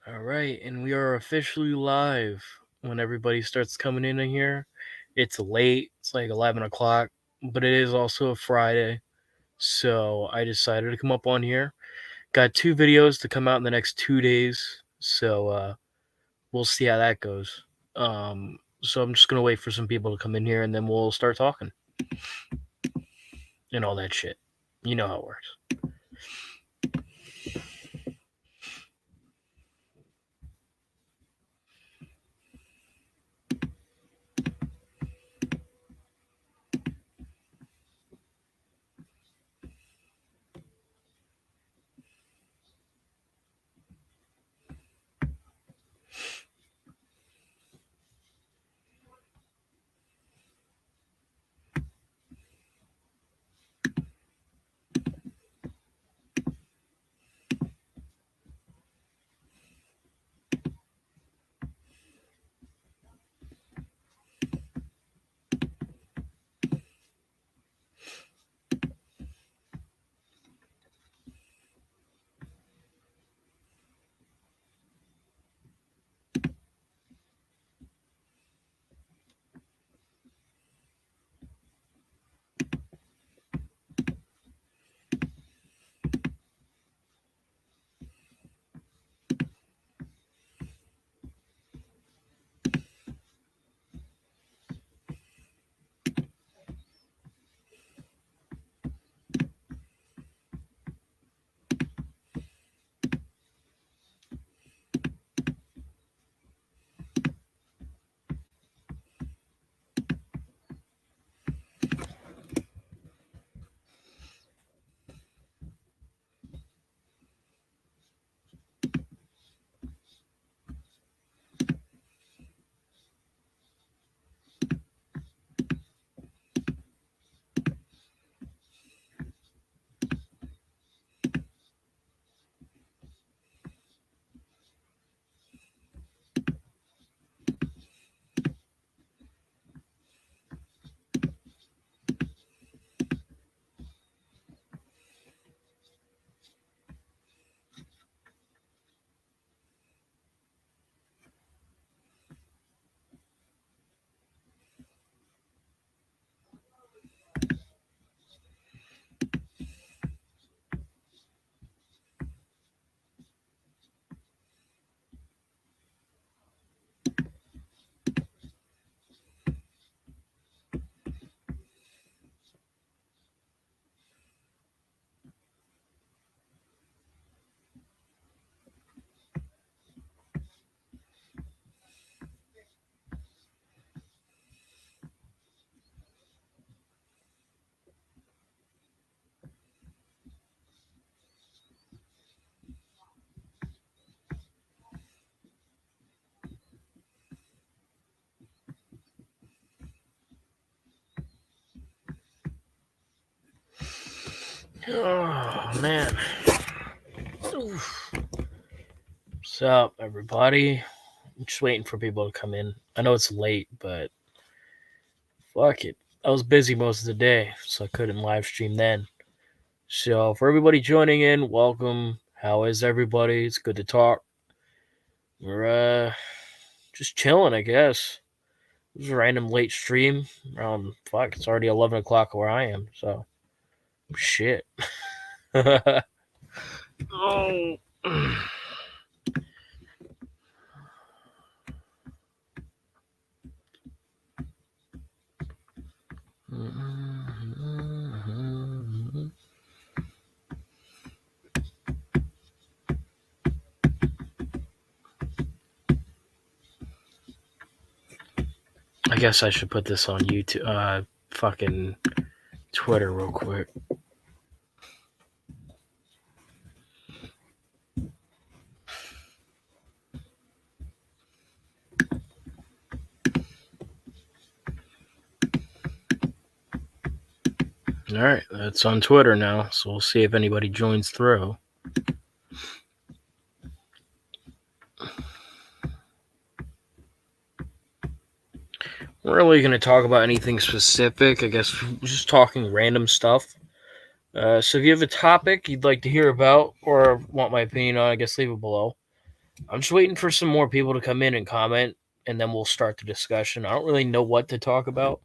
All right, and we are officially live when everybody starts coming in here. It's late, it's like 11 o'clock, but it is also a Friday. So I decided to come up on here. Got 2 videos to come out in the next 2 days. So we'll see how that goes. So I'm just going to wait for some people to come in here and then we'll start talking and all that shit. You know how it works. Oh, man. Oof. What's up, everybody? I'm just waiting for people to come in. I know it's late, but fuck it. I was busy most of the day, so I couldn't live stream then. So, for everybody joining in, welcome. How is everybody? It's good to talk. We're just chilling, I guess. It was a random late stream. It's already 11 o'clock where I am, so shit. Oh. I guess I should put this on YouTube, fucking Twitter real quick. All right, that's on Twitter now, so we'll see if anybody joins through. We're really going to talk about anything specific. I guess we're just talking random stuff. So if you have a topic you'd like to hear about or want my opinion on, I guess leave it below. I'm just waiting for some more people to come in and comment, and then we'll start the discussion. I don't really know what to talk about.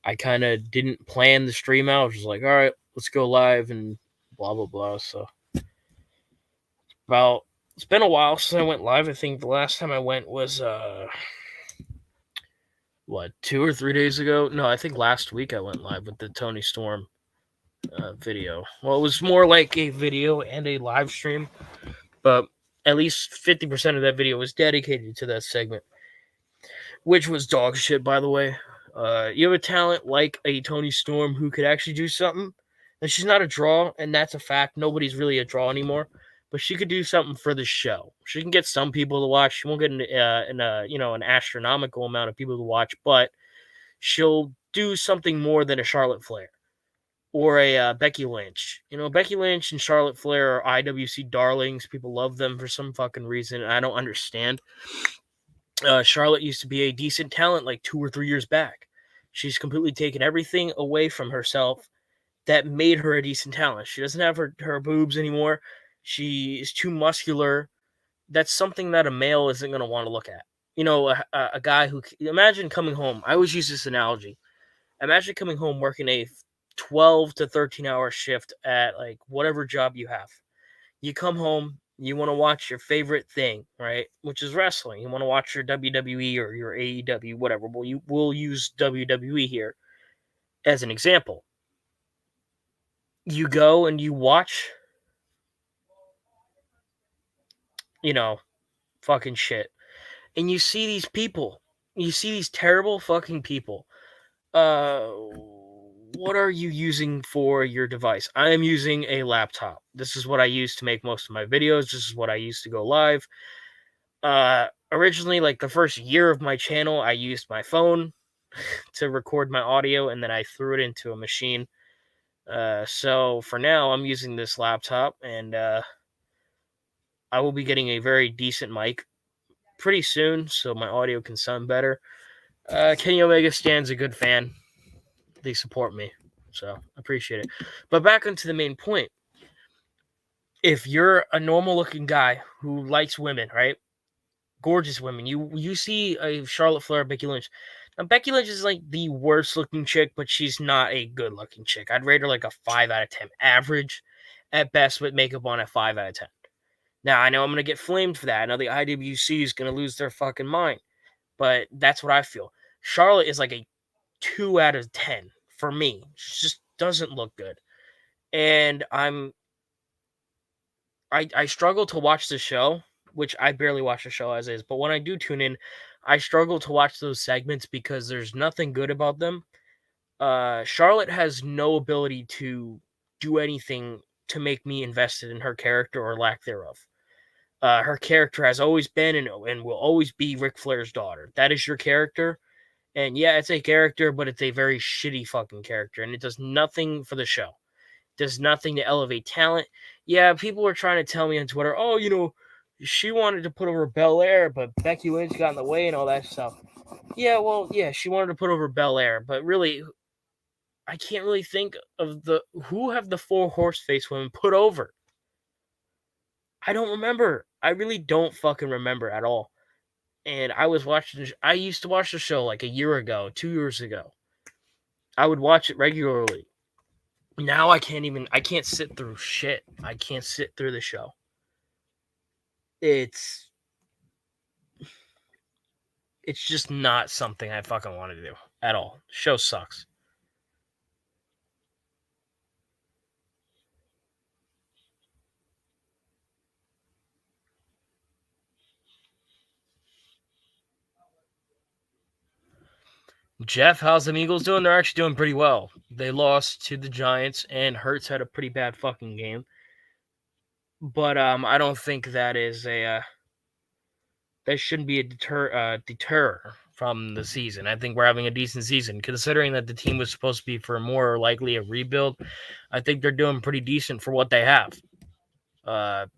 I kind of didn't plan the stream out. I was just like, all right, let's go live and blah, blah, blah. So, about, it's been a while since I went live. I think the last time I went was, what, 2 or 3 days ago? No, I think last week I went live with the Tony Storm video. Well, it was more like a video and a live stream, but at least 50% of that video was dedicated to that segment, which was dog shit, by the way. You have a talent like a Tony Storm who could actually do something, and she's not a draw, and that's a fact. Nobody's really a draw anymore, but she could do something for the show. She can get some people to watch. She won't get an astronomical amount of people to watch, but she'll do something more than a Charlotte Flair or a Becky Lynch. Becky Lynch and Charlotte Flair are IWC darlings. People love them for some fucking reason. I don't understand. Charlotte used to be a decent talent like 2 or 3 years back. She's completely taken everything away from herself that made her a decent talent. She doesn't have her boobs anymore. She is too muscular. That's something that a male isn't going to want to look at. A guy who, imagine coming home. I always use this analogy. Imagine coming home working a 12 to 13-hour shift at like whatever job you have. You come home, you want to watch your favorite thing, right? Which is wrestling. You want to watch your WWE or your AEW, whatever. Well, we'll use WWE here as an example. You go and you watch, fucking shit. And you see these people. You see these terrible fucking people. What are you using for your device? I am using a laptop. This is what I use to make most of my videos. This is what I use to go live. Originally, like the first year of my channel, I used my phone to record my audio, and then I threw it into a machine. So for now, I'm using this laptop, and I will be getting a very decent mic pretty soon, so my audio can sound better. Kenny Omega stands a good fan. They support me, so I appreciate it. But back onto the main point. If you're a normal-looking guy who likes women, right? Gorgeous women. You see a Charlotte Flair, Becky Lynch. Now, Becky Lynch is like the worst looking chick, but she's not a good looking chick. I'd rate her like a 5 out of 10. Average at best, with makeup on, a 5 out of 10. Now, I know I'm going to get flamed for that. I know the IWC is going to lose their fucking mind, but that's what I feel. Charlotte is like a 2 out of 10 for me. She just doesn't look good. And I struggle to watch the show, which I barely watch the show as is, but when I do tune in, I struggle to watch those segments because there's nothing good about them. Charlotte has no ability to do anything to make me invested in her character or lack thereof. Her character has always been and will always be Ric Flair's daughter. That is your character. And yeah, it's a character, but it's a very shitty fucking character, and it does nothing for the show. Does nothing to elevate talent. Yeah, people were trying to tell me on Twitter, oh, she wanted to put over Belair, but Becky Lynch got in the way and all that stuff. Yeah, well, yeah, she wanted to put over Belair, but really, I can't really think of who have the 4 horseface women put over. I don't remember. I really don't fucking remember at all. And I used to watch the show like a year ago, 2 years ago. I would watch it regularly. Now I can't sit through shit. I can't sit through the show. It's just not something I fucking want to do at all. Show sucks. Jeff, how's the Eagles doing? They're actually doing pretty well. They lost to the Giants, and Hurts had a pretty bad fucking game. But I don't think that is that shouldn't be a deter from the season. I think we're having a decent season, considering that the team was supposed to be for more likely a rebuild. I think they're doing pretty decent for what they have.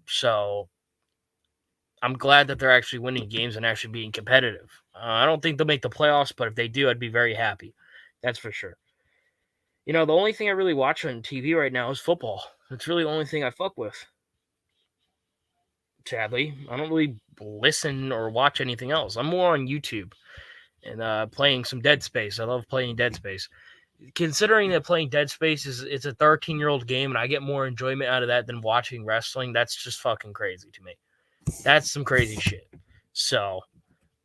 So I'm glad that they're actually winning games and actually being competitive. I don't think they'll make the playoffs, but if they do, I'd be very happy. That's for sure. The only thing I really watch on TV right now is football. It's really the only thing I fuck with. sadly. I don't really listen or watch anything else. I'm more on YouTube and playing some Dead Space. I love playing Dead Space. Considering that playing Dead Space is it's a 13-year-old game and I get more enjoyment out of that than watching wrestling, that's just fucking crazy to me. That's some crazy shit. So,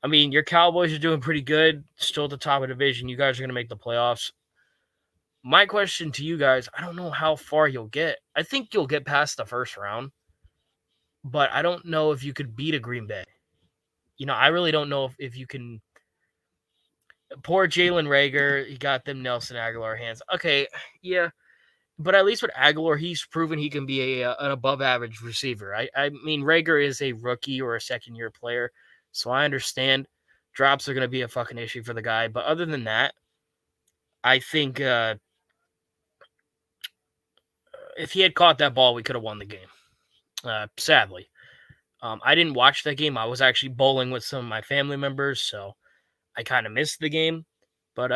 I mean, your Cowboys are doing pretty good, still at the top of the division. You guys are going to make the playoffs. My question to you guys, I don't know how far you'll get. I think you'll get past the first round, but I don't know if you could beat a Green Bay. I really don't know if you can. Poor Jalen Rager, he got them Nelson Aguilar hands. Okay, yeah, but at least with Aguilar, he's proven he can be an above average receiver. I mean, Rager is a rookie or a second year player, so I understand drops are going to be a fucking issue for the guy. But other than that, I think if he had caught that ball, we could have won the game. Sadly, I didn't watch that game. I was actually bowling with some of my family members, so I kind of missed the game. But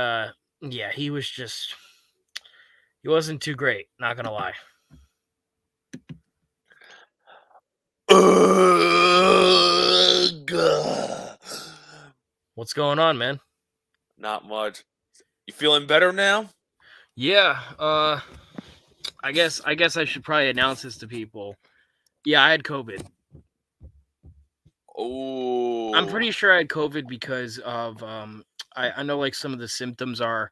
yeah, he wasn't too great. Not gonna lie. What's going on, man? Not much. You feeling better now? Yeah. I guess I should probably announce this to people. Yeah, I had COVID. Oh, I'm pretty sure I had COVID because of I know like some of the symptoms are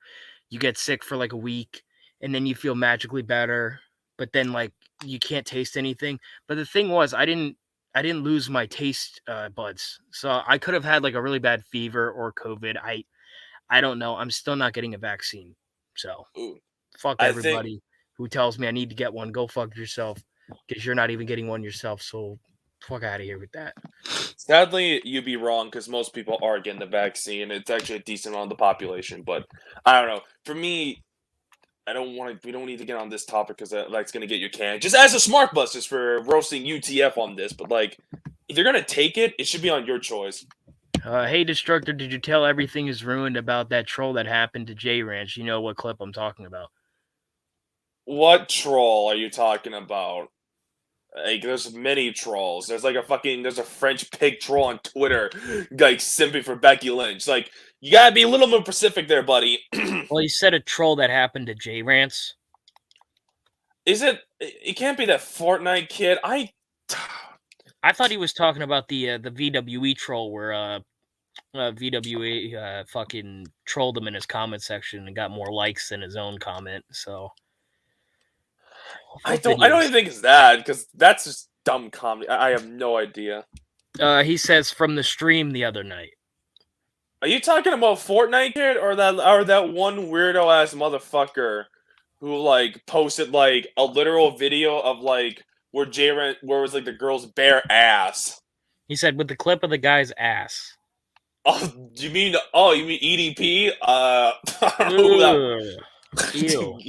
you get sick for like a week and then you feel magically better, but then like you can't taste anything. But the thing was I didn't lose my taste buds. So I could have had like a really bad fever or COVID. I don't know. I'm still not getting a vaccine. So ooh. fuck I think everybody who tells me I need to get one. Go fuck yourself because you're not even getting one yourself. So fuck out of here with that. sadly you'd be wrong because most people are getting the vaccine. It's actually a decent amount of the population, but I don't know. For me, I don't want to. We don't need to get on this topic because that's going to get you canned. Just as a smart bus, just for roasting UTF on this, but like, if you're gonna take it, it should be on your choice. Hey, Destructor, did you tell everything is ruined about that troll that happened to J Ranch? You know what clip I'm talking about. What troll are you talking about? Like, there's many trolls. There's a French pig troll on Twitter, like simping for Becky Lynch. Like, you gotta be a little more specific there, buddy. Well, he said a troll that happened to J Rance. Is it? It can't be that Fortnite kid. I thought he was talking about the VWE troll where VWE fucking trolled him in his comment section and got more likes than his own comment. So I fuck the don't. I don't news. even think it's that because that's just dumb comedy. I have no idea. He says from the stream the other night. Are you talking about Fortnite kid or that one weirdo ass motherfucker who like posted like a literal video of like where where it was like the girl's bare ass? He said with the clip of the guy's ass. Oh, you mean EDP? I don't know who Ugh. Ew.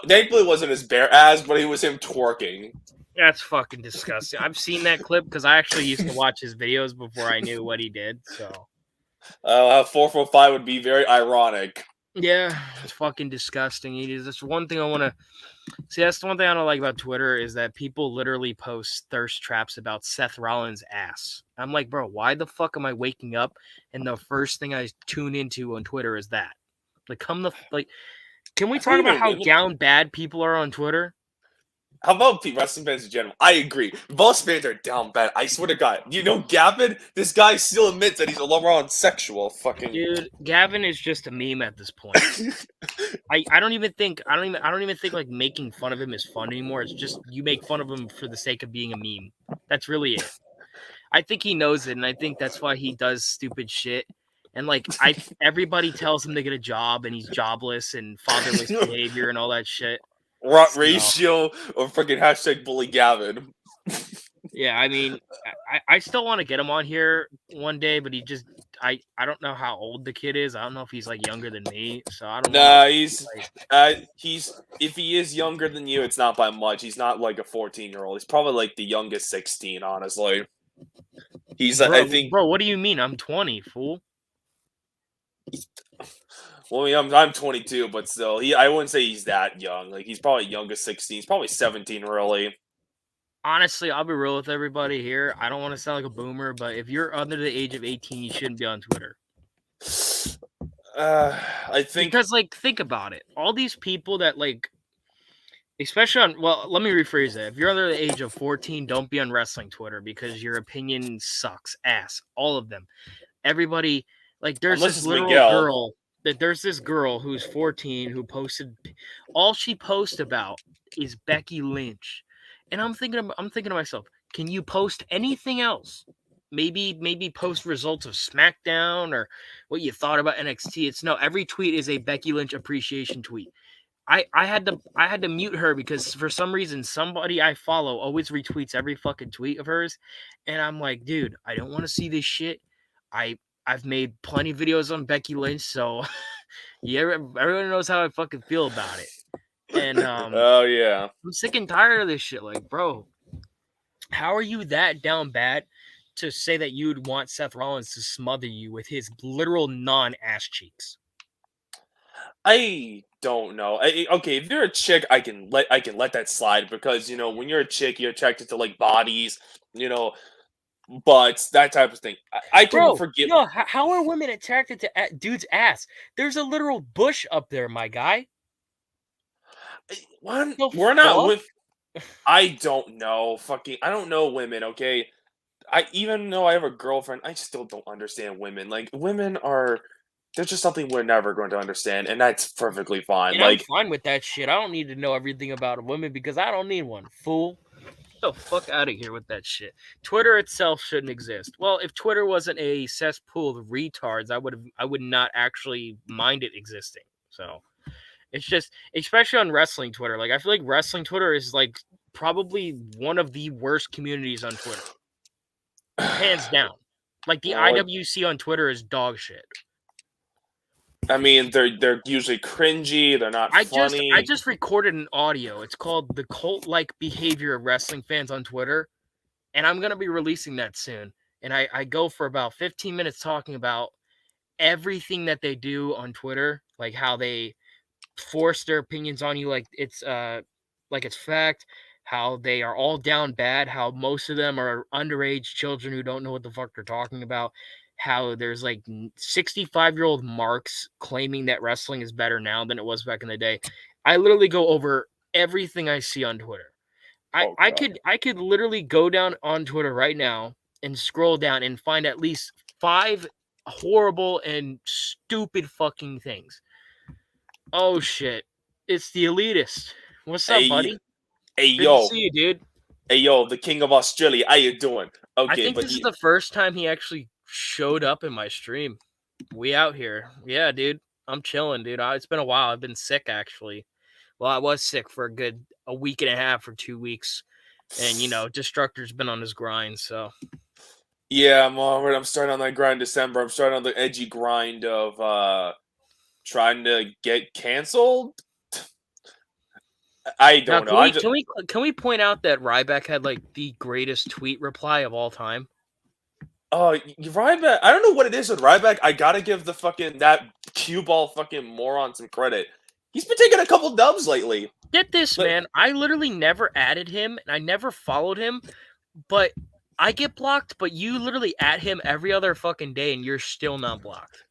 thankfully it wasn't his bare ass, but it was him twerking. That's fucking disgusting. I've seen that clip because I actually used to watch his videos before I knew what he did. So 445 would be very ironic. yeah, it's fucking disgusting. It is. That's one thing I want to see. That's the one thing I don't like about Twitter is that people literally post thirst traps about Seth Rollins' ass. I'm like, bro, why the fuck am I waking up and the first thing I tune into on Twitter is that? Like, can we talk about how down bad people are on Twitter? How about wrestling fans in general? I agree. Boss fans are down bad. I swear to God. You know Gavin? This guy still admits that he's a LeBron sexual. Fucking dude. Gavin is just a meme at this point. I don't even think like making fun of him is fun anymore. It's just you make fun of him for the sake of being a meme. That's really it. I think he knows it, and I think that's why he does stupid shit. And like everybody tells him to get a job, and he's jobless and fatherless behavior and all that shit. Ratio or freaking hashtag bully Gavin. Yeah, I mean, I still want to get him on here one day, but I don't know how old the kid is. I don't know if he's like younger than me, so I don't know. Nah, he's if he is younger than you, it's not by much. He's not like a 14-year-old. He's probably like the youngest 16, honestly. He's I think bro, what do you mean? I'm 20, fool. Well, I'm 22, but still, I wouldn't say he's that young. Like he's probably youngest 16. He's probably 17, really. honestly, I'll be real with everybody here. I don't want to sound like a boomer, but if you're under the age of 18, you shouldn't be on Twitter. I think Because, like, think about it. All these people that, like, especially on, well, let me rephrase that. If you're under the age of 14, don't be on wrestling Twitter because your opinion sucks ass. All of them. Everybody, like, there's unless this it's literal Miguel. girl there's this girl who's 14 who posted, all she posts about is Becky Lynch. And I'm thinking to myself, can you post anything else? Maybe post results of SmackDown or what you thought about NXT. It's no, every tweet is a Becky Lynch appreciation tweet. I had to mute her because for some reason somebody I follow always retweets every fucking tweet of hers, and I'm like, dude, I don't want to see this shit. I've made plenty of videos on Becky Lynch, so yeah, everyone knows how I fucking feel about it. And Oh yeah. I'm sick and tired of this shit. Like, bro, how are you that down bad to say that you would want Seth Rollins to smother you with his literal non-ass cheeks? I don't know. Okay, if you're a chick, I can let that slide because when you're a chick, you're attracted to like bodies, you know, butts, that type of thing. I can Bro, forgive. no, how are women attracted to dude's ass? There's a literal bush up there, my guy. One, The we're not fuck? with. I don't know. Fucking, I don't know women. Okay, I even though I have a girlfriend, I still don't understand women. Like women are, they're just something we're never going to understand, and that's perfectly fine. And I'm Like, fine with that shit. I don't need to know everything about a woman because I don't need one, fool. Get the fuck out of here with that shit. Twitter itself shouldn't exist. Well, if Twitter wasn't a cesspool of retards, I would not actually mind it existing. So it's just, especially on wrestling Twitter. Like, I feel like wrestling Twitter is like probably one of the worst communities on Twitter, hands down. Like the well, IWC on Twitter is dog shit. I mean, they're usually cringy. They're not I funny. just recorded an audio. It's called The Cult-Like Behavior of Wrestling Fans on Twitter, and I'm gonna be releasing that soon. And I go for about 15 minutes talking about everything that they do on Twitter, like how they force their opinions on you like it's fact, how they are all down bad, how most of them are underage children who don't know what the fuck they're talking about, how there's like 65-year-old marks claiming that wrestling is better now than it was back in the day. I literally go over everything I see on Twitter. Oh god. I could literally go down on Twitter right now and scroll down and find at least 5 horrible and stupid fucking things. Oh shit. It's the elitist. What's up, Hey, buddy? hey, Good to yo, see you, dude. hey, yo, the king of Australia. How you doing? I Okay, think but this is the first time he actually showed up in my stream. We out here. Yeah, dude. I'm chilling, dude. It's been a while. I've been sick actually. Well, I was sick for a week and a half or 2 weeks. And Destructor's been on his grind, so yeah, I'm all right. I'm starting on that grind December. I'm starting on the edgy grind of trying to get canceled. I now don't know. I'm just can we point out that Ryback had like the greatest tweet reply of all time? Ryback. I don't know what it is with Ryback. I gotta give the fucking that cue ball fucking moron some credit. He's been taking a couple dubs lately. Get this, But man. I literally never added him and I never followed him, but I get blocked, but you literally add him every other fucking day and you're still not blocked.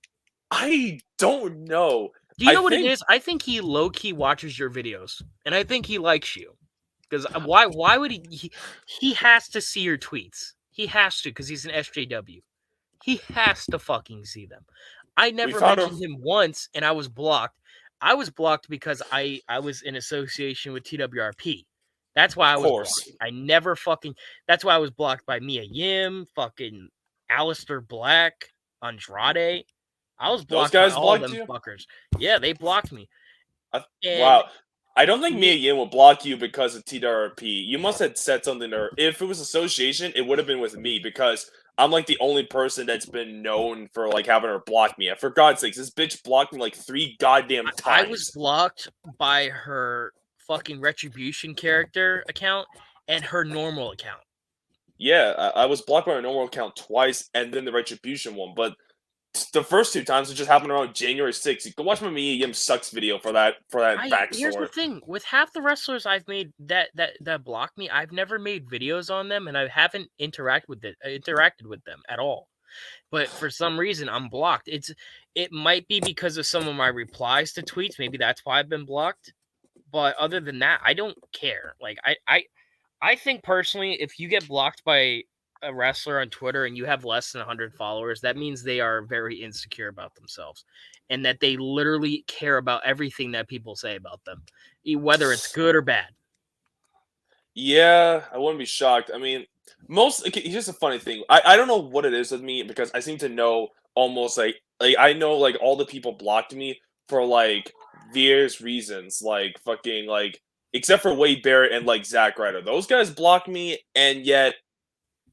I don't know. Do you I know what it think is? I think he low key watches your videos, and I think he likes you. Because why would he has to see your tweets. He has to because he's an SJW. He has to fucking see them. I we never found him. mentioned him once, and I was blocked. I was blocked because I was in association with TWRP. That's why I Of was course. blocked. I never fucking. That's why I was blocked by Mia Yim, fucking Alistair Black, Andrade. I was Those blocked by guys all of blocked them you? fuckers. Yeah, they blocked me. And Wow. I don't think Mia me, Yin will block you because of TWRP. You must have said something to her. If it was association, it would have been with me because I'm like the only person that's been known for like having her block me. For God's sakes, this bitch blocked me like 3 goddamn I was times. blocked by her fucking Retribution character account and her normal account. Yeah, I was blocked by my normal account twice and then the retribution one, but the first 2 times it just happened around January 6th. You can watch my Mia Yim sucks video for that Here's the backstory. thing, with half the wrestlers I've made that block me, I've never made videos on them, and I haven't interacted with them at all. But for some reason, I'm blocked. It might be because of some of my replies to tweets. Maybe that's why I've been blocked. But other than that, I don't care. Like I think personally, if you get blocked by a wrestler on Twitter and you have less than 100 followers, that means they are very insecure about themselves and that they literally care about everything that people say about them, whether it's good or bad. Yeah, I wouldn't be shocked. I mean, okay, here's a funny thing. I don't know what it is with me because I seem to know almost like I know like all the people blocked me for like various reasons, like fucking like except for Wade Barrett and like Zack Ryder. Those guys blocked me, and yet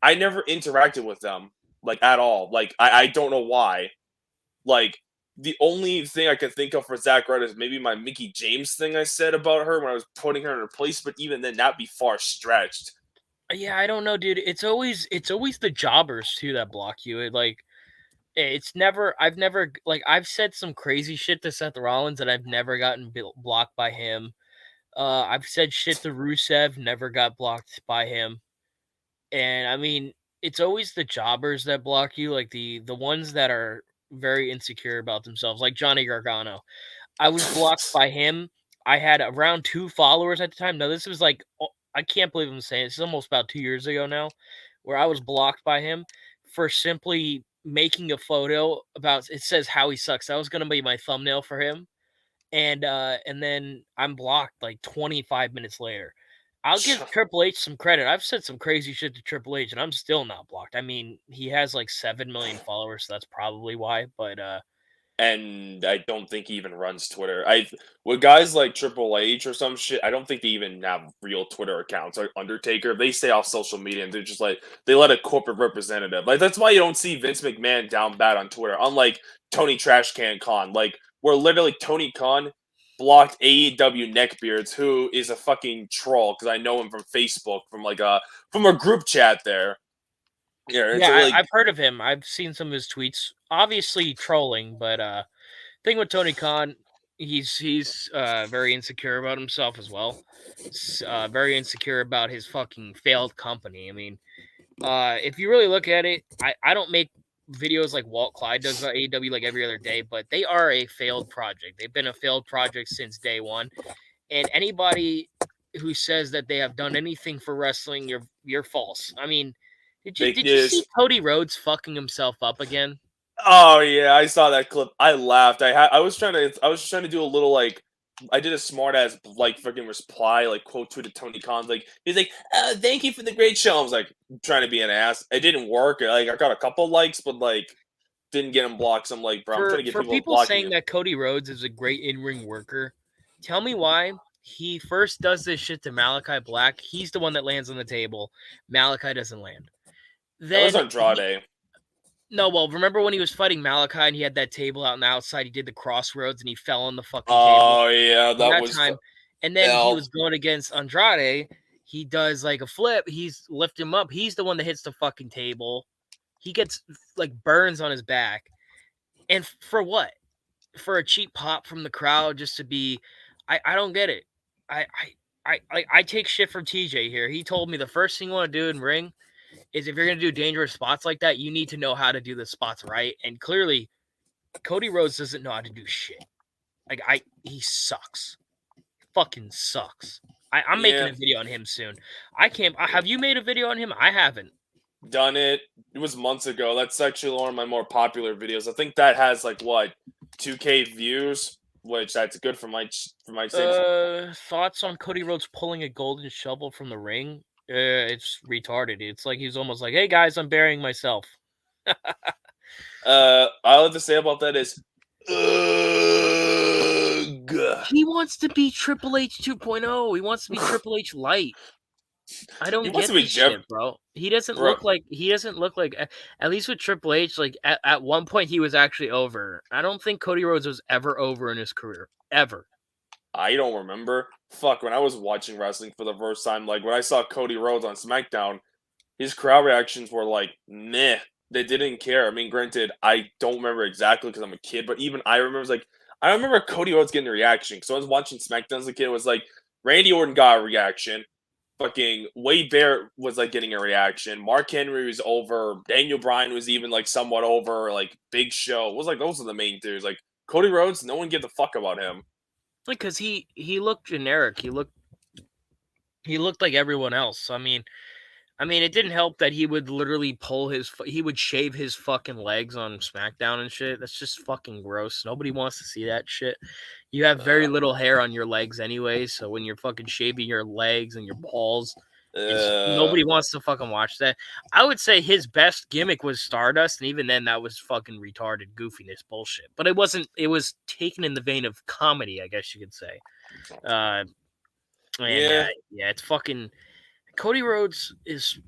I never interacted with them like at all. Like I don't know why. Like the only thing I can think of for Zack Ryder is maybe my Mickey James thing I said about her when I was putting her in her place, but even then, that'd be far stretched. Yeah, I don't know, dude. It's always the jobbers too that block you. It's never I've said some crazy shit to Seth Rollins and I've never gotten blocked by him. I've said shit to Rusev, never got blocked by him. And I mean, it's always the jobbers that block you, like the ones that are very insecure about themselves, like Johnny Gargano. I was blocked by him. I had around 2 followers at the time. Now this was like I can't believe I'm saying this is almost about 2 years ago now, where I was blocked by him for simply making a photo about it says how he sucks. That was gonna be my thumbnail for him. And then I'm blocked like 25 minutes later. I'll give Triple H some credit. I've said some crazy shit to Triple H, and I'm still not blocked. I mean, he has like 7 million followers, so that's probably why. But And I don't think he even runs Twitter. I with guys like Triple H or some shit, I don't think they even have real Twitter accounts. Like Undertaker, they stay off social media and they're just like they let a corporate representative. Like that's why you don't see Vince McMahon down bad on Twitter, unlike Tony Trashcan Khan. Like where literally Tony Khan blocked AEW Neckbeards, who is a fucking troll because I know him from Facebook from a group chat there. Yeah, it's yeah, like I've heard of him. I've seen some of his tweets. Obviously trolling, but thing with Tony Khan, he's very insecure about himself as well. Very insecure about his fucking failed company. I mean, if you really look at it, I don't make videos like Walt Clyde does about AEW like every other day, but they are a failed project. They've been a failed project since day one. And anybody who says that they have done anything for wrestling, you're false. I mean, fake did you see news. Cody Rhodes fucking himself up again? Oh yeah, I saw that clip. I laughed. I was trying to do a little like I did a smart ass like freaking reply like quote tweeted Tony Khan like he's like thank you for the great show. I was like trying to be an ass. It didn't work. Like I got a couple likes, but like didn't get him blocked. So I'm like, bro, I'm trying to get For people people blocking saying you. that Cody Rhodes is a great in-ring worker, tell me why he first does this shit to Malachi Black. He's the one that lands on the table. Malachi doesn't land. That was Then Andrade. no, well, remember when he was fighting Malachi and he had that table out on the outside? He did the crossroads and he fell on the fucking table Oh yeah, that that was time. And then he L. was going against Andrade. He does like a flip. He's lift him up. He's the one that hits the fucking table. He gets like burns on his back. And for what? For a cheap pop from the crowd just to be I don't get it. I take shit from TJ here. He told me the first thing you want to do in ring is if you're gonna do dangerous spots like that, you need to know how to do the spots right. And clearly, Cody Rhodes doesn't know how to do shit. He sucks. Fucking sucks. I'm making Yeah, a video on him soon. I can't. Have you made a video on him? I haven't. done it. It was months ago. That's actually one of my more popular videos. I think that has like what 2K views, which that's good for my sake. Thoughts on Cody Rhodes pulling a golden shovel from the ring? It's retarded. It's like he's almost like, "Hey guys, I'm burying myself." All I have to say about that is, ugh. He wants to be Triple H 2.0. He wants to be Triple H light. I He don't wants get to be this Jeff, shit, bro. bro. He doesn't look like at least with Triple H, like at one point he was actually over. I don't think Cody Rhodes was ever over in his career. Ever. I don't remember. Fuck, when I was watching wrestling for the first time, like when I saw Cody Rhodes on SmackDown, his crowd reactions were like meh. they didn't care. I mean, granted, I don't remember exactly because I'm a kid, but even I remember, like, I remember Cody Rhodes getting a reaction because I was watching SmackDown as a kid. It was like Randy Orton got a reaction. Fucking Wade Barrett was like getting a reaction. Mark Henry was over. Daniel Bryan was even like somewhat over. Like Big Show it was like those are the main dudes. Like Cody Rhodes, no one gives a fuck about him. Like, cause he looked generic. He looked like everyone else. I mean, it didn't help that he would literally he would shave his fucking legs on SmackDown and shit. That's just fucking gross. Nobody wants to see that shit. You have very little hair on your legs anyway, so when you're fucking shaving your legs and your balls, nobody wants to fucking watch that. I would say his best gimmick was Stardust, and even then, that was fucking retarded goofiness bullshit. But it wasn't. It was taken in the vein of comedy, I guess you could say. Yeah. It's fucking. Cody Rhodes is.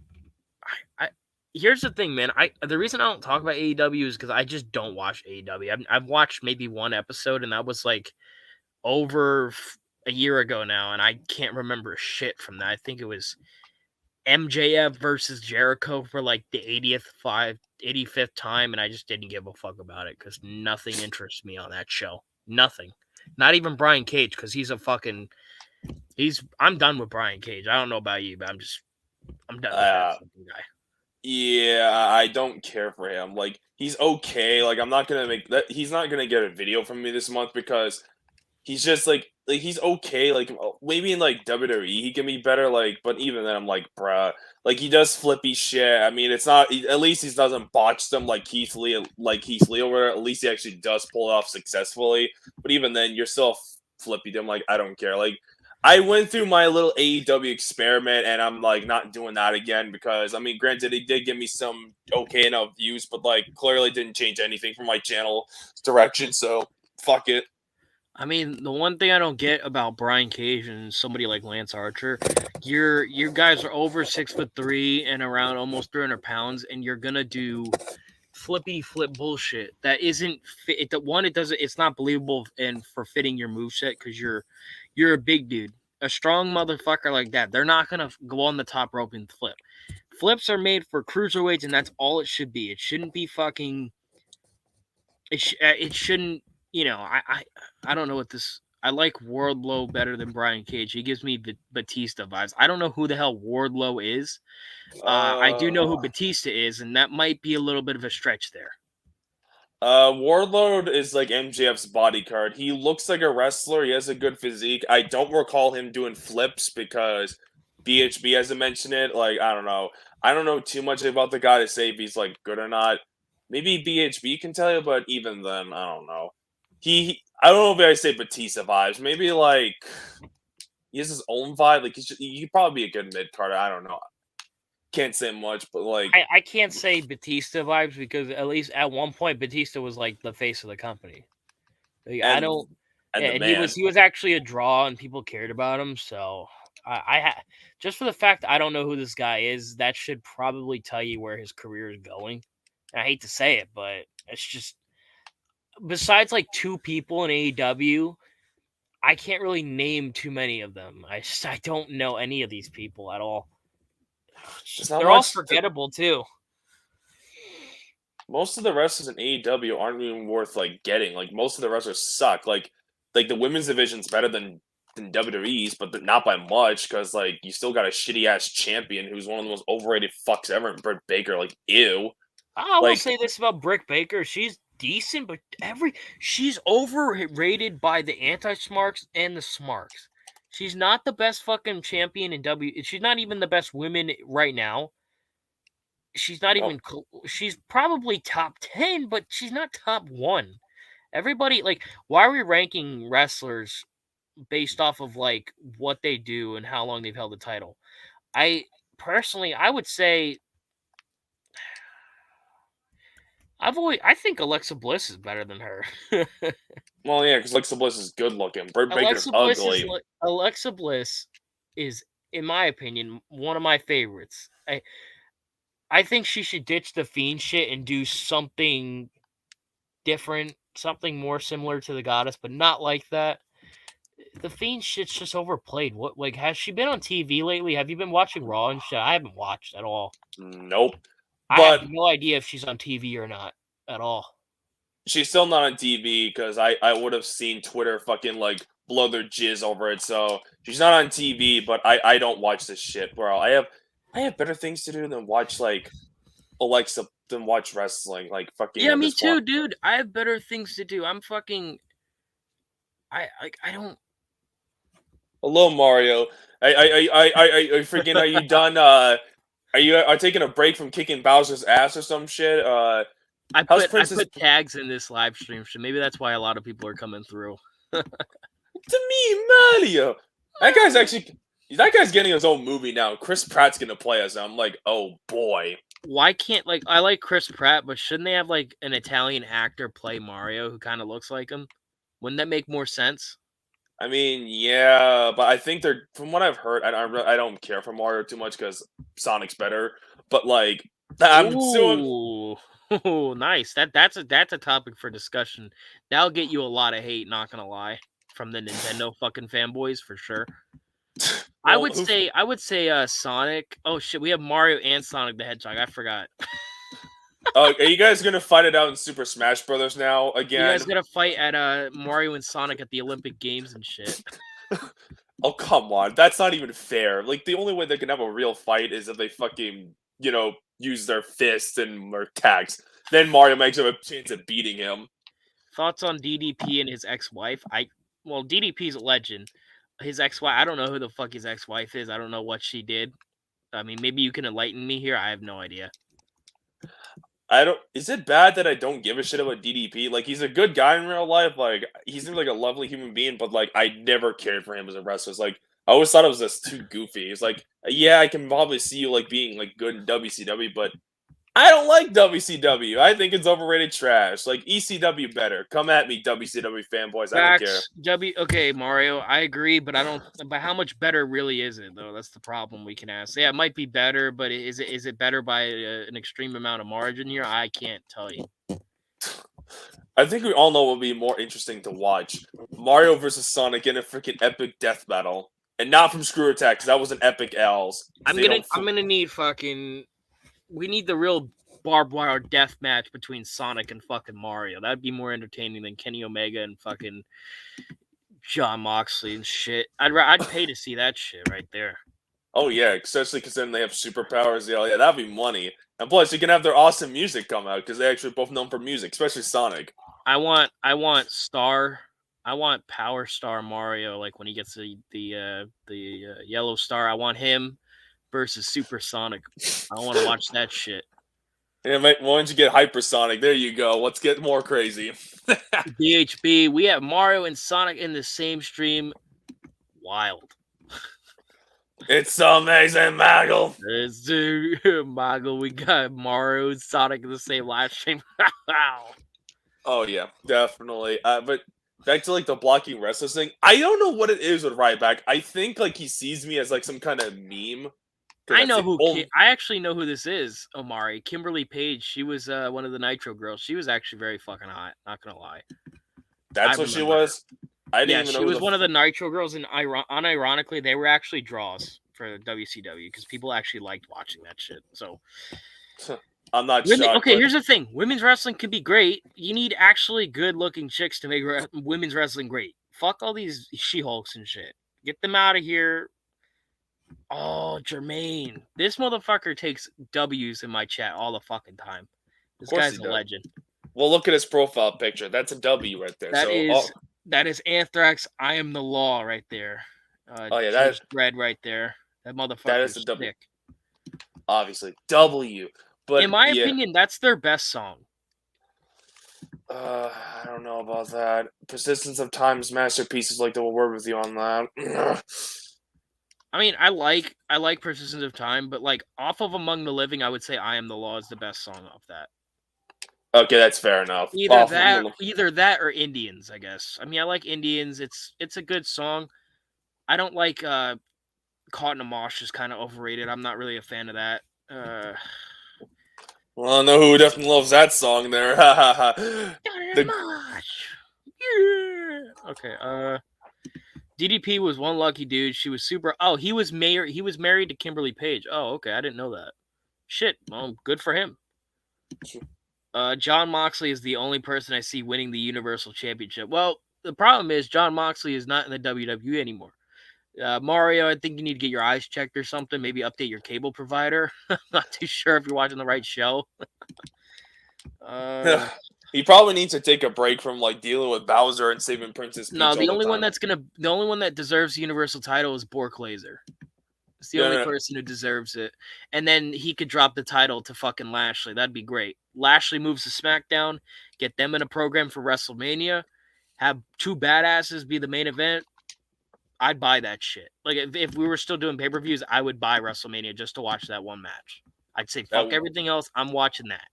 Here's the thing, man. The reason I don't talk about AEW is because I just don't watch AEW. I've watched maybe one episode, and that was like over a year ago now, and I can't remember shit from that. I think it was MJF versus Jericho for like the 85th time, and I just didn't give a fuck about it because nothing interests me on that show. Nothing. Not even Brian Cage, because I'm done with Brian Cage. I don't know about you, but I'm done with that fucking guy. Yeah, I don't care for him. Like, he's okay. Like, I'm not gonna make that. He's not gonna get a video from me this month because he's just like he's okay. Like, maybe in like WWE he can be better. Like, but even then, I'm like, bruh. Like, he does flippy shit. I mean, it's not. At least he doesn't botch them like Keith Lee, Where at least he actually does pull it off successfully. But even then, you're still flippy. I'm like, I don't care. Like, I went through my little AEW experiment, and I'm like not doing that again because I mean, granted, it did give me some okay enough views, but like clearly didn't change anything for my channel direction. So fuck it. I mean, the one thing I don't get about Brian Cage and somebody like Lance Archer, you guys are over 6'3" and around almost 300 pounds, and you're gonna do flippy flip bullshit that isn't fit. It's not believable and for fitting your moveset because you're a big dude. A strong motherfucker like that, they're not gonna go on the top rope and flip. Flips are made for cruiserweights, and that's all it should be. It shouldn't be fucking. It shouldn't. You know, I don't know what this. I like Wardlow better than Brian Cage. He gives me Batista vibes. I don't know who the hell Wardlow is. I do know who Batista is, and that might be a little bit of a stretch there. Warlord is like MJF's bodyguard. He looks like a wrestler. He has a good physique. I don't recall him doing flips because BHB hasn't mentioned it. Like, I don't know. I don't know too much about the guy to say if he's like good or not. Maybe BHB can tell you, but even then, I don't know. I don't know if I say Batista vibes. Maybe like he has his own vibe. Like he could probably be a good mid carder. I don't know. Can't say much, but like I can't say Batista vibes because at least at one point Batista was like the face of the company. Like, I don't. And he was actually a draw, and people cared about him. So just for the fact I don't know who this guy is, that should probably tell you where his career is going. And I hate to say it, but it's just besides like two people in AEW, I can't really name too many of them. I don't know any of these people at all. They're all forgettable too. Most of the wrestlers in AEW aren't even worth like getting. Like most of the wrestlers suck. Like the women's division's better than WWE's, but not by much because like you still got a shitty ass champion who's one of the most overrated fucks ever, Britt Baker. Like ew. I will say this about Britt Baker: she's decent, but she's overrated by the anti-smarks and the smarks. She's not the best fucking champion in She's not even the best women right now. She's not even. She's probably top 10, but she's not top 1. Everybody like, why are we ranking wrestlers based off of like what they do and how long they've held the title? I would say I think Alexa Bliss is better than her. Well, yeah, because Alexa Bliss is good looking. Britt Baker's ugly. Alexa Bliss is, in my opinion, one of my favorites. I think she should ditch the Fiend shit and do something different, something more similar to the Goddess, but not like that. The Fiend shit's just overplayed. What, like, has she been on TV lately? Have you been watching Raw and shit? I haven't watched at all. Nope. I But have no idea if she's on TV or not at all. she's still not on TV because I would have seen Twitter fucking like blow their jizz over it. So she's not on TV, but I don't watch this shit, bro. I have better things to do than watch like Alexa than watch wrestling. Like fucking Yeah, me this one. too, dude. I have better things to do. I'm fucking. I don't. Hello, Mario. I freaking are you done? Are you taking a break from kicking Bowser's ass or some shit? I How's put Princess tags in this live stream, so maybe that's why a lot of people are coming through. to me, Mario? That guy's getting his own movie now. Chris Pratt's gonna play as him. I'm like, oh boy. Why can't I like Chris Pratt, but shouldn't they have like an Italian actor play Mario who kind of looks like him? Wouldn't that make more sense? I mean, yeah, but I think they're from what I've heard. I don't care for Mario too much because Sonic's better. But like, I'm doing. Ooh, nice. That's a topic for discussion. That'll get you a lot of hate. Not gonna lie, from the Nintendo fucking fanboys for sure. I would say Sonic. Oh shit, we have Mario and Sonic the Hedgehog. I forgot. Are you guys gonna fight it out in Super Smash Brothers now You again? guys gotta fight at Mario and Sonic at the Olympic Games and shit. Oh come on, that's not even fair. Like the only way they can have a real fight is if they fucking use their fists and their attacks. Then Mario makes a chance of beating him. Thoughts on DDP and his ex-wife? DDP's a legend. His ex-wife, I don't know who the fuck his ex-wife is. I don't know what she did. I mean, maybe you can enlighten me here. I have no idea. Is it bad that I don't give a shit about DDP? Like he's a good guy in real life. Like he seems like a lovely human being, but like I never cared for him as a wrestler. It's like I always thought it was just too goofy. It's like, yeah, I can probably see you like being like good in WCW, but I don't like WCW. I think it's overrated trash. Like ECW better. Come at me, WCW fanboys. I don't care. Okay, Mario, I agree, but I don't. But how much better really is it, though? That's the problem we can ask. Yeah, it might be better, but is it better by an extreme amount of margin here? I can't tell you. I think we all know what would be more interesting to watch: Mario versus Sonic in a freaking epic death battle, and not from Screw Attack because that was an epic L's. I'm gonna need fucking. We need the real barbed wire death match between Sonic and fucking Mario. That'd be more entertaining than Kenny Omega and fucking John Moxley and shit. I'd pay to see that shit right there. Oh yeah, especially because then they have superpowers. Yeah, that'd be money. And plus, you can have their awesome music come out because they actually both known for music, especially Sonic. I want Power Star Mario, like when he gets the yellow star. I want him versus Super Sonic. I want to watch that shit. Yeah, mate, why don't you get Hypersonic? There you go. Let's get more crazy. DHB, we have Mario and Sonic in the same stream. Wild. It's amazing, Maggle. It's Maggle. We got Mario and Sonic in the same live stream. Wow. Oh yeah, definitely. But back to like the blocking wrestlers thing. I don't know what it is with Ryback. I think like he sees me as like some kind of meme. I know who. I actually know who this is. Omari, Kimberly Page. She was one of the Nitro girls. She was actually very fucking hot. Not gonna lie. That's what she was. I didn't even know. She was one of the Nitro girls, and unironically, they were actually draws for WCW because people actually liked watching that shit. So I'm not shocked. Okay, here's the thing: women's wrestling can be great. You need actually good-looking chicks to make women's wrestling great. Fuck all these She-Hulks and shit. Get them out of here. Oh, Jermaine. This motherfucker takes W's in my chat all the fucking time. This guy's a legend. Well, look at his profile picture. That's a W right there. That is Anthrax. I am the law right there. That is red right there. That motherfucker. That is a W. Obviously, W. But in my opinion, that's their best song. I don't know about that. Persistence of Time's masterpieces. Like the word with you on that. I mean, I like Persistence of Time, but like off of Among the Living, I would say I Am the Law is the best song off that. Okay, that's fair enough. Either that or Indians, I guess. I mean, I like Indians. It's a good song. I don't like Caught in a Mosh is kind of overrated. I'm not really a fan of that. Well, I know who definitely loves that song there. Okay. DDP was one lucky dude. She was super. Oh, he was married to Kimberly Page. Oh, okay. I didn't know that. Shit. Well, good for him. John Moxley is the only person I see winning the Universal Championship. Well, the problem is John Moxley is not in the WWE anymore. Mario, I think you need to get your eyes checked or something. Maybe update your cable provider. I'm not too sure if you're watching the right show. He probably needs to take a break from like dealing with Bowser and saving Princess Peach No, all the the only one time. the only one that deserves the Universal title is Bork Laser. It's the only person who deserves it. And then he could drop the title to fucking Lashley. That'd be great. Lashley moves to SmackDown, get them in a program for WrestleMania, have two badasses be the main event. I'd buy that shit. Like if we were still doing pay-per-views, I would buy WrestleMania just to watch that one match. I'd say fuck everything else. I'm watching that.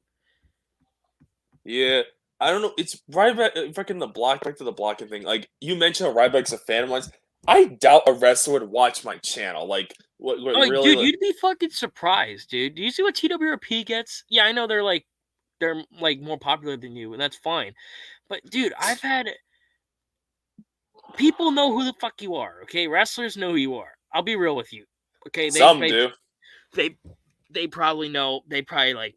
Yeah. I don't know. It's Ryback, fucking the block, back to the blocking thing. Like, you mentioned Ryback's a fan of mine. I doubt a wrestler would watch my channel. Like, what Oh, really? dude, Like, you'd be fucking surprised, dude. Do you see what TWRP gets? Yeah, I know they're more popular than you, and that's fine. But dude, I've had people know who the fuck you are. Okay, wrestlers know who you are. I'll be real with you. Okay, some do. They probably know. They probably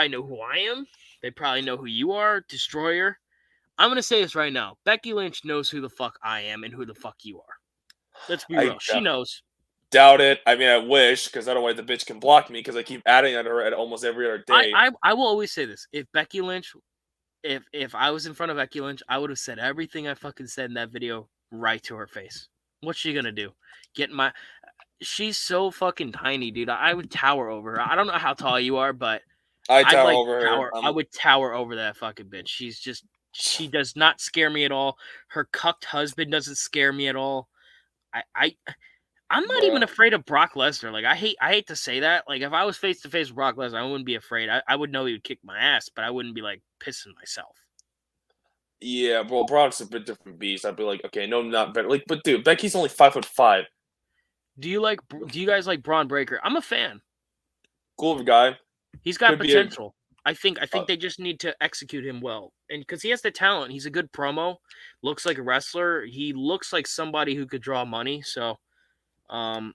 know who I am. They probably know who you are, Destroyer. I'm gonna say this right now. Becky Lynch knows who the fuck I am and who the fuck you are. Let's be real. She knows. Doubt it. I mean, I wish, because otherwise the bitch can block me because I keep adding at her at almost every other day. I will always say this. If Becky Lynch, if I was in front of Becky Lynch, I would have said everything I fucking said in that video right to her face. What's she gonna do? She's so fucking tiny, dude. I would tower over her. I don't know how tall you are, but I tower over her. I would tower over that fucking bitch. She does not scare me at all. Her cucked husband doesn't scare me at all. I'm not even afraid of Brock Lesnar. Like I hate to say that. Like if I was face to face with Brock Lesnar, I wouldn't be afraid. I would know he would kick my ass, but I wouldn't be like pissing myself. Yeah, well, Brock's a bit different beast. I'd be like, okay, no, not better. Like, but dude, Becky's only 5'5". Do you guys like Braun Breaker? I'm a fan. Cool of a guy. He's got potential. I think they just need to execute him well. And because he has the talent, he's a good promo. Looks like a wrestler. He looks like somebody who could draw money. So I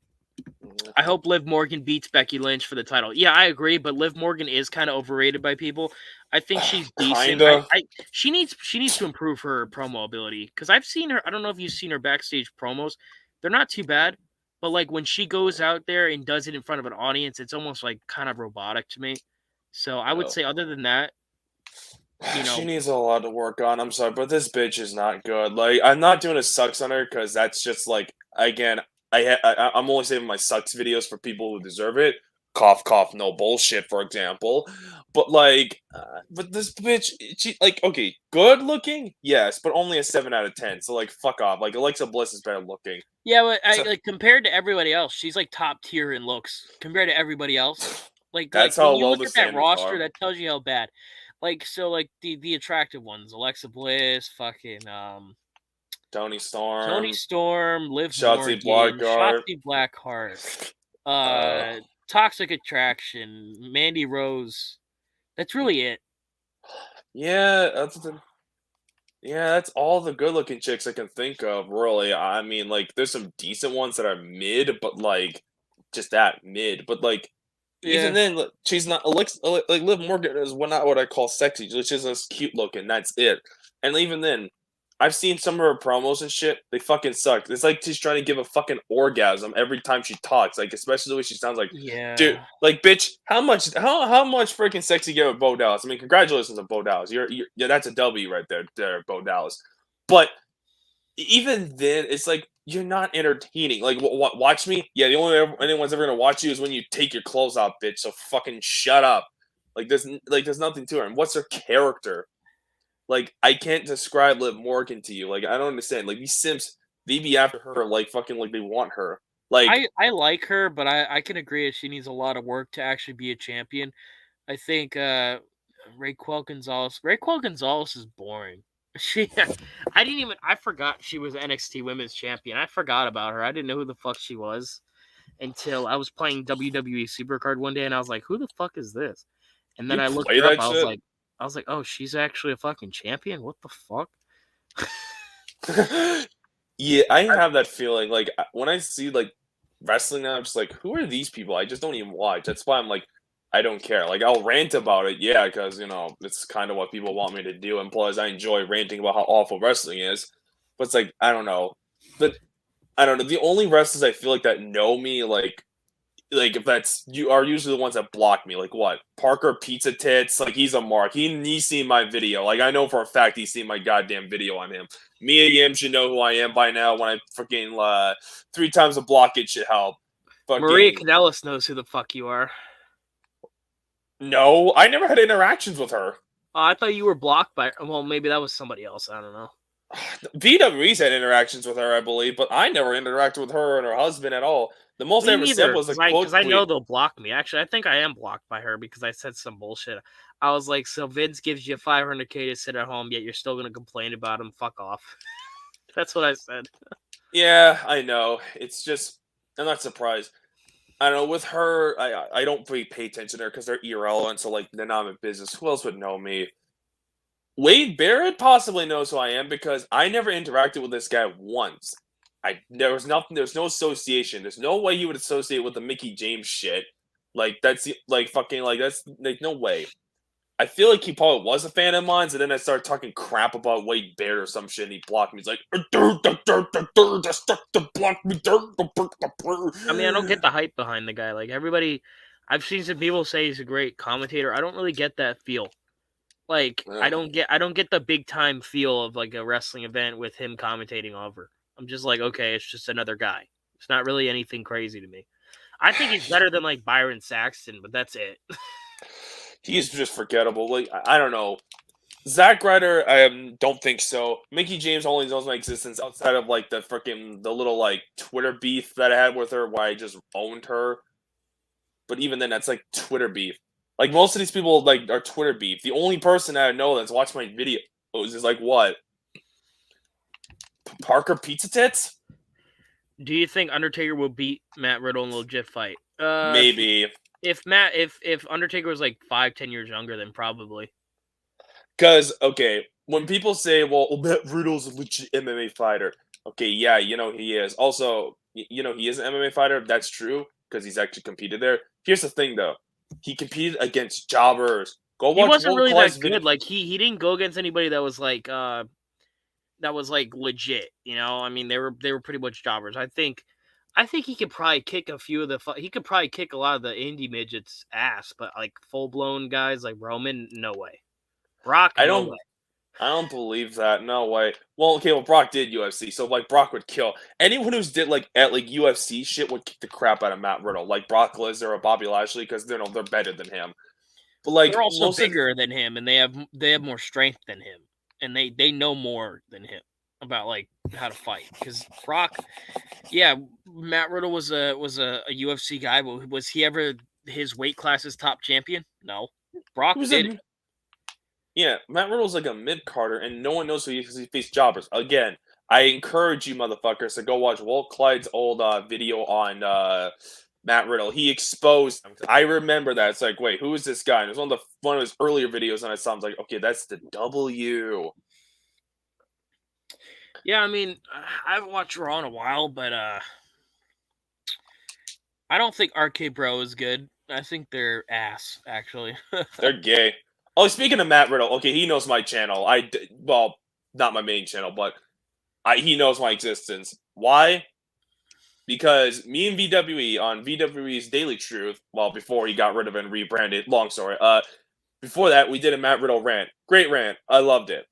hope Liv Morgan beats Becky Lynch for the title. Yeah, I agree, but Liv Morgan is kind of overrated by people. I think she's decent. She needs to improve her promo ability because I've seen her. I don't know if you've seen her backstage promos. They're not too bad, but like when she goes out there and does it in front of an audience, it's almost like kind of robotic to me. So I would say, other than that, she needs a lot to work on. I'm sorry, but this bitch is not good. Like, I'm not doing a sucks on her because that's just like, again, I'm only saving my sucks videos for people who deserve it. Cough, cough, no bullshit, for example. But like, but this bitch, she like, okay, good looking, yes, but only a 7 out of 10. So like, fuck off. Like Alexa Bliss is better looking. Yeah, but like compared to everybody else, she's like top tier in looks compared to everybody else. That's when how you low look the at that roster, are. that tells you how bad. Like so, like the attractive ones: Alexa Bliss, fucking Tony Storm, Liv Shotzi Morgan, Blackheart, Shotzi Blackheart, Toxic Attraction, Mandy Rose. That's really it. Yeah, that's all the good-looking chicks I can think of. Really, I mean, like, there's some decent ones that are mid, but like, just that mid. But like, even then, she's not Alexa. Like Liv Morgan is not what I call sexy. She's just cute looking. That's it. And even then, I've seen some of her promos and shit. They fucking suck. It's like she's trying to give a fucking orgasm every time she talks. Like, especially the way she sounds. Like, dude, like, bitch, how much freaking sex you get with Bo Dallas? I mean, congratulations on Bo Dallas. Yeah, that's a W right there, Bo Dallas. But even then, it's like you're not entertaining. Like, watch me. Yeah, the only way anyone's ever gonna watch you is when you take your clothes off, bitch. So fucking shut up. Like, there's nothing to her. And what's her character? Like, I can't describe Liv Morgan to you. Like, I don't understand. Like, these simps, they be after her like fucking like they want her. Like, I like her, but I can agree that she needs a lot of work to actually be a champion. I think Raquel Gonzalez is boring. I forgot she was NXT Women's Champion. I forgot about her. I didn't know who the fuck she was until I was playing WWE Supercard one day, and I was like, "Who the fuck is this?" And then I looked her up. I was like, "Oh, she's actually a fucking champion. What the fuck?" Yeah, I have that feeling. Like when I see like wrestling now, I'm just like, who are these people? I just don't even watch. That's why I'm like, I don't care. Like, I'll rant about it, yeah, because, it's kind of what people want me to do. And plus, I enjoy ranting about how awful wrestling is. But it's like, I don't know. But I don't know. The only wrestlers I feel like that know me, like if that's you are usually the ones that block me. Like what? Parker Pizza Tits, like he's a mark. He's seen my video. Like I know for a fact he's seen my goddamn video on him. Mia Yim should know who I am by now. When I freaking 3 times a block, it should help. Maria Kanellis knows who the fuck you are. No, I never had interactions with her. I thought you were blocked by. Well, maybe that was somebody else. I don't know. VWE's had interactions with her, I believe, but I never interacted with her and her husband at all. The most I ever said was because I know they'll block me. Actually, I think I am blocked by her because I said some bullshit. I was like, so Vince gives you $500K to sit at home, yet you're still gonna complain about him. Fuck off. That's what I said. Yeah, I know. It's just I'm not surprised. I don't know. With her, I don't really pay attention to her because they're irrelevant. So like they're not in business. Who else would know me? Wade Barrett possibly knows who I am because I never interacted with this guy once. There was nothing. There's no association. There's no way he would associate with the Mickey James shit. Like that's like fucking like that's like no way. I feel like he probably was a fan of mine, and then I started talking crap about Wade Barrett or some shit, and he blocked me. He's like, just block me. I mean, I don't get the hype behind the guy. Like everybody, I've seen some people say he's a great commentator. I don't really get that feel. Like I don't get the big time feel of like a wrestling event with him commentating over. I'm just like, okay, it's just another guy. It's not really anything crazy to me. I think he's better than like Byron Saxton, but that's it. He's just forgettable. Like I don't know. Zack Ryder, I don't think so. Mickey James only knows my existence outside of like the little like Twitter beef that I had with her, where I just owned her. But even then, that's like Twitter beef. Like most of these people like are Twitter beef. The only person I know that's watched my video is like what? Parker Pizza Tits? Do you think Undertaker will beat Matt Riddle in a legit fight? Maybe. If Undertaker was like 5-10 years younger, then probably. Because okay, when people say, "Well, Matt Riddle's a legit MMA fighter," okay, yeah, he is. Also, he is an MMA fighter. That's true because he's actually competed there. Here's the thing, though. He competed against jobbers. Go watch. He wasn't really that good. Like he didn't go against anybody that was like legit. I mean, they were pretty much jobbers. I think he could probably kick a few of the. He could probably kick a lot of the indie midgets' ass, but like full blown guys like Roman, no way. Brock, I don't believe that. No way. Well, okay, Brock did UFC, so like Brock would kill anyone who's did like at like UFC shit would kick the crap out of Matt Riddle, like Brock Lesnar or Bobby Lashley, because they're better than him. But like they're also bigger than him, and they have more strength than him, and they know more than him about like how to fight. Because Brock, yeah, Matt Riddle was a UFC guy, but was he ever his weight class's top champion? No, Brock did. Yeah, Matt Riddle's like a mid-carder, and no one knows who he is because he faced jobbers. Again, I encourage you motherfuckers to go watch Walt Clyde's old video on Matt Riddle. He exposed him. I remember that. It's like, wait, who is this guy? And it was one of his earlier videos, and I saw him. I was like, okay, that's the W. Yeah, I mean, I haven't watched Raw in a while, but I don't think RK Bro is good. I think they're ass, actually. They're gay. Oh, speaking of Matt Riddle, okay, he knows my channel. Well, not my main channel, but he knows my existence. Why? Because me and VWE on VWE's Daily Truth, well, before he got rid of it and rebranded, long story. Before that, we did a Matt Riddle rant. Great rant. I loved it.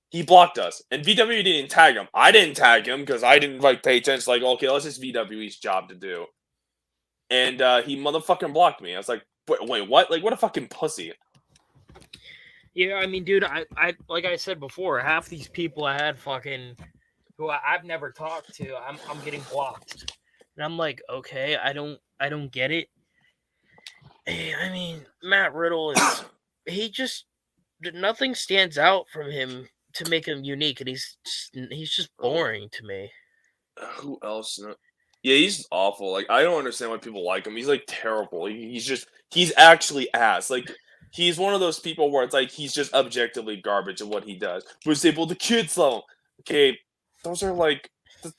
He blocked us, and VWE didn't tag him. I didn't tag him because I didn't like pay attention. Like, okay, that's just VWE's job to do. And he motherfucking blocked me. I was like, wait, what? Like, what a fucking pussy. Yeah, I mean, dude, I like I said before, half these people I had who I've never talked to, I'm getting blocked, and I'm like, okay, I don't get it. I mean, Matt Riddle is nothing stands out from him to make him unique, and he's just boring to me. Who else? Yeah, he's awful. Like, I don't understand why people like him. He's like terrible. He's actually ass. Like. He's one of those people where it's like he's just objectively garbage at what he does. But say, well, the kids love him. Okay, those are like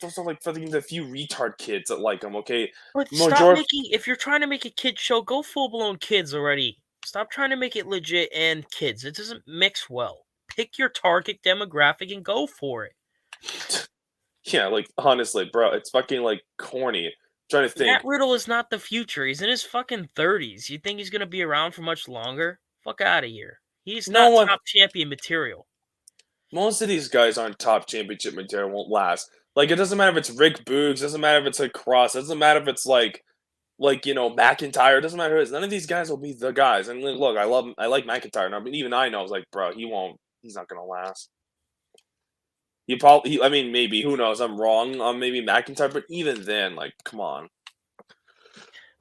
those are like for the few retard kids that like them. Okay, But stop majority. making. If you're trying to make a kid show, go full blown kids already. Stop trying to make it legit and kids. It doesn't mix well. Pick your target demographic and go for it. Yeah, like honestly, bro, it's fucking like corny. I'm trying to think. Matt Riddle is not the future. He's in his fucking 30s. You think he's gonna be around for much longer? Fuck out of here. He's No not one. top champion material. Most of these guys aren't top championship material. Won't last. Like it doesn't matter if it's Rick Boogs. Doesn't matter if it's like Cross. Doesn't matter if it's like McIntyre. Doesn't matter who it is. None of these guys will be the guys. And look, I like McIntyre. I mean, even I know. I was like, bro, he won't. He's not gonna last. He probably. I mean, maybe. Who knows? I'm wrong on maybe McIntyre, but even then, like, come on.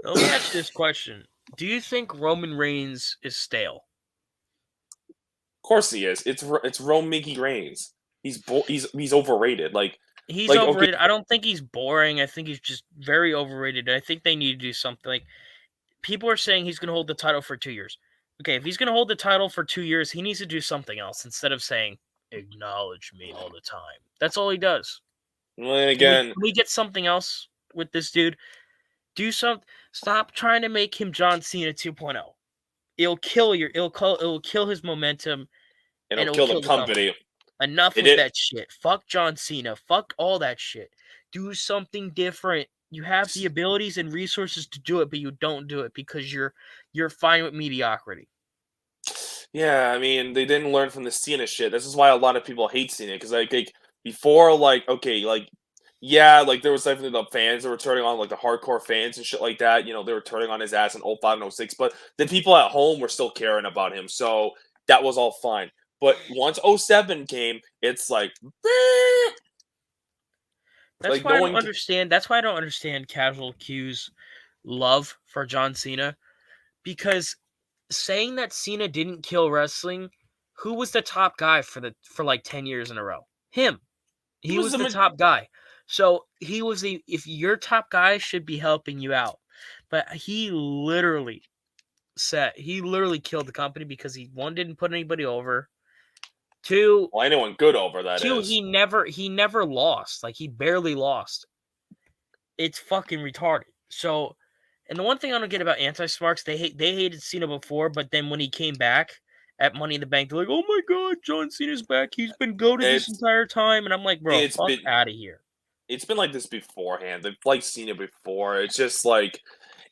Let me ask you this question: do you think Roman Reigns is stale? Of course he is. It's Rome Mickey Reigns. He's overrated. He's Like, okay. overrated. I don't think he's boring. I think he's just very overrated. I think they need to do something. Like, people are saying he's going to hold the title for 2 years. Okay, if he's going to hold the title for 2 years, he needs to do something else instead of saying, acknowledge me all the time. That's all he does. Well, again, Can we get something else with this dude? Stop trying to make him John Cena 2.0. It'll kill his momentum. it'll kill the company. Enough of that shit. Fuck John Cena. Fuck all that shit. Do something different. You have the abilities and resources to do it, but you don't do it because you're fine with mediocrity. Yeah, I mean, they didn't learn from the Cena shit. This is why a lot of people hate Cena because like before, yeah, like there was definitely the fans that were turning on, like the hardcore fans and shit like that. They were turning on his ass in 05 and 06, but the people at home were still caring about him, so that was all fine. But once 07 came, it's like That's why I don't understand. That's why I don't understand Casual Q's love for John Cena, because saying that Cena didn't kill wrestling, who was the top guy for like 10 years in a row? Him. He was the top guy. So if your top guy should be helping you out, but he literally killed the company because he, one, didn't put anybody over. Two, well, anyone good over that two, is. he never lost. Like, he barely lost. It's fucking retarded. So, and the one thing I don't get about anti-smarks, they hated Cena before, but then when he came back at Money in the Bank, they're like, oh my god, John Cena's back. He's been goated this entire time. And I'm like, bro, fuck out of here. It's been like this beforehand. They've liked Cena before. It's just like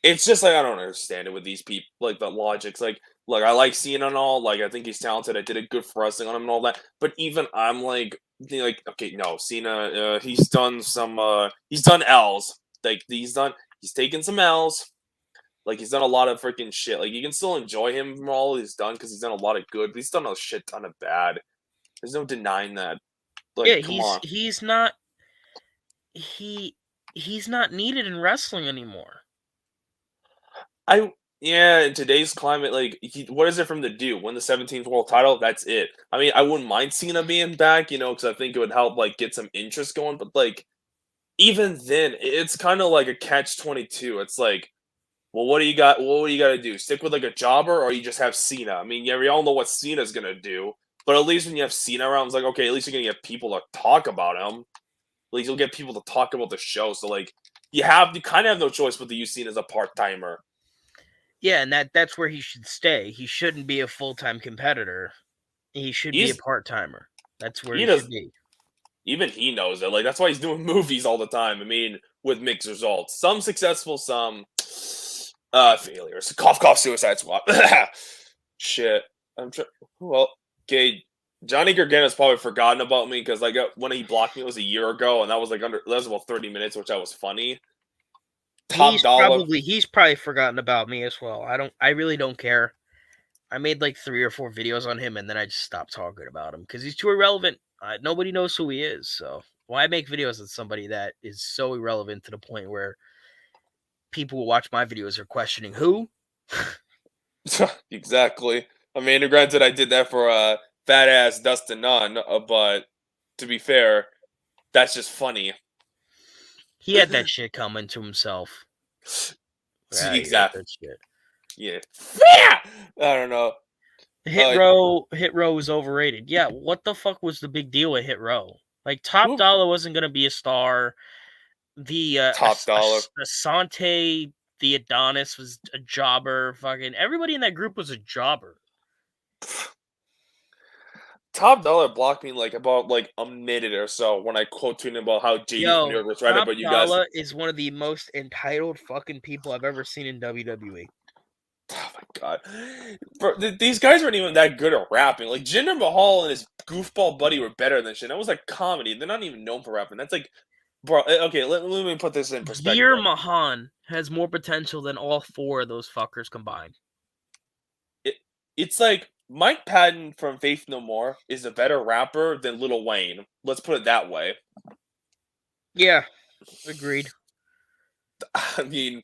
I don't understand it with these people. Like the logics. Like, look, I like Cena and all. Like, I think he's talented. I did a good for wrestling on him and all that. But even I'm like, okay, no, Cena. He's done L's. Like he's taken some L's. Like he's done a lot of freaking shit. Like you can still enjoy him from all he's done because he's done a lot of good. But he's done a shit ton of bad. There's no denying that. Like, yeah, come on. He's not needed in wrestling anymore. In today's climate, like, what is it from to do? Win the 17th world title? That's it. I mean, I wouldn't mind Cena being back, because I think it would help, like, get some interest going. But, like, even then, it's kind of like a catch-22. It's like, well, what do you got? What do you got to do? Stick with, like, a jobber, or you just have Cena? I mean, yeah, we all know what Cena's gonna do. But at least when you have Cena around, it's like, okay, at least you're gonna get people to talk about him. At least you'll get people to talk about the show. So, like, you kind of have no choice but to use Cena as a part-timer. Yeah, and that's where he should stay. He shouldn't be a full-time competitor. He should be a part-timer. That's where he should be. Even he knows it. Like, that's why he's doing movies all the time. I mean, with mixed results. Some successful, some failures. Cough, cough, Suicide Squad. Shit. Well, okay. Johnny Gargano's probably forgotten about me because, like, when he blocked me, it was a year ago, and that was about 30 minutes, which I was funny. He's probably forgotten about me as well. I really don't care. I made like 3 or 4 videos on him, and then I just stopped talking about him because he's too irrelevant. Nobody knows who he is. So why make videos with somebody that is so irrelevant to the point where people who watch my videos are questioning who? Exactly. I mean, granted, I did that for fat ass Dustin Nunn, but to be fair, that's just funny. He had that shit coming to himself. Exactly. Yeah. I don't know. Hit Row was overrated. Yeah, what the fuck was the big deal with Hit Row? Like Top Who- Dollar wasn't gonna be a star. The Top Dollar. Asante, the Adonis was a jobber. Fucking everybody in that group was a jobber. Top Dollar blocked me like about like a minute or so when I quote tweeted about how JD from New Yo, York was right Top about you guys. Dollar is one of the most entitled fucking people I've ever seen in WWE. Oh my god, bro! These guys weren't even that good at rapping. Like Jinder Mahal and his goofball buddy were better than shit. That was like comedy. They're not even known for rapping. That's like, bro. Okay, let me put this in perspective. Veer Mahan has more potential than all 4 of those fuckers combined. It's like Mike Patton from Faith No More is a better rapper than Lil Wayne. Let's put it that way. Yeah, agreed. I mean,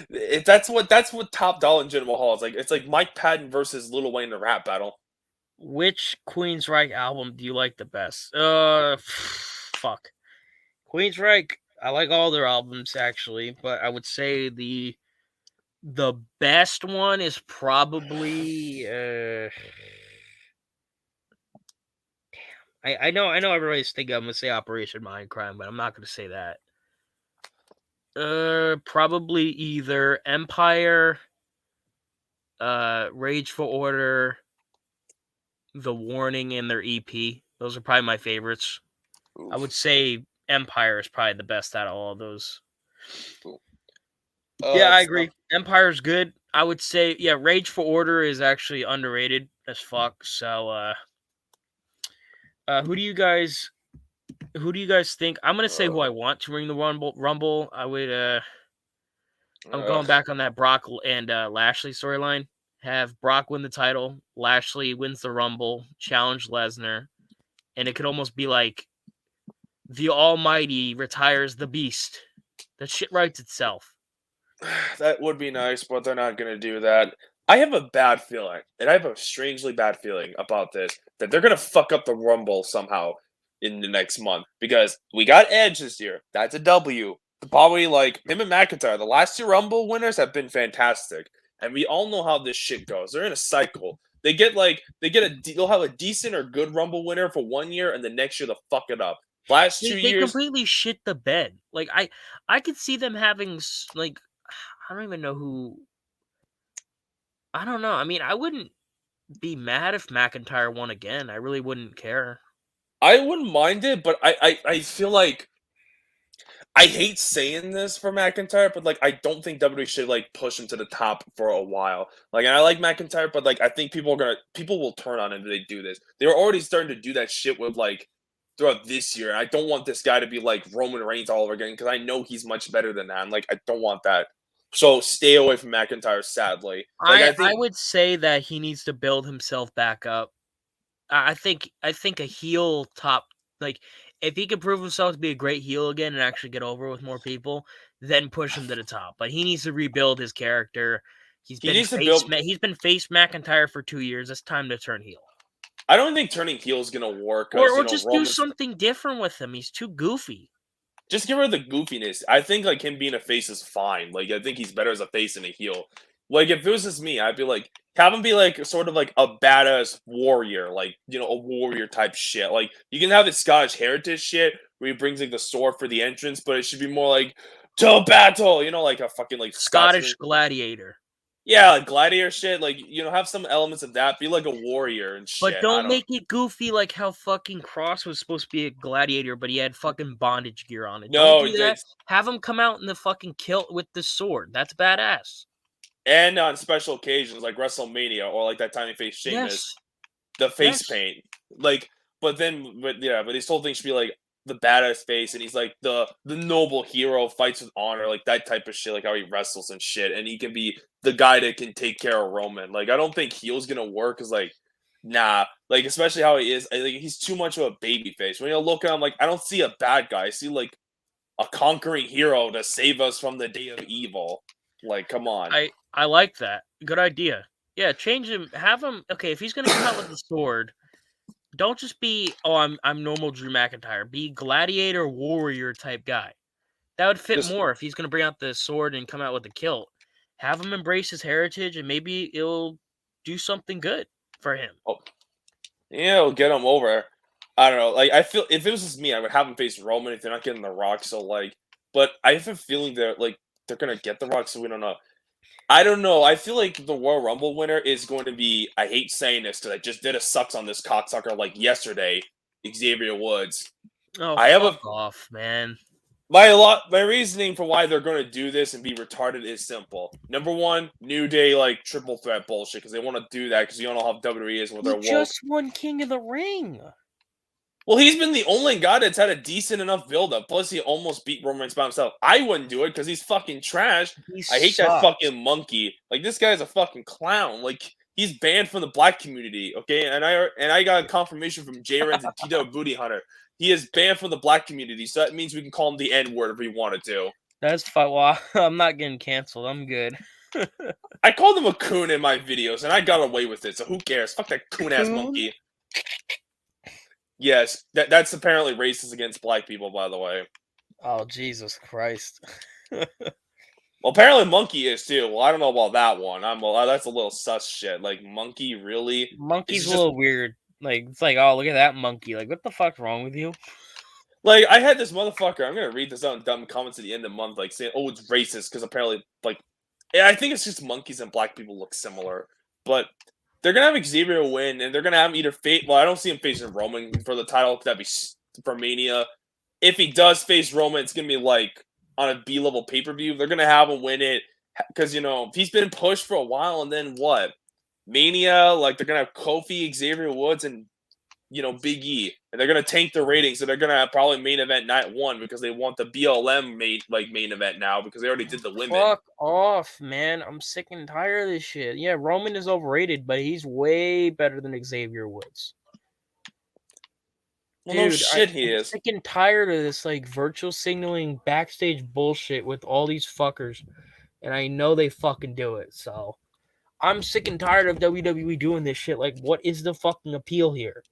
if that's what Top Dollar and Jinder Mahal is like. It's like Mike Patton versus Lil Wayne in a rap battle. Which Queensryche album do you like the best? Fuck. Queensryche, I like all their albums actually, but I would say the best one is probably I know everybody's thinking I'm gonna say Operation Mindcrime, but I'm not gonna say that. Probably either Empire, Rage for Order, The Warning, and their EP. Those are probably my favorites. Oof. I would say Empire is probably the best out of all of those. Yeah, I agree. Empire's good. I would say, yeah, Rage for Order is actually underrated as fuck. So, who do you guys think? I'm gonna say who I want to ring the Rumble. I would. I'm going back on that Brock and Lashley storyline. Have Brock win the title, Lashley wins the Rumble, challenge Lesnar, and it could almost be like the Almighty retires the Beast. That shit writes itself. That would be nice, but they're not going to do that. I have a bad feeling, and I have a strangely bad feeling about this, that they're going to fuck up the Rumble somehow in the next month. Because we got Edge this year. That's a W. Probably like him and McIntyre. The last 2 Rumble winners have been fantastic. And we all know how this shit goes. They're in a cycle. They'll have a decent or good Rumble winner for 1 year, and the next year they'll fuck it up. Last 2 They years, completely shit the bed. Like I could see them having like I don't even know who. I don't know. I mean, I wouldn't be mad if McIntyre won again. I really wouldn't care. I wouldn't mind it, but I feel like I hate saying this for McIntyre, but like I don't think WWE should like push him to the top for a while. Like, and I like McIntyre, but like I think people will turn on him if they do this. They were already starting to do that shit with like throughout this year. I don't want this guy to be like Roman Reigns all over again because I know he's much better than that. And like I don't want that. So stay away from McIntyre. Sadly, like I would say that he needs to build himself back up. I think a heel top, like if he could prove himself to be a great heel again and actually get over with more people, then push him to the top. But he needs to rebuild his character. He's been face McIntyre for 2 years. It's time to turn heel. I don't think turning heel is gonna work. Or just do something different with him. He's too goofy. Just get rid of the goofiness. I think like him being a face is fine. Like I think he's better as a face than a heel. Like if it was just me, I'd be like have him be like sort of like a badass warrior, like a warrior type shit. Like you can have his Scottish heritage shit where he brings like the sword for the entrance, but it should be more like to battle, like a fucking like Scottish gladiator. Yeah, like gladiator shit. Like have some elements of that. Be like a warrior and shit. But don't make it goofy like how fucking Cross was supposed to be a gladiator, but he had fucking bondage gear on it. No, don't do that. Have him come out in the fucking kilt with the sword. That's badass. And on special occasions like WrestleMania or like that time he faced Sheamus, the face paint. Like, but his whole thing should be like the badass face, and he's like the noble hero, fights with honor, like that type of shit, like how he wrestles and shit, and he can be the guy that can take care of Roman. Like, I don't think heel's gonna work, cause like, nah, like especially how he is, I think he's too much of a baby face. When you look at him, like I don't see a bad guy, I see like a conquering hero to save us from the day of evil. Like, come on. I like that. Good idea. Yeah, change him. Have him. Okay, if he's gonna come out with the sword, don't just be I'm normal Drew McIntyre. Be gladiator warrior type guy. That would fit more if he's gonna bring out the sword and come out with the kilt. Have him embrace his heritage, and maybe it'll do something good for him. Oh, yeah, it'll get him over. I don't know. Like, I feel if it was just me, I would have him face Roman if they're not getting The Rock. So like, but I have a feeling they're gonna get The Rock. So we don't know. I don't know. I feel like the Royal Rumble winner is going to be. I hate saying this because I just did a sucks on this cocksucker like yesterday. Xavier Woods. Oh, I have a fuck off, man. my reasoning for why they're going to do this and be retarded is simple. Number one, New Day like triple threat bullshit because they want to do that because you don't know how WWE is with their He woke. just won King of the Ring. Well, he's been the only guy that's had a decent enough build up. Plus, he almost beat Roman Reigns by himself. I wouldn't do it because he's fucking trash. He I hate that sucks. fucking monkey. Like this guy's a fucking clown. Like he's banned from the black community. Okay, and I got confirmation from J Renz and Tito Booty Hunter. He is banned from the black community, so that means we can call him the N word if we wanted to. That's fine. Well, I'm not getting canceled. I'm good. I called him a coon in my videos, and I got away with it. So who cares? Fuck that coon ass Coon? monkey. Yes, that's apparently racist against black people, by the way. Oh, Jesus Christ. Well, apparently Monkey is too. Well, I don't know about that one. That's a little sus shit. Like Monkey, really? Monkey's It's a just- little weird. Like, it's like, oh, look at that monkey. Like, what the fuck's wrong with you? Like I had this motherfucker. I'm gonna read this out in dumb comments at the end of the month, like saying, "Oh, it's racist," because apparently, like, I think it's just monkeys and black people look similar. But they're gonna have Xavier win, and they're gonna have him either face. Well, I don't see him facing Roman for the title. 'Cause that'd be for Mania. If he does face Roman, it's gonna be like on a B-level pay-per-view. They're gonna have him win it because he's been pushed for a while, and then what? Mania, like they're gonna have Kofi, Xavier Woods, and Big E, and they're gonna tank the ratings, so they're gonna have probably main event night one because they want the BLM main event now because they already did the women. Fuck off, man. I'm sick and tired of this shit. Yeah, Roman is overrated, but he's way better than Xavier Woods. Well, no shit, he I'm is. sick and tired of this like virtual signaling backstage bullshit with all these fuckers, and I know they fucking do it. So I'm sick and tired of WWE doing this shit. Like, what is the fucking appeal here?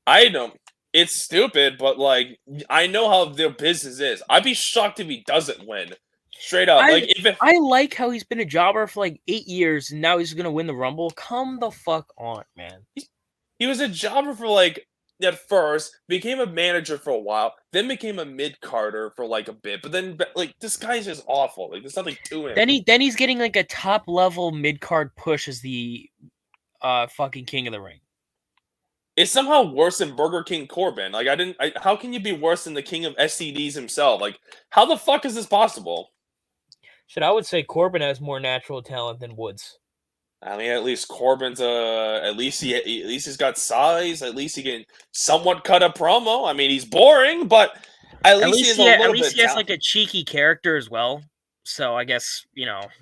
I don't. It's stupid, but like I know how their business is. I'd be shocked if he doesn't win. Straight up, I like how he's been a jobber for like 8 years, and now he's gonna win the Rumble. Come the fuck on, man. He was a jobber for like at first, became a manager for a while, then became a mid-carder for like a bit, but then like this guy's just awful. Like there's nothing to him. Then he's getting like a top level mid card push as the fucking King of the Ring. It's somehow worse than Burger King Corbin. Like how can you be worse than the King of STDs himself? Like how the fuck is this possible? Shit, I would say Corbin has more natural talent than Woods. I mean, at least Corbin's at least he's got size. At least he can somewhat cut a promo. I mean, he's boring, but at least he has like a cheeky character as well. So I guess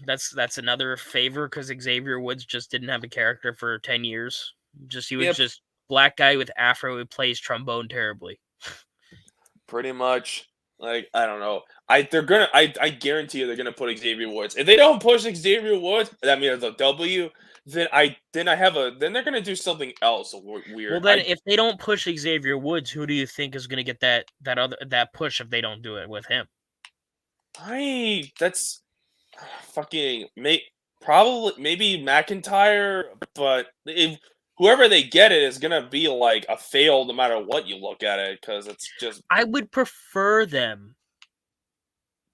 that's another favor because Xavier Woods just didn't have a character for 10 years. He was just black guy with afro who plays trombone terribly. Pretty much. Like I don't know. I guarantee you they're gonna put Xavier Woods. If they don't push Xavier Woods, that means a W. Then they're gonna do something else weird. Well, then if they don't push Xavier Woods, who do you think is gonna get that push if they don't do it with him? That's fucking probably maybe McIntyre, but if whoever they get it is gonna be like a fail no matter what you look at it because it's just. I would prefer them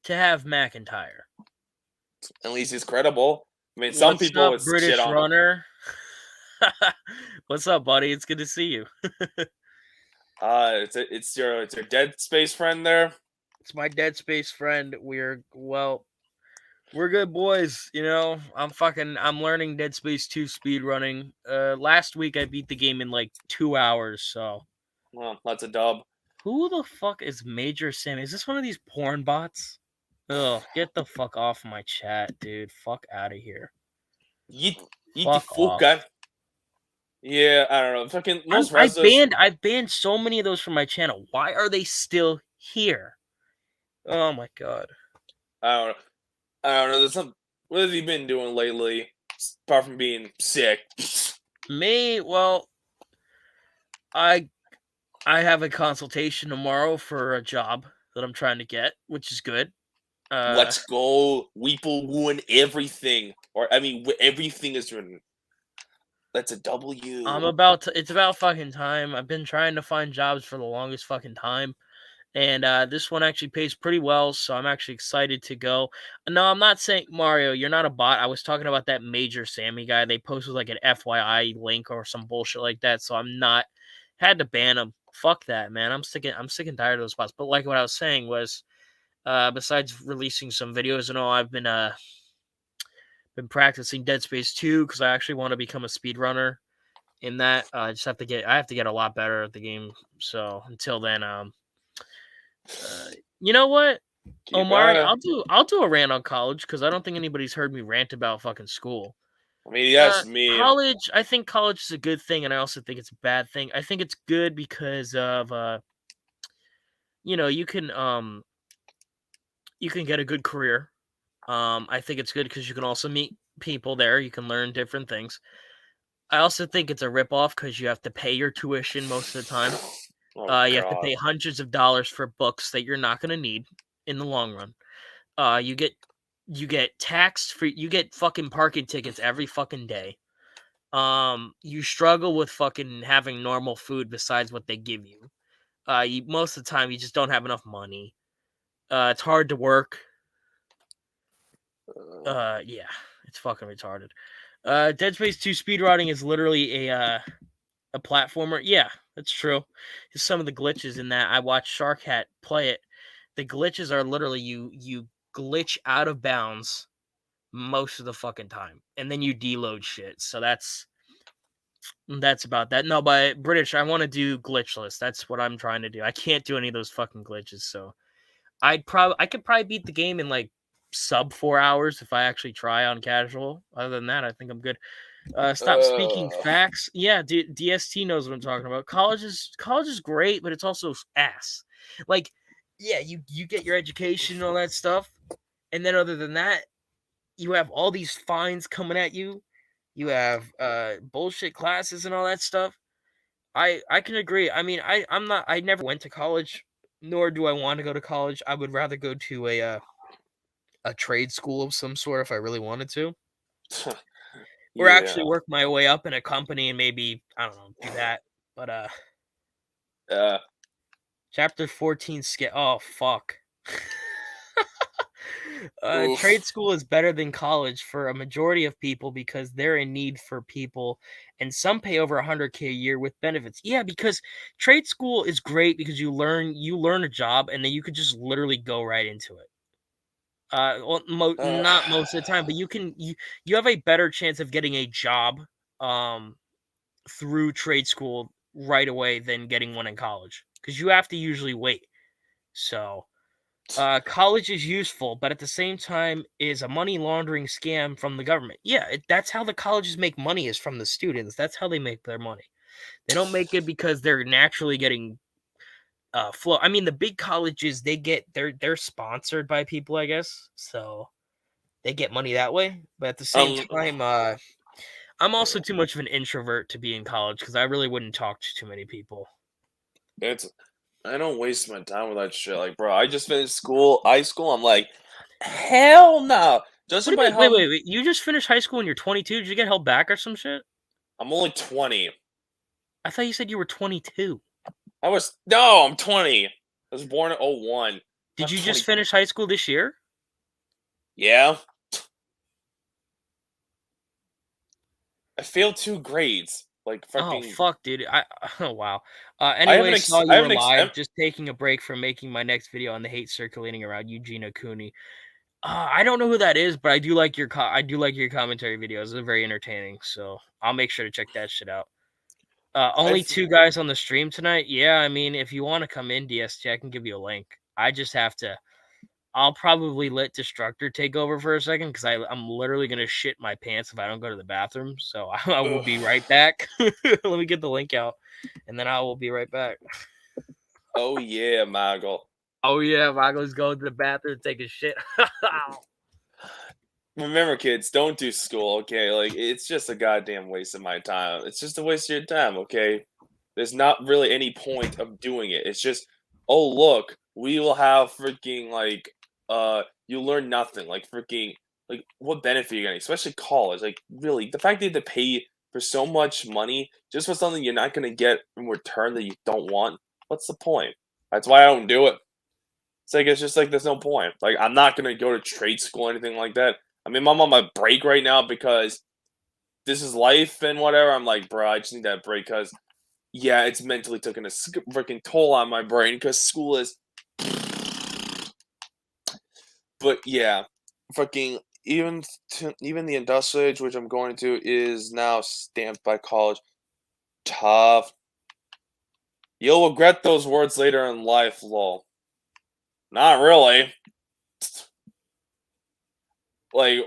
to have McIntyre. At least he's credible. I mean, some people would British shit on runner. What's up, buddy? It's good to see you. It's your Dead Space friend there. It's my Dead Space friend. We're good boys, I'm learning Dead Space 2 speed running. Last week I beat the game in like 2 hours, so. Well, that's a dub. Who the fuck is Major Sam? Is this one of these porn bots? Ugh, get the fuck off my chat, dude. Fuck out of here. Eat the fuck out. Yeah, I don't know. Fucking most I've banned so many of those from my channel. Why are they still here? Oh my god. I don't know. What have you been doing lately? Apart from being sick. Me? Well, I have a consultation tomorrow for a job that I'm trying to get, which is good. Let's go. Weeple win everything. Or, I mean, everything is written. That's a W. It's about fucking time. I've been trying to find jobs for the longest fucking time. And this one actually pays pretty well, so I'm actually excited to go. No, I'm not saying Mario, you're not a bot. I was talking about that Major Sammy guy. They posted like an FYI link or some bullshit like that, so I'm not had to ban him. Fuck that, man. I'm sick and tired of those bots. But like what I was saying was, besides releasing some videos and all, I've been practicing Dead Space 2 because I actually want to become a speedrunner in that. I have to get a lot better at the game. So until then, you know what? Omari, I'll do a rant on college because I don't think anybody's heard me rant about fucking school. I mean, yes, me. College, I think college is a good thing, and I also think it's a bad thing. I think it's good because of you know, you can get a good career. I think it's good because you can also meet people there. You can learn different things. I also think it's a ripoff because you have to pay your tuition most of the time. Oh You have to God. pay hundreds of dollars for books that you're not going to need in the long run. You get taxed for you get fucking parking tickets every fucking day. You struggle with fucking having normal food besides what they give you. You most of the time you just don't have enough money. It's hard to work. Yeah, it's fucking retarded. Dead Space 2 speedrunning is literally a platformer. Yeah, that's true. Just some of the glitches in that. I watched Sharkhat play it. The glitches are literally you glitch out of bounds most of the fucking time, and then you deload shit. So that's about that. No, but British, I want to do glitchless. That's what I'm trying to do. I can't do any of those fucking glitches. So I could probably beat the game in like sub 4 hours if I actually try on casual. Other than that, I think I'm good. Stop speaking facts. Yeah, DST knows what I'm talking about. College is great, but it's also ass. Like, yeah, you get your education and all that stuff, and then other than that, you have all these fines coming at you. You have bullshit classes and all that stuff. I can agree. I mean, I never went to college, nor do I want to go to college. I would rather go to a trade school of some sort if I really wanted to. Or actually Yeah. work my way up in a company and maybe, I don't know, do that. But chapter 14 oh fuck. Trade school is better than college for a majority of people because they're in need for people, and some pay over 100K a year with benefits. Yeah, because trade school is great because you learn a job and then you could just literally go right into it. Well, not most of the time, but you have a better chance of getting a job through trade school right away than getting one in college because you have to usually wait. So college is useful, but at the same time is a money laundering scam from the government. Yeah, that's how the colleges make money is from the students. That's how they make their money. They don't make it because they're naturally getting flow. I mean, the big colleges they're sponsored by people, I guess, so they get money that way. But at the same time, I'm also too much of an introvert to be in college because I really wouldn't talk to too many people. I don't waste my time with that shit. Like, bro, I just finished high school. I'm like, hell no. What do Judging you by mean? how Wait. You just finished high school and you're 22. Did you get held back or some shit? I'm only 20. I thought you said you were 22. I'm 20. I was born in 01. Did Not you 20. just finish high school this year? Yeah. I failed 2 grades. Like Oh fucking. fuck, dude. Oh wow. I have an Anyways, ex. while I you have were an ex. live, just taking a break from making my next video on the hate circulating around Eugene Cooney. I don't know who that is, but I do like your I do like your commentary videos. They're very entertaining, so I'll make sure to check that shit out. Only 2 guys on the stream tonight. Yeah, I mean, if you want to come in, DST, I can give you a link. I just have to. I'll probably let Destructor take over for a second because I'm literally gonna shit my pants if I don't go to the bathroom. So I will be right back. Let me get the link out, and then I will be right back. Oh yeah, Maggle. Oh yeah, Mago's going to the bathroom, take a shit. Remember, kids, don't do school. Okay, like it's just a goddamn waste of my time. It's just a waste of your time. Okay, there's not really any point of doing it. It's just, oh look, we will have freaking like you learn nothing. Like freaking like what benefit are you getting? Especially college. Like really, the fact that you have to pay for so much money just for something you're not gonna get in return that you don't want. What's the point? That's why I don't do it. It's just like there's no point. Like I'm not gonna go to trade school or anything like that. I mean, I'm on my break right now because this is life and whatever. I'm like, bro, I just need that break because yeah, it's mentally taking a freaking toll on my brain because school is. But yeah, fucking even the industrial age, which I'm going to, is now stamped by college. Tough. You'll regret those words later in life, lol. Not really. Like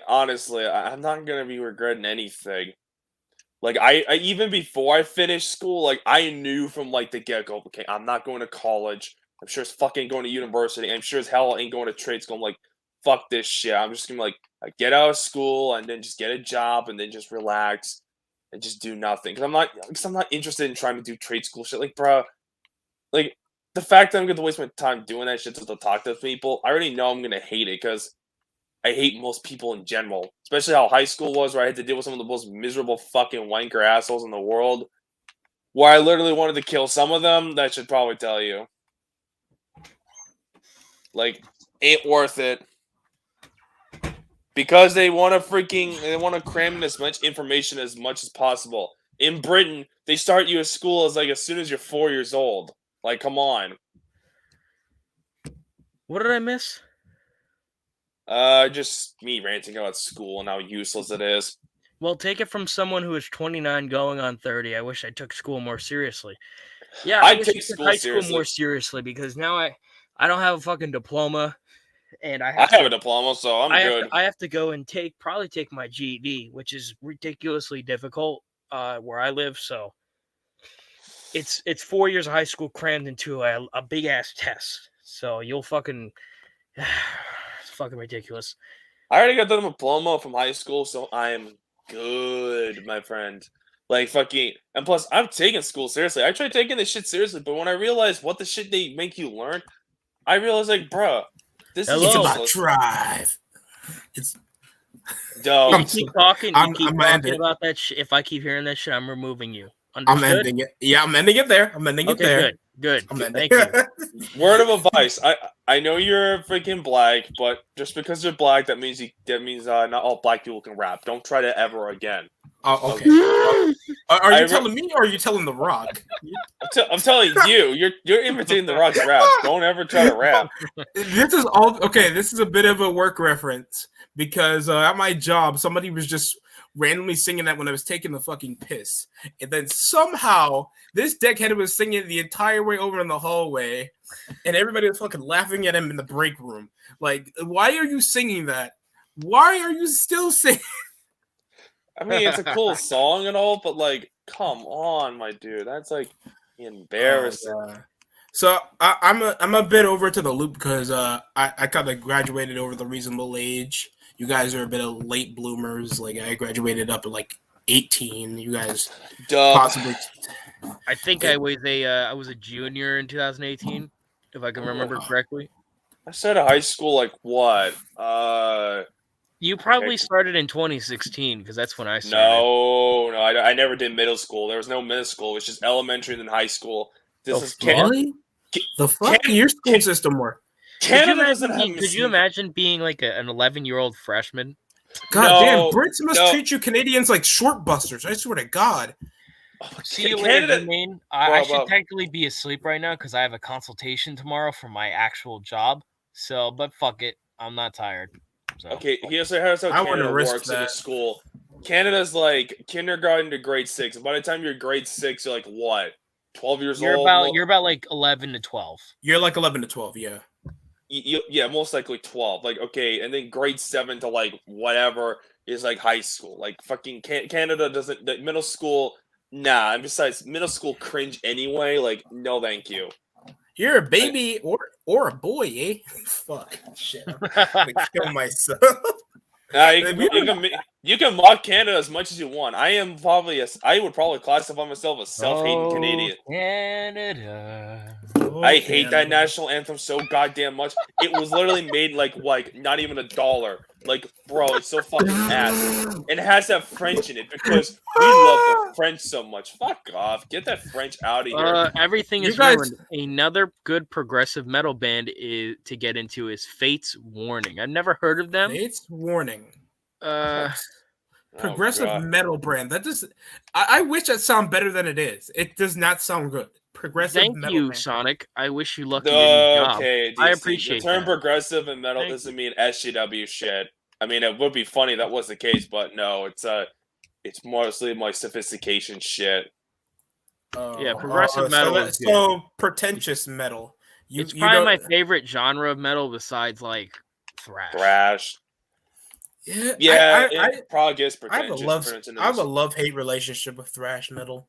honestly, I'm not gonna be regretting anything. Like I even before I finished school, like I knew from like the get go, okay, I'm not going to college. I'm sure as fucking going to university. I'm sure as hell I ain't going to trade school. I'm like, fuck this shit. I'm just gonna like get out of school and then just get a job and then just relax and just do nothing. Because I'm not interested in trying to do trade school shit. Like, bro, like the fact that I'm gonna waste my time doing that shit just to talk to people, I already know I'm gonna hate it because I hate most people in general, especially how high school was, where I had to deal with some of the most miserable fucking wanker assholes in the world, where I literally wanted to kill some of them. That should probably tell you. Like, ain't worth it. Because they want to cram in as much information as much as possible. In Britain, they start you at school as soon as you're 4 years old. Like, come on. What did I miss? Just me ranting about school and how useless it is. Well, take it from someone who is 29 going on 30. I wish I took school more seriously. Yeah, I wish I took high school more seriously because now I don't have a fucking diploma, and I have a diploma, so I'm good. I have to go and probably take my GED, which is ridiculously difficult where I live. So it's 4 years of high school crammed into a big ass test. So you'll fucking. It's fucking ridiculous. I already got the diploma from high school, so I'm good, my friend. Like, fucking... And plus, I'm taking school seriously. I tried taking this shit seriously, but when I realized what the shit they make you learn, I realized, like, bruh, this is... It's about drive. It's... Don't. You keep talking about that shit. If I keep hearing that shit, I'm removing you. Understood? I'm ending it. Yeah, I'm ending it there. Good. Thank you. Word of advice. I know you're freaking black, but just because you're black, that means not all black people can rap. Don't try to ever again. Oh, okay. Are you telling me, or are you telling The Rock? I'm telling you. You're imitating The Rock's rap. Don't ever try to rap. This is all okay. This is a bit of a work reference because at my job, somebody was just randomly singing that when I was taking the fucking piss. And then somehow this deckhead was singing it the entire way over in the hallway, and everybody was fucking laughing at him in the break room. Like, why are you singing that? Why are you still singing? I mean, it's a cool song and all, but like, come on, my dude. That's like embarrassing. So I'm a bit over to the loop because I kind of graduated over the reasonable age. You guys are a bit of late bloomers. Like, I graduated up at like 18. You guys possibly. I think I was a junior in 2018, if I can remember correctly. I started high school like what? You probably started in 2016 because that's when I started. No, I never did middle school. There was no middle school. It was just elementary and then high school. Really? The fuck your school system work? Could you imagine being like an 11-year-old freshman? God damn, Brits must treat you Canadians like short busters. I swear to God. See you later, Maine. I should technically be asleep right now because I have a consultation tomorrow for my actual job. So, but fuck it. I'm not tired. So. Okay, here's how Canada works in a school. Canada's like kindergarten to grade 6. By the time you're grade 6, you're like what? 12 years old? You're about like 11 to 12. You're like 11 to 12, yeah. Yeah, most likely 12. Like, okay, and then grade 7 to like whatever is like high school. Like, fucking Canada doesn't... middle school, nah. And besides, middle school cringe anyway. Like, no thank you. You're a baby or a boy, eh? Fuck. Shit. I'm gonna kill myself. You can mock Canada as much as you want. I would probably classify myself as self-hating Canadian. Canada. I hate that national anthem so goddamn much. It was literally made like not even $1. Like, bro, it's so fucking ass. And it has that French in it because we love the French so much. Fuck off. Get that French out of here. Everything You is guys- ruined. Another good progressive metal band to get into is Fate's Warning. I've never heard of them. Fate's Warning. Oh, Progressive God. metal brand. That just I wish that sound better than it is. It does not sound good. Progressive Thank metal you, band. Sonic. I wish you luck in your new job. Okay, I DC, appreciate the term that. progressive and metal Thank doesn't mean SJW shit. I mean, it would be funny if that was the case, but no, it's mostly my sophistication shit. Yeah, progressive metal is good. So pretentious metal. It's probably my favorite genre of metal besides like thrash. Thrash. Yeah, Yeah, I it probably is I have a pretentious. love pretentious. I have a love-hate relationship with thrash metal.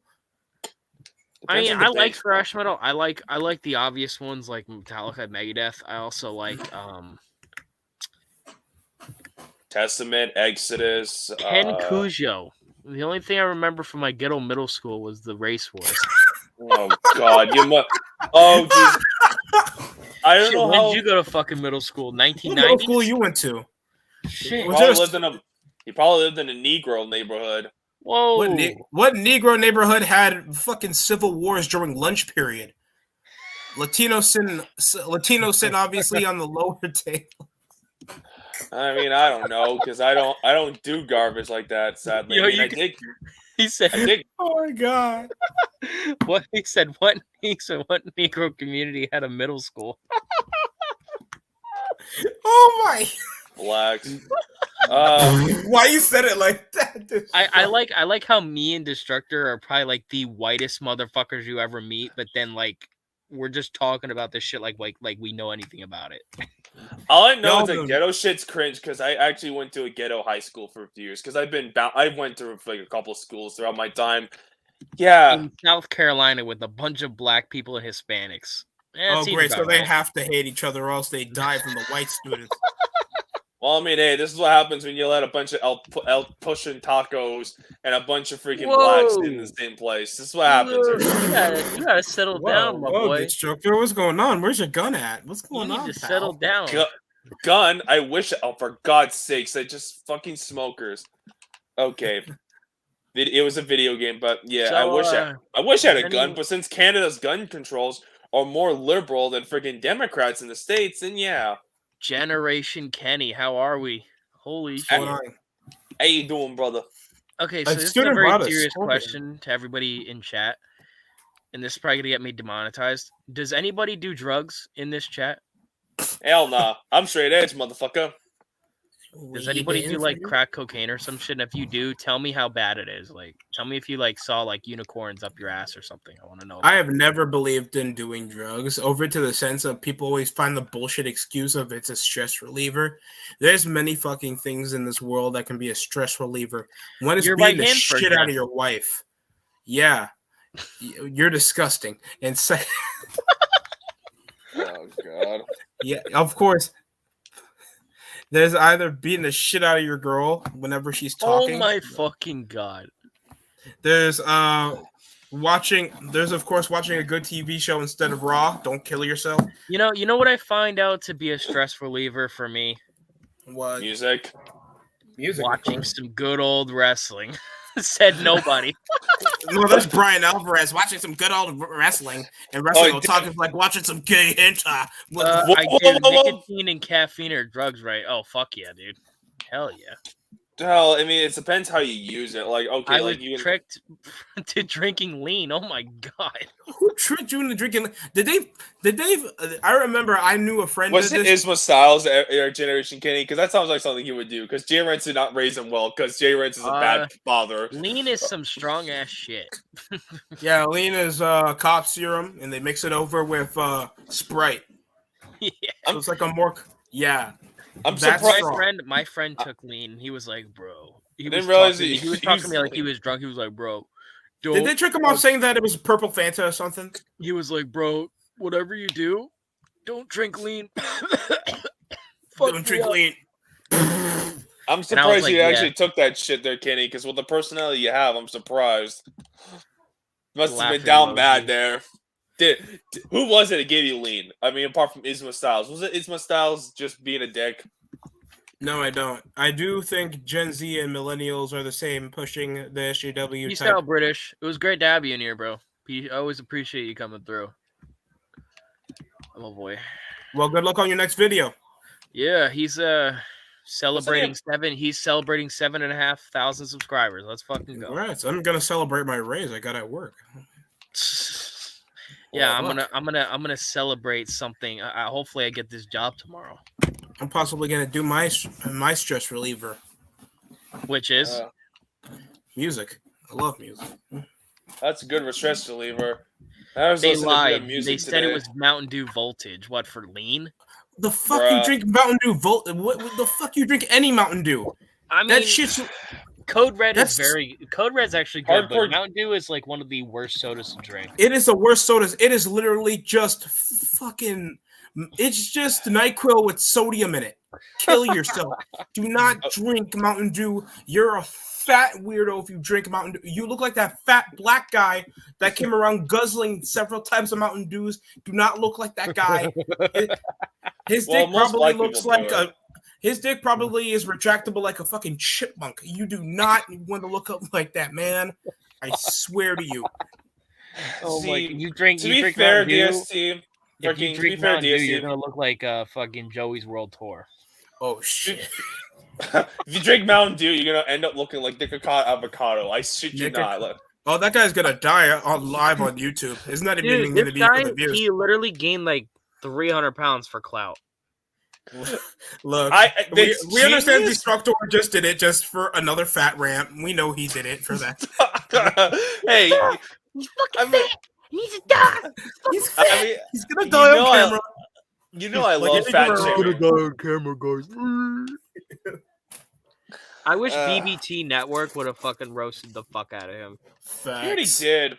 I mean, Depends on I the like day. thrash metal. I like the obvious ones like Metallica, Megadeth. I also like Testament, Exodus. Ken Cujo. The only thing I remember from my ghetto middle school was the Race Wars. Oh God, you must. Oh, geez. I don't Shit, know when how. did you go to fucking middle school? What middle 1990s? school you went to? Shit. Was there a- He probably lived in a Negro neighborhood. Whoa. What Negro neighborhood had fucking civil wars during lunch period? Latino sin obviously on the lower table. I mean, I don't know because I don't do garbage like that. Sadly, Yo, I mean, you I can- did. He said I did. Oh my god. what what Negro community had a middle school? Oh my. Blacks. Why you said it like that? dude? I like how me and Destructor are probably like the whitest motherfuckers you ever meet, but then like we're just talking about this shit like we know anything about it. All I know is No, that ghetto shit's cringe because I actually went to a ghetto high school for a few years because I went through like a couple schools throughout my time. Yeah, In South Carolina with a bunch of black people and Hispanics. Yeah, Oh great, so they have to hate each other or else they die from the white students. well, I mean, hey, this is what happens when you let a bunch of El pushing tacos and a bunch of freaking blacks in the same place. This is what happens. You gotta settle down, my boy. Destructor, what's going on? Where's your gun at? What's You going need on? to pal? settle down. Gun, I wish. Oh, for God's sakes, they just fucking smokers. Okay, it was a video game, but yeah, So, I wish I had a any- gun. But since Canada's gun controls are more liberal than freaking Democrats in the states, then yeah. Generation Kenny, how are we? Holy What's shit. going on? How you doing, brother? Okay, so A this is a student very brought a serious scorpion. question to everybody in chat. And this is probably gonna get me demonetized. Does anybody do drugs in this chat? Hell nah. I'm straight edge, motherfucker. Does Weed anybody do like infant? crack cocaine or some shit? And if you do, tell me how bad it is. Like, tell me if you like saw like unicorns up your ass or something. I want to know. I have never believed in doing drugs over to the sense of people always find the bullshit excuse of it's a stress reliever. There's many fucking things in this world that can be a stress reliever. One is Your beating right the hand, for shit out of example. your wife. Yeah. You're disgusting. And Oh God. yeah, of course. There's either beating the shit out of your girl whenever she's talking. Oh my fucking god! There's there's of course watching a good TV show instead of Raw. Don't kill yourself. You know what I find out to be a stress reliever for me? What Music. music? of Watching course. some good old wrestling. Said nobody. No, there's Brian Alvarez watching some good old wrestling, and wrestling Oh, will talk is like watching some gay hentai. Whoa, I whoa, do. whoa, whoa. Nicotine and caffeine are drugs, right? Oh fuck yeah, dude. Hell yeah. Well, I mean, it depends how you use it. Like, okay, I like was you can. tricked to drinking lean. Oh my god. Who tricked you into drinking? Did they? I remember I knew a friend. Was did it this. Isma Styles, our generation, Kenny? Because that sounds like something he would do. Because Jay Rentz did not raise him well. Because Jay Rentz is a bad father. Lean is some strong ass shit. Yeah, lean is cough serum, and they mix it over with Sprite. Yeah. So it's like a more. Yeah. I'm That's surprised. strong. My friend took lean. And he was like, bro. He didn't was realize talking, he- he was he talking to was me like he lean. was drunk. He was like, bro. Did they Don't. trick him off saying that it was purple Fanta or something? He was like, bro, whatever you do, don't drink lean. Fuck Don't me drink up. lean. I'm was surprised like, you yeah. actually took that shit there, Kenny. Because with the personality you have, I'm surprised. Must have Laughing been down emoji. bad there. Who was it that gave you lean? I mean, apart from Isma Styles, was it Isma Styles just being a dick? No, I don't. I do think Gen Z and millennials are the same, pushing the SJW Peace type. out, British. It was great to have you in here, bro. I always appreciate you coming through. Oh boy. Well, good luck on your next video. Yeah, he's celebrating name? seven. He's celebrating 7,500 subscribers. Let's fucking go. All right, so I'm gonna celebrate my raise I got at work. Yeah, Well, I'm gonna celebrate something. Hopefully, I get this job tomorrow. I'm possibly gonna do my stress reliever, Which is music. I love music. That's a good stress reliever. I was they listening to lied. good music They said today. it was Mountain Dew Voltage. What for lean? The fuck you Bruh. drink Mountain Dew? What the fuck you drink any Mountain Dew? I mean, That shit's Code Red that's- Code Red's actually good, but Hardcore- Mountain Dew is like one of the worst sodas to drink. it is the worst sodas. It is literally just fucking. It's just NyQuil with sodium in it. Kill yourself. Do not drink Mountain Dew. You're a fat weirdo if you drink Mountain Dew. You look like that fat black guy that came around guzzling several types of Mountain Dews. Do not look like that guy. His Well, dick most probably black looks people like do a. His dick probably is retractable like a fucking chipmunk. You do not want to look up like that, man. I swear to you. Oh my! See, You drink. To You be drink fair, Mountain Dew. DST. If you Fucking, to be drink fair, Mountain Dew, you're DST. gonna look like fucking Joey's World Tour. Oh shit. If you drink Mountain Dew, you're gonna end up looking like Nicocot Avocado. I shit you not. Look. Oh, that guy's gonna die on live on YouTube. It's not even Dude, gonna this be guy, for the views. he literally gained like 300 pounds for clout. Look, we it's understand genius. Destructor just did it just for another fat rant. We know he did it for that. Hey, He's I fucking mean- fat. He needs to die. He's fat. I mean, He's gonna you die know on I- camera. you know I Like, love you fat think we're chicks. die on camera, guys. I wish BBT Network would have fucking roasted the fuck out of him. He already Facts. did.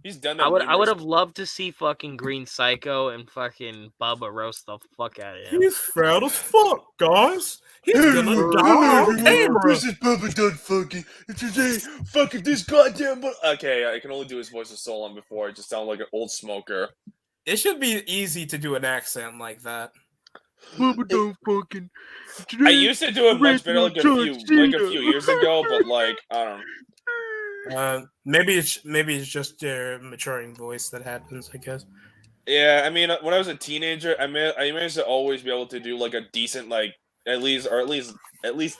He's done that. I would numerous- have loved to see fucking Green Psycho and fucking Bubba roast the fuck out of him. He's fat as fuck, guys. He's gonna die on camera. This is Bubba done fucking. Today, fucking this goddamn. Okay, I can only do his voice of Solon before. I just sound like an old smoker. It should be easy to do an accent like that. Bubba don't fucking. I used to do it much better like a few years ago, but like I don't know. Maybe it's just their maturing voice that happens, I guess. Yeah, I mean, when I was a teenager, I managed to always be able to do like a decent, like at least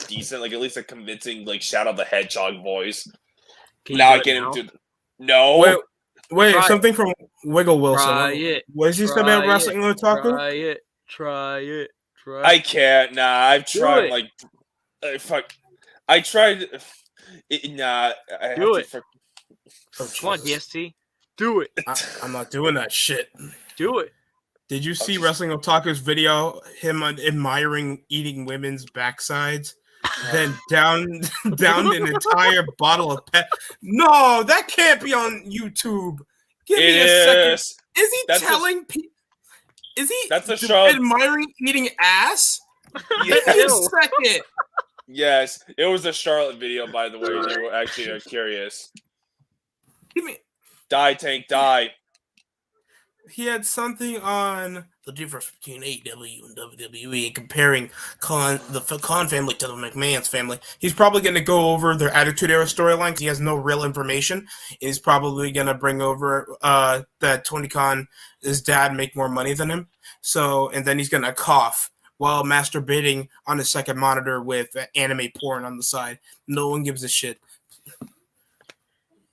decent, like at least a convincing, like Shadow the Hedgehog voice. Can you Now do I it can't now? even do. No, Wait, Try something from Wiggle Wilson. Try it. What did you say about Try wrestling otaku? Try it. Try it. Try I can't. Nah, I've Do tried. it. Like, fuck. I tried. Nah, I have Do to it. Oh, Come on, Jesus. DST. Do it. I'm not doing that shit. Do it. Did you see just- Wrestling Otaku's video? Him admiring eating women's backsides, then down an entire bottle of pet. No, that can't be on YouTube. Give It me a second. is. Is he That's a- telling people? Is he That's a show. admiring eating ass? Give me a Yes. second. Yes, it was a Charlotte video, by the way. They were actually curious. Give me. Die, Tank, die. He had something on the difference between AEW and WWE and comparing the Khan family to the McMahon's family. He's probably going to go over their Attitude Era storyline 'cause he has no real information. He's probably going to bring over that Tony Khan, his dad, make more money than him. So, and then he's going to cough while masturbating on his second monitor with anime porn on the side. No one gives a shit.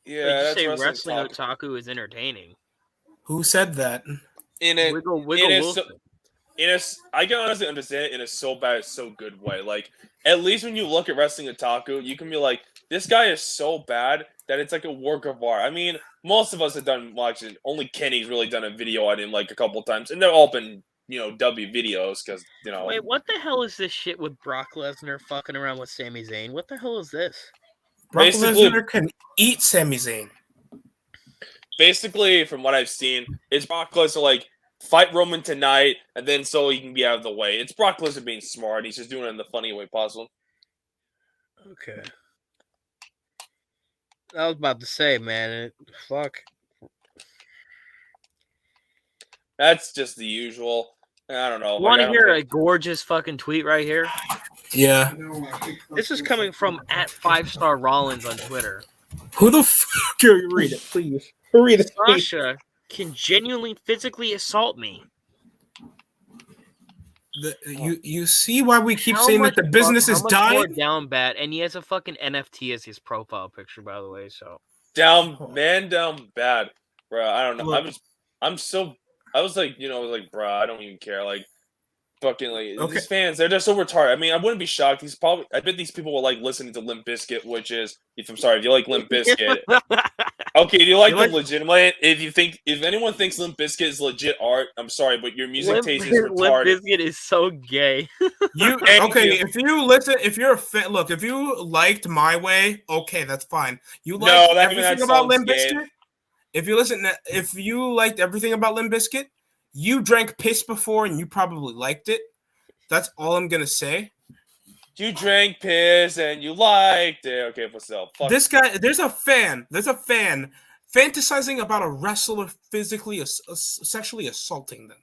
Yeah, Like, you that's say wrestling wrestling talk. otaku is entertaining. Who said that? In it, Wiggle it is Wilson. I can honestly understand it in a so bad, so good way. Like, at least when you look at wrestling otaku, you can be like, this guy is so bad that it's like a work of art. I mean, most of us have done watching. Only Kenny's really done a video on him like a couple times, and they're all been W videos because Wait, what the hell is this shit with Brock Lesnar fucking around with Sami Zayn? What the hell is this? Brock Basically- Lesnar can eat Sami Zayn. basically from what I've seen, it's Brock Lesnar like fight Roman tonight, and then so he can be out of the way. It's Brock Lesnar being smart. He's just doing it in the funny way possible. Okay. I was about to say, man, fuck. That's just the usual. I don't know. Want I to don't hear think- a gorgeous fucking tweet right here? Yeah. This is coming from at 5-star Rollins on Twitter. Who the fuck are you? Read it, please. Read it, please. Sasha can genuinely physically assault me. You see why we keep How saying that much the business is how much more dying? down bad, and he has a fucking NFT as his profile picture, by the way. So down bad, bro. I don't know. Look. I was like, bro, I don't even care. Like, fucking, like, Okay. these fans, they're just so retarded. I mean, I wouldn't be shocked. I bet these people will like listening to Limp Bizkit, which is, if you like Limp Bizkit. Okay, do you like them legitimate? If anyone thinks Limp Bizkit is legit art, I'm sorry, but your music taste is Limp retarded. Bizkit is so gay. If you listen, if you're a fan, look, if you liked My Way, okay, that's fine. You like everything about Limp Bizkit? If you liked everything about Limp Bizkit, you drank piss before and you probably liked it. That's all I'm gonna say. You drank piss and you liked it. Okay, what's up? Fuck. This guy, there's a fan fantasizing about a wrestler physically, sexually assaulting them.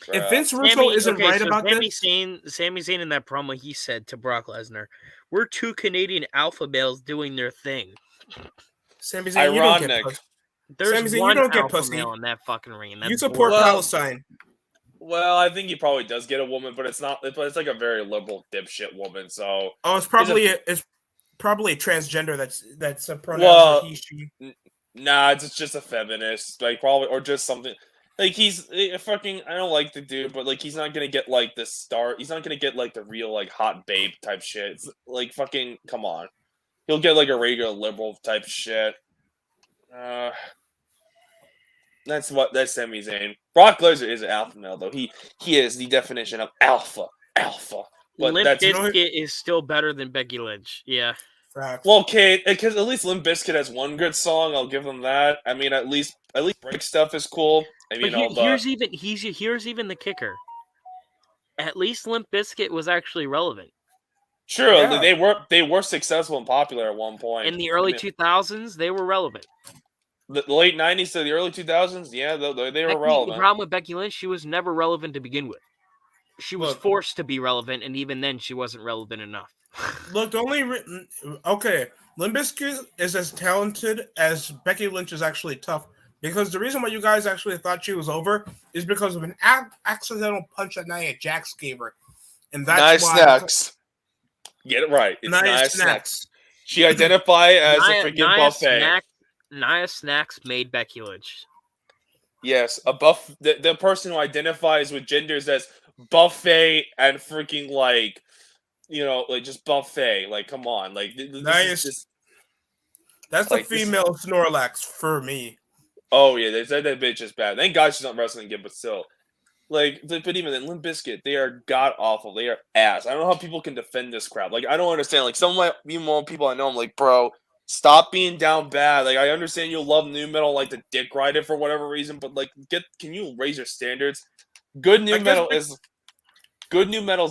Bruh. If Vince Russo isn't right about Sami this, Zayn in that promo, he said to Brock Lesnar, "We're two Canadian alpha males doing their thing." Sami Zayn, you don't get pussy. There's Sami Zayn, one you don't get alpha pussy. male in that fucking ring. And You that's support Palestine. Well, I think he probably does get a woman, but it's like a very liberal dipshit woman. So it's probably a transgender that's a pronoun Well, he, she. Nah, it's just a feminist, like probably, or just something. Like he's fucking. I don't like the dude, but like he's not gonna get like the star. He's not gonna get like the real like hot babe type shit. It's, like fucking come on, he'll get like a regular liberal type shit. That's Sami Zayn. Brock Lesnar is an alpha male though. He is the definition of alpha. But Limp Bizkit is still better than Becky Lynch. Yeah. Facts. Well, okay, because at least Limp Bizkit has one good song. I'll give them that. I mean, at least Break Stuff is cool. I mean, here's even the kicker. At least Limp Bizkit was actually relevant. True, Yeah. they were successful and popular at one point. In the early 2000s, they were relevant. The late 90s to the early 2000s, yeah, they were relevant. The problem with Becky Lynch, she was never relevant to begin with. She was forced to be relevant, and even then, she wasn't relevant enough. Look, Limp Bizkit is as talented as Becky Lynch is actually tough. Because the reason why you guys actually thought she was over is because of an accidental punch that Nia Jax gave her, and that's why. Snacks. Get it right. It's Nia Snacks. She identified as a freaking buffet. Nia Snacks made Becky Lynch. Yes, the person who identifies with genders as buffet and freaking like just buffet. Like, come on, like that's like, the female Snorlax for me. Oh yeah, they said that bitch is bad. Thank God she's not wrestling again, but still, like, but even then, Limp Bizkit, they are god awful. They are ass. I don't know how people can defend this crap. Like, I don't understand. Like, some of my people I know, I'm like, bro, stop being down bad. Like, I understand you love new metal, like the Dick Rider for whatever reason, but like, can you raise your standards? Good new metal is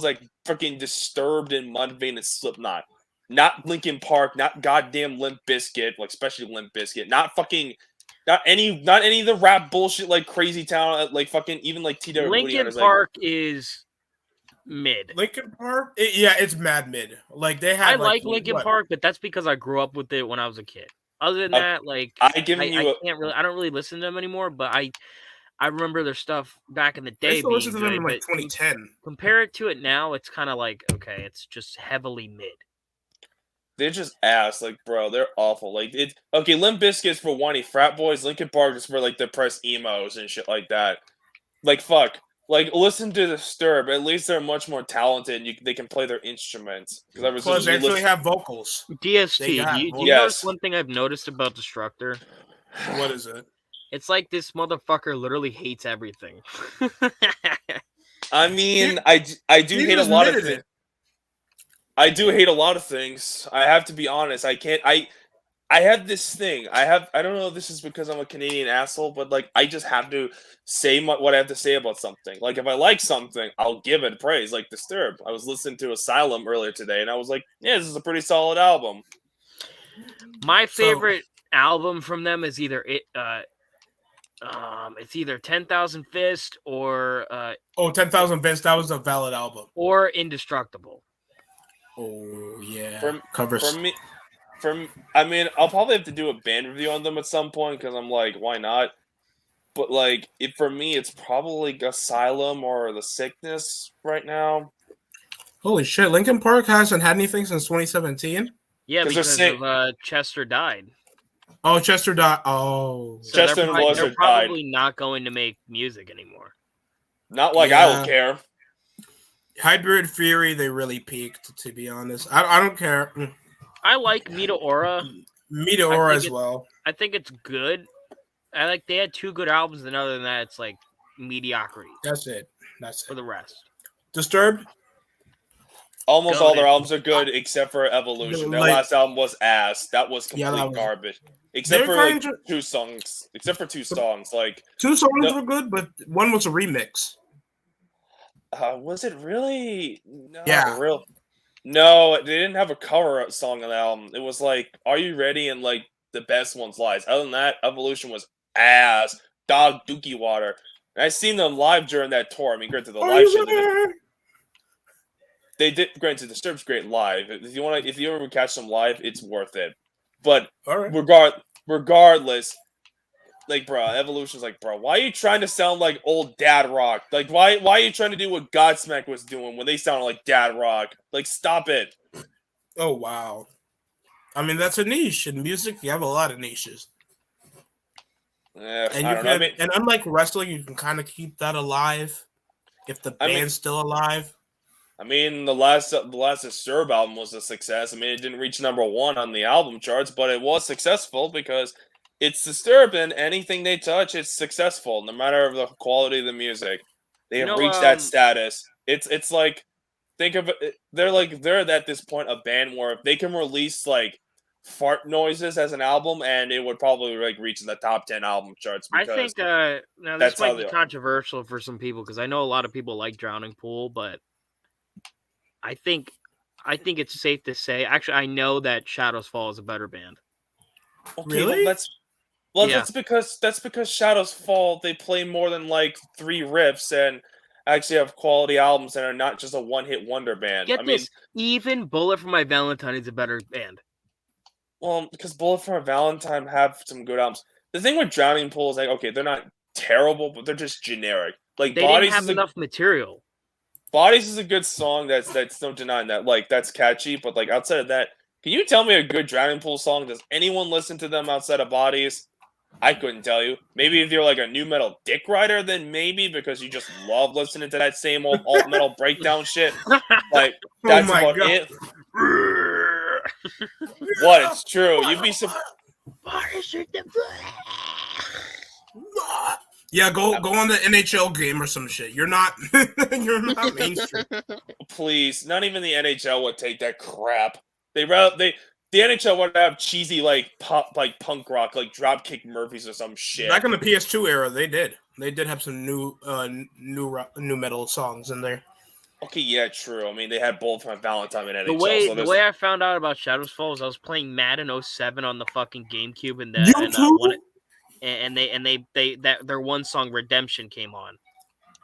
like freaking Disturbed and Mudvayne and Slipknot, not Linkin Park, not goddamn Limp Bizkit, like especially Limp Bizkit, not any of the rap bullshit like Crazy Town, like fucking even like TW. Linkin Park is mid. Linkin Park, it's mad mid. Like they have. I like Linkin Park, but that's because I grew up with it when I was a kid. Other than that, like I don't really listen to them anymore. But I remember their stuff back in the day. I used to listen to them in like 2010. Compare it to it now, it's kind of like okay, it's just heavily mid. They're just ass, like, bro. They're awful. Like, Limp Bizkit's for whiny frat boys. Linkin Park is for like depressed emos and shit like that. Like, fuck. Like, listen to Disturbed. At least they're much more talented. And they can play their instruments. Plus, they actually have vocals. DST. Do you notice one thing I've noticed about Destructor? What is it? It's like this motherfucker literally hates everything. I mean, I do hate a lot of things. I do hate a lot of things. I have to be honest. I have this thing. I don't know if this is because I'm a Canadian asshole, but like I just have to say what I have to say about something. Like if I like something, I'll give it praise. Like Disturbed. I was listening to Asylum earlier today, and I was like, yeah, this is a pretty solid album. My favorite album from them is either it's either 10,000 Fist or 10,000 Fist. That was a valid album. Or Indestructible. Oh yeah, For covers. I mean, I'll probably have to do a band review on them at some point because I'm like, why not? But like, for me, it's probably like Asylum or The Sickness right now. Holy shit! Linkin Park hasn't had anything since 2017. Yeah, because of Chester died. Oh, Chester died. Oh, so Chester they're probably not going to make music anymore. Not like I will care. Hybrid Theory, they really peaked. To be honest, I don't care. I like Meteora. Meteora as well. I think it's good. They had 2 good albums, and other than that, it's like mediocrity. That's it. For the rest. Disturbed. Almost all their albums are good except for Evolution. Their last album was ass. That was complete garbage. Except for like 2 songs. Except for 2 songs. Like 2 songs were good, but one was a remix. Was it really? No, yeah. Real. No, they didn't have a cover song on the album. It was like "Are You Ready?" and like "The Best Ones Lies." Other than that, Evolution was ass. Dog Dookie Water. And I seen them live during that tour. I mean, granted, the live shit. They did. Granted, Disturbed's great live. If you ever catch them live, it's worth it. But regardless, like, bro, Evolution's like, bro, why are you trying to sound like old dad rock? Like, why are you trying to do what Godsmack was doing when they sounded like dad rock? Like, stop it. Oh wow. I mean, that's a niche in music. You have a lot of niches. And unlike wrestling, you can kind of keep that alive if the band's still alive. I mean, the last Disturbed album was a success. I mean, it didn't reach #1 on the album charts, but it was successful because it's Disturbed, and anything they touch, it's successful, no matter the quality of the music. They have reached that status. It's like, think of it. They're at this point a band where if they can release like fart noises as an album, and it would probably like reach in the top 10 album charts. I think now this might be controversial for some people because I know a lot of people like Drowning Pool, but I think it's safe to say. Actually, I know that Shadows Fall is a better band. Okay, really? That's because Shadows Fall, they play more than like 3 riffs and actually have quality albums and are not just a one-hit wonder band. Get this, even Bullet for My Valentine is a better band. Well, because Bullet for My Valentine have some good albums. The thing with Drowning Pool is like, okay, they're not terrible, but they're just generic. Like they didn't have enough material. Bodies is a good song. That's no denying that. Like, that's catchy, but like outside of that, can you tell me a good Drowning Pool song? Does anyone listen to them outside of Bodies? I couldn't tell you. Maybe if you're like a new metal dick rider, then maybe because you just love listening to that same old alt metal breakdown shit. Like, that's about it. What? It's true. You'd be surprised. Yeah, go on the NHL game or some shit. You're not mainstream. Please, not even the NHL would take that crap. The NHL would have cheesy like punk rock, like Dropkick Murphys or some shit. Back in the PS2 era, they did have some new metal songs in there. Okay, yeah, true. I mean, they had both my Valentine and NHL. The way I found out about Shadows Fall was I was playing Madden 07 on the fucking GameCube, and their one song Redemption came on.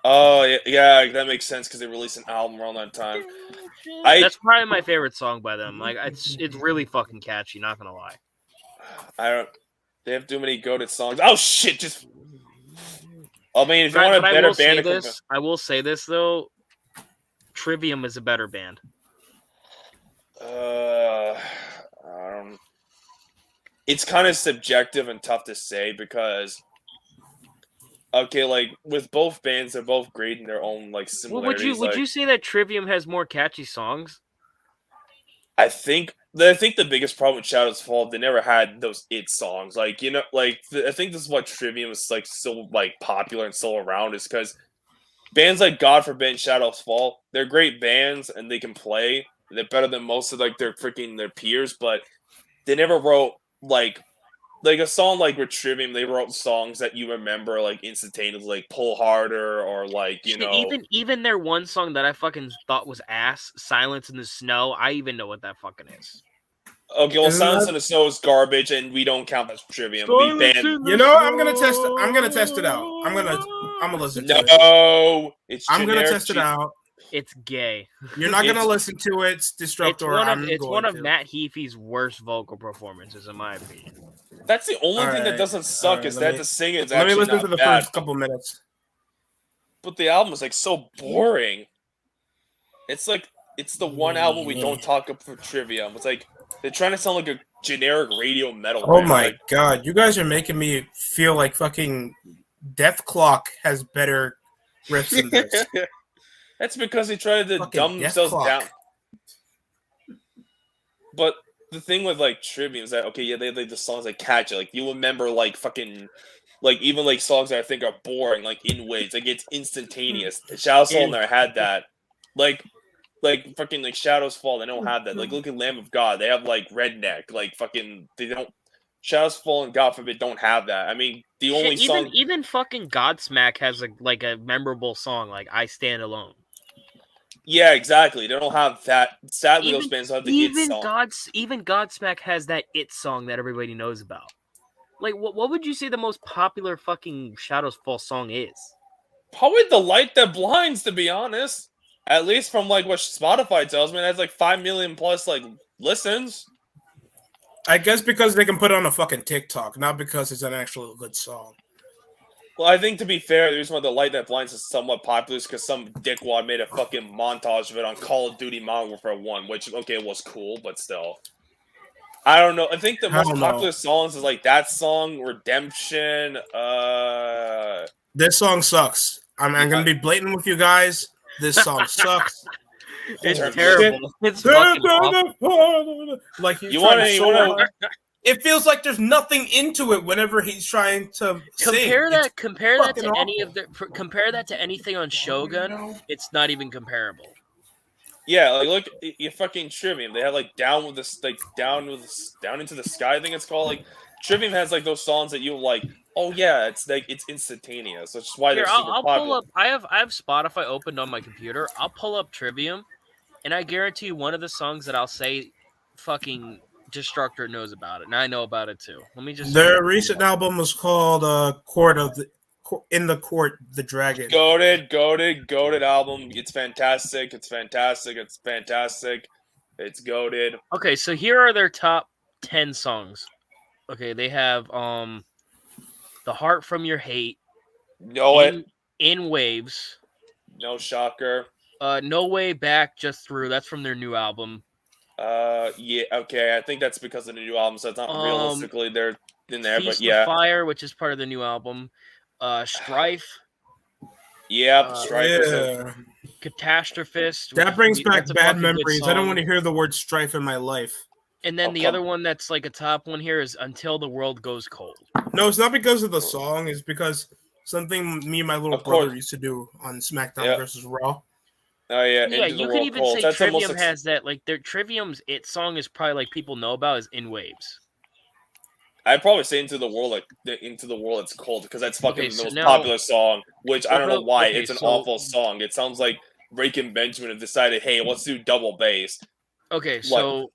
Oh yeah, that makes sense because they released an album around that time. That's probably my favorite song by them. Like it's really fucking catchy. Not gonna lie. They have too many goated songs. Oh shit! I mean, if you want a better band, I will say this though. Trivium is a better band. It's kind of subjective and tough to say because, okay, like with both bands, they're both great in their own like similarities. Would you say that Trivium has more catchy songs? I think the biggest problem with Shadows Fall, they never had those it songs. Like I think this is what Trivium is like so like popular and so around is because bands like God Forbid, Shadows Fall, they're great bands and they can play. They're better than most of like their peers, but they never wrote like a song like with Trivium. They wrote songs that you remember like instantaneously, like Pull Harder or like even their one song that I fucking thought was ass, Silence in the Snow. I even know what that fucking is. Okay, well, Silence in the Snow is garbage, and we don't count that as Trivium. I'm gonna test it out. I'm gonna listen to it. No, it's I'm gonna test it out. It's gay. You're not gonna listen to it. It's Destructor. It's one of Matt Heafy's worst vocal performances, in my opinion. That's the only thing that doesn't suck is that the singing is actually not bad. Let me listen to the first couple minutes. But the album is like so boring. It's like it's the one album we don't talk up for Trivium. It's like they're trying to sound like a generic radio metal. Oh my god, you guys are making me feel like fucking Death Clock has better riffs than this. That's because they tried to fucking dumb themselves down. But the thing with like Trivium is that they like the songs that catch you. Like you remember like fucking like even like songs that I think are boring, like In Waves. Like it's instantaneous. Shadows Fall never had that. Like fucking like Shadows Fall, they don't have that. Like look at Lamb of God, they have like Redneck. Like fucking they don't. Shadows Fall and God forbid don't have that. I mean, the only song even fucking Godsmack has a memorable song like I Stand Alone. Yeah, exactly. They don't have that. Sadly, those bands don't have the It song. Even Godsmack has that It song that everybody knows about. Like, what would you say the most popular fucking Shadows Fall song is? Probably The Light That Blinds, to be honest. At least from like what Spotify tells me, it has like 5 million plus like listens. I guess because they can put it on a fucking TikTok, not because it's an actual good song. Well, I think to be fair, the reason why The Light That Blinds is somewhat popular is because some dickwad made a fucking montage of it on Call of Duty Modern Warfare 1, which, was cool, but still. I don't know. I think the most popular songs is like that song, Redemption. This song sucks. I'm going to be blatant with you guys. This song sucks. It's terrible. It's fucking awful. Like you want to. It feels like there's nothing into it whenever he's trying to compare that to any of the compare that to anything on Shogun. It's not even comparable. Yeah, like look, you fucking Trivium. They have like down into the sky. I think it's called. Like Trivium has like those songs that you like. Oh yeah, it's like it's instantaneous. That's just why they're super popular. Pull up. I have Spotify opened on my computer. I'll pull up Trivium, and I guarantee you one of the songs that I'll say, fucking Destructor knows about it, and I know about it too. Let me just. Their recent album was called In the Court, the Dragon. Goated album. It's fantastic. It's goated. Okay, so here are their top 10 songs. Okay, they have The Heart From Your Hate. In Waves. No shocker. No Way Back, Just Through. That's from their new album. Yeah, okay. I think that's because of the new album, so it's not realistically they're in there, Feast but yeah. Fire, which is part of the new album. Strife. Yep, Strife. Yeah. Catastrophist. That brings back bad memories. I don't want to hear the word strife in my life. And then the other one that's like a top one here is Until the World Goes Cold. No, it's not because of the song. It's because something me and my little brother used to do on SmackDown versus Raw. Oh yeah, yeah. You could even say Trivium has that. Like their Trivium's It song is probably like people know about is In Waves. I'd probably say Into the World It's Cold because that's fucking the most popular song. Which I don't know why it's an awful song. It sounds like Rake and Benjamin have decided, hey, let's do double bass. Okay, so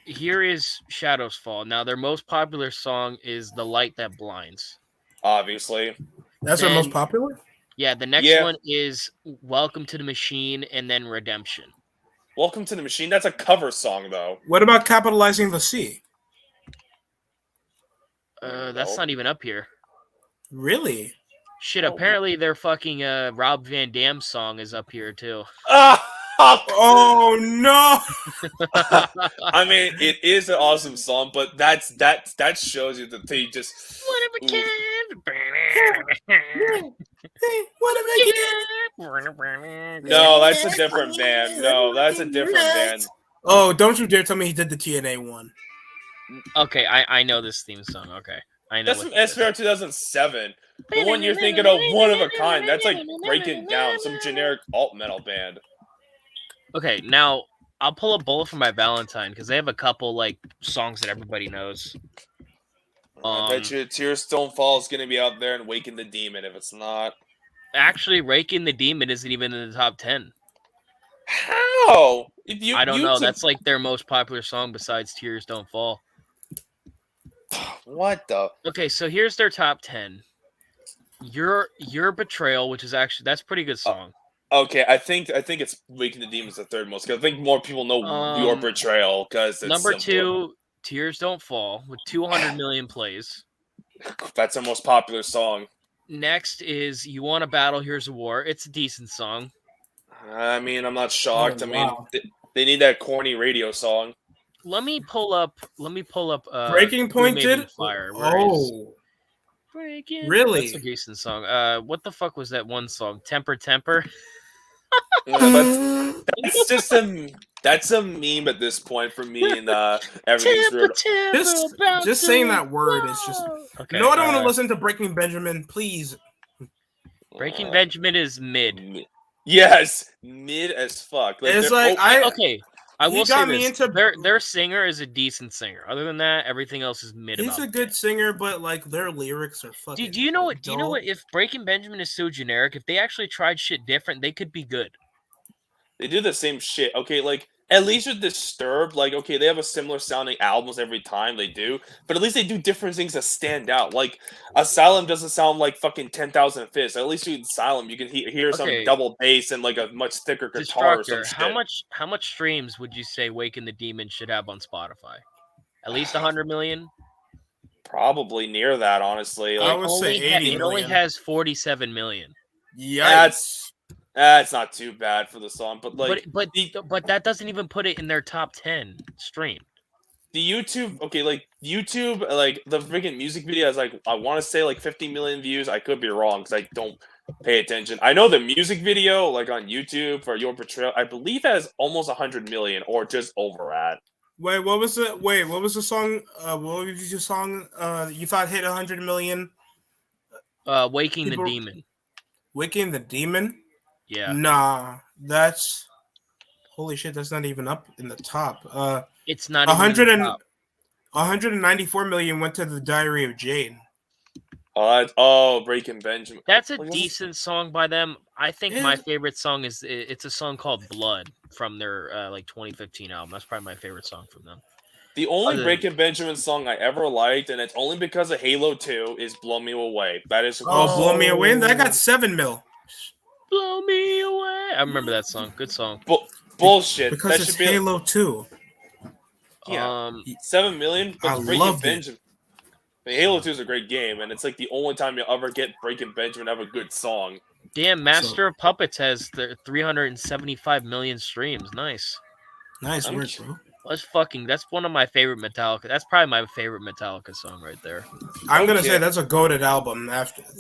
here is Shadows Fall. Now their most popular song is The Light That Blinds. Obviously, that's their most popular. Yeah, the next one is Welcome to the Machine and then Redemption. Welcome to the Machine, that's a cover song, though. What about Capitalizing the C? That's not even up here. Really? Shit, apparently their fucking Rob Van Dam song is up here, too. Oh no! I mean, it is an awesome song, but that shows you that they just No, that's a different band. No, that's a different band. Oh, don't you dare tell me he did the TNA one. Okay, I know this theme song. Okay, I know. That's from SPR 2007. The one you're thinking of, One of a Kind. That's like Breaking Down, some generic alt metal band. Okay, now I'll pull a bullet for my Valentine because they have a couple like songs that everybody knows. I bet you Tears Don't Fall is going to be out there and Waking the Demon if it's not. Actually, Waking the Demon isn't even in the top 10. How? I don't know. That's like their most popular song besides Tears Don't Fall. What the? Okay, so here's their top 10. Your Betrayal, which is actually that's a pretty good song. Okay, I think it's Waking the Demons the third most. Cause I think more people know Your Betrayal because it's number simpler. 2, Tears Don't Fall with 200 million plays. That's the most popular song. Next is You Want a Battle, Here's a War. It's a decent song. I mean, I'm not shocked. Oh, I mean, wow. they need that corny radio song. Let me pull up. Breaking Who Made Pointed. Me Fire. Breaking. Really? That's a decent song. What the fuck was that one song? Temper. Yeah, but that's a meme at this point for me and everything's weird. Just saying that word is just. Okay, No, I don't want to listen to Breaking Benjamin. Please. Breaking Benjamin is mid. Yes, mid as fuck. Like, It's like I will say got me this. into- Their singer is a decent singer. Other than that, everything else is mid. He's a good singer, but like their lyrics are fucking. Do you know what? Do you know what? If Breaking Benjamin is so generic, if they actually tried shit different, they could be good. They do the same shit. Okay, like at least with Disturbed, like okay, they have a similar sounding albums every time they do, but at least they do different things that stand out. Like Asylum doesn't sound like fucking 10,000 Fists. At least with Asylum, you can hear some double bass and like a much thicker guitar or some shit. How much streams would you say Waking the Demon should have on Spotify? At least 100 million. Probably near that, honestly. Like, I would say 80 it only has 47 million. Yeah, that's not too bad for the song, but like, but that doesn't even put it in their top 10 streamed. The YouTube, okay, like YouTube, like the freaking music video has like I want to say like 50 million views. I could be wrong because I don't pay attention. I know the music video, like on YouTube for Your Betrayal, I believe has almost 100 million or just over at. What was the song? What was your song? You thought hit 100 million? Waking the Demon. Waking the Demon? Yeah. Nah, that's holy shit. That's not even up in the top. It's not 194 million went to The Diary of Jane. Breaking Benjamin. That's a decent song by them. I think my favorite song is it's a song called Blood from their like 2015 album. That's probably my favorite song from them. The only Breaking Benjamin song I ever liked, and it's only because of Halo 2, is "Blow Me Away." That is Blow Me Away. That got 7 mil. Blow me away. I remember that song. Good song. Bullshit. Because that it's Halo 2. Yeah. 7 million. But I love Benjamin. Halo 2 is a great game, and it's like the only time you'll ever get Breaking Benjamin have a good song. Damn, Master of Puppets has 375 million streams. Nice work, bro. That's one of my favorite Metallica. That's probably my favorite Metallica song right there. I'm gonna say that's a goated album.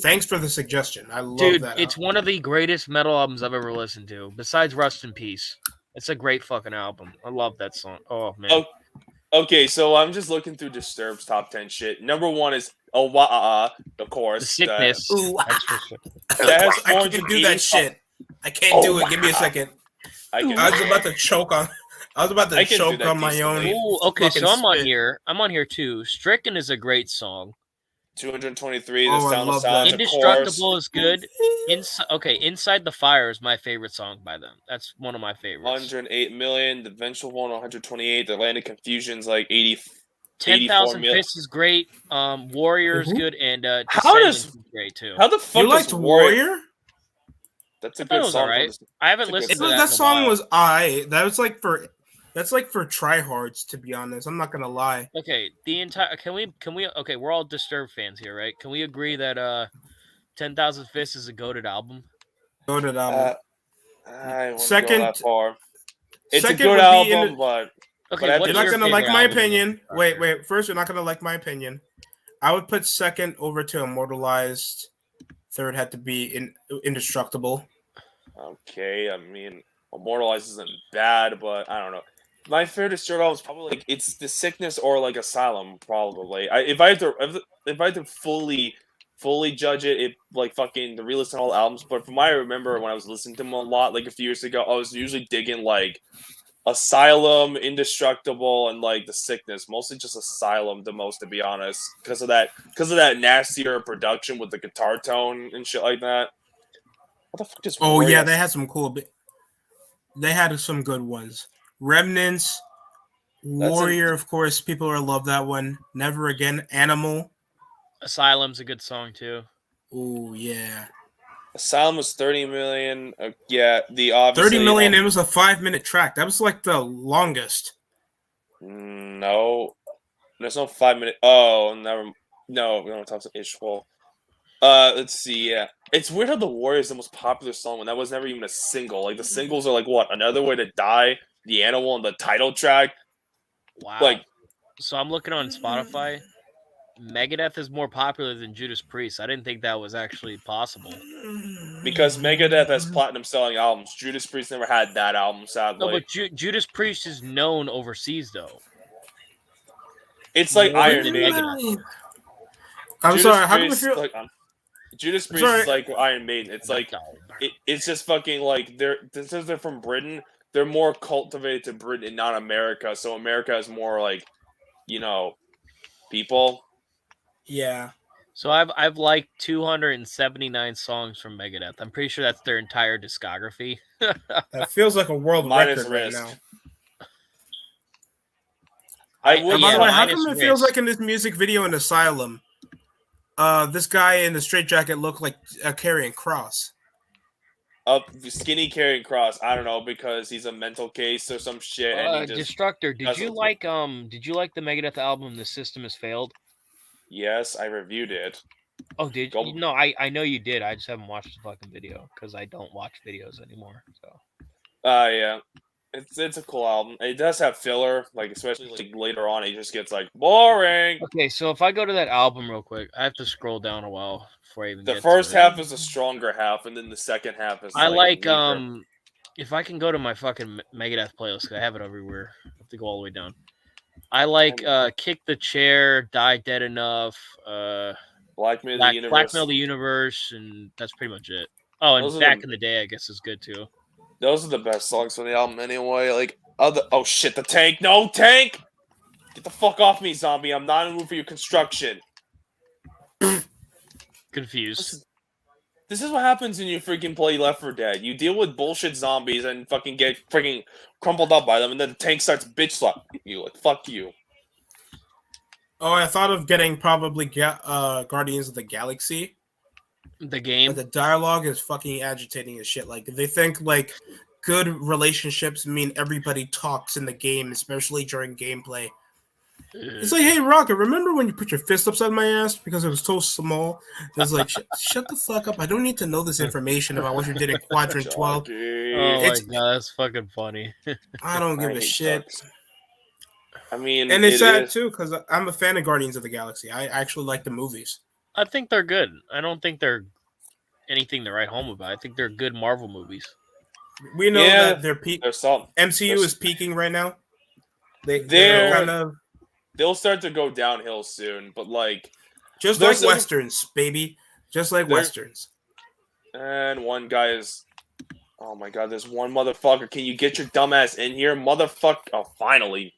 Thanks for the suggestion. I love that. It's one of the greatest metal albums I've ever listened to, besides Rust in Peace. It's a great fucking album. I love that song. Oh man. Okay, so I'm just looking through Disturbed's top 10 shit. Number 1 is of course. The Sickness. I can't do that shit. I can't do it. Give me a second. I was about to choke on. I was about to choke on my own. Ooh, okay, so I'm on here. I'm on here too. Stricken is a great song. 223. The Sound of Silence. Indestructible is good. Inside the Fire is my favorite song by them. That's one of my favorites. 108 million. The Vengeful One 128. The Land of Confusion's like 80. 10,000 Fists is great. Warrior is good, and is great too. How the fuck you liked Warrior? That's a good song. Right. I haven't listened to that. That song was That's like for tryhards, to be honest. I'm not gonna lie. Okay, can we okay, we're all Disturbed fans here, right? Can we agree that 10,000 Fists is a goated album? Goated album. I won't go that far. It's a good album, but you're not gonna like my opinion. Wait. First, you're not gonna like my opinion. I would put second over to Immortalized. Third had to be Indestructible. Okay, I mean, Immortalized isn't bad, but I don't know. My favorite Disturbed album is probably like it's The Sickness or like Asylum, probably. If I had to fully judge it like fucking the re-listen to all the albums. But from what I remember when I was listening to them a lot, like a few years ago, I was usually digging like Asylum, Indestructible, and like The Sickness. Mostly just Asylum the most, to be honest, because of that nastier production with the guitar tone and shit like that. What the fuck is? Oh yeah, they had some cool. They had some good ones. Remnants, Warrior, of course, people are love that one. Never Again, Animal. Asylum's a good song too. Oh yeah. Asylum was 30 million. Yeah, the obviously 30 million. It was a 5-minute track. That was like the longest. No, there's no 5 minute. Oh, never. No, we don't talk to Ishwal. Let's see. Yeah, it's weird how The Warrior is the most popular song when that was never even a single. Like the singles are like what? Another Way to Die, The Animal, and the title track. Wow. Like, so I'm looking on Spotify. Megadeth is more popular than Judas Priest. I didn't think that was actually possible. Because Megadeth has platinum selling albums. Judas Priest never had that album, sadly. No, but Judas Priest is known overseas, though. It's like Iron Maiden. I'm Judas sorry. How Priest, come I feel? like, Judas Priest is like Iron Maiden. It's like it's just fucking like since they're from Britain, they're more cultivated to Britain and not America. So America has more like, people. Yeah. So I've liked 279 songs from Megadeth. I'm pretty sure that's their entire discography. That feels like a world record right now. By the way, how come it feels like in this music video in Asylum, this guy in the straitjacket looked like a Karrion Kross? Skinny Karrion Kross. I don't know, because he's a mental case or some shit. And Destructor, did you like the Megadeth album The System Has Failed? Yes, I reviewed it. Oh, did you? No, I know you did. I just haven't watched the fucking video because I don't watch videos anymore. So. Yeah. It's a cool album. It does have filler, like especially like later on, it just gets like boring. Okay, so if I go to that album real quick, I have to scroll down a while before I even. The first half is a stronger half, and then the second half is. I like if I can go to my fucking Megadeth playlist, because I have it everywhere. I have to go all the way down. I like Kick the Chair, Die Dead Enough, Blackmail the Universe, and that's pretty much it. Oh, and Back in the Day, I guess, is good too. Those are the best songs from the album anyway. Like oh shit, the tank! No tank! Get the fuck off me, zombie! I'm not in the mood for your construction. Confused. This is what happens when you freaking play Left 4 Dead. You deal with bullshit zombies and fucking get freaking crumpled up by them, and then the tank starts bitch slapping you. Like, fuck you. Oh, I thought of getting probably Guardians of the Galaxy. The game? But the dialogue is fucking agitating as shit. Like, they think, like, good relationships mean everybody talks in the game, especially during gameplay. It's like, hey, Rocket, remember when you put your fist upside my ass because it was so small? It's like, shut the fuck up. I don't need to know this information about what you did in Quadrant 12. Oh my god, that's fucking funny. I don't give a shit. Ducks. I mean, and it's sad too because I'm a fan of Guardians of the Galaxy. I actually like the movies. I think they're good. I don't think they're anything to write home about. I think they're good Marvel movies. We know that they're peaking. MCU is peaking right now. They're kind of. They'll start to go downhill soon, but like just like Westerns, baby. Just like Westerns. And one guy is, oh my god, there's one motherfucker. Can you get your dumbass in here, motherfucker? Oh, finally.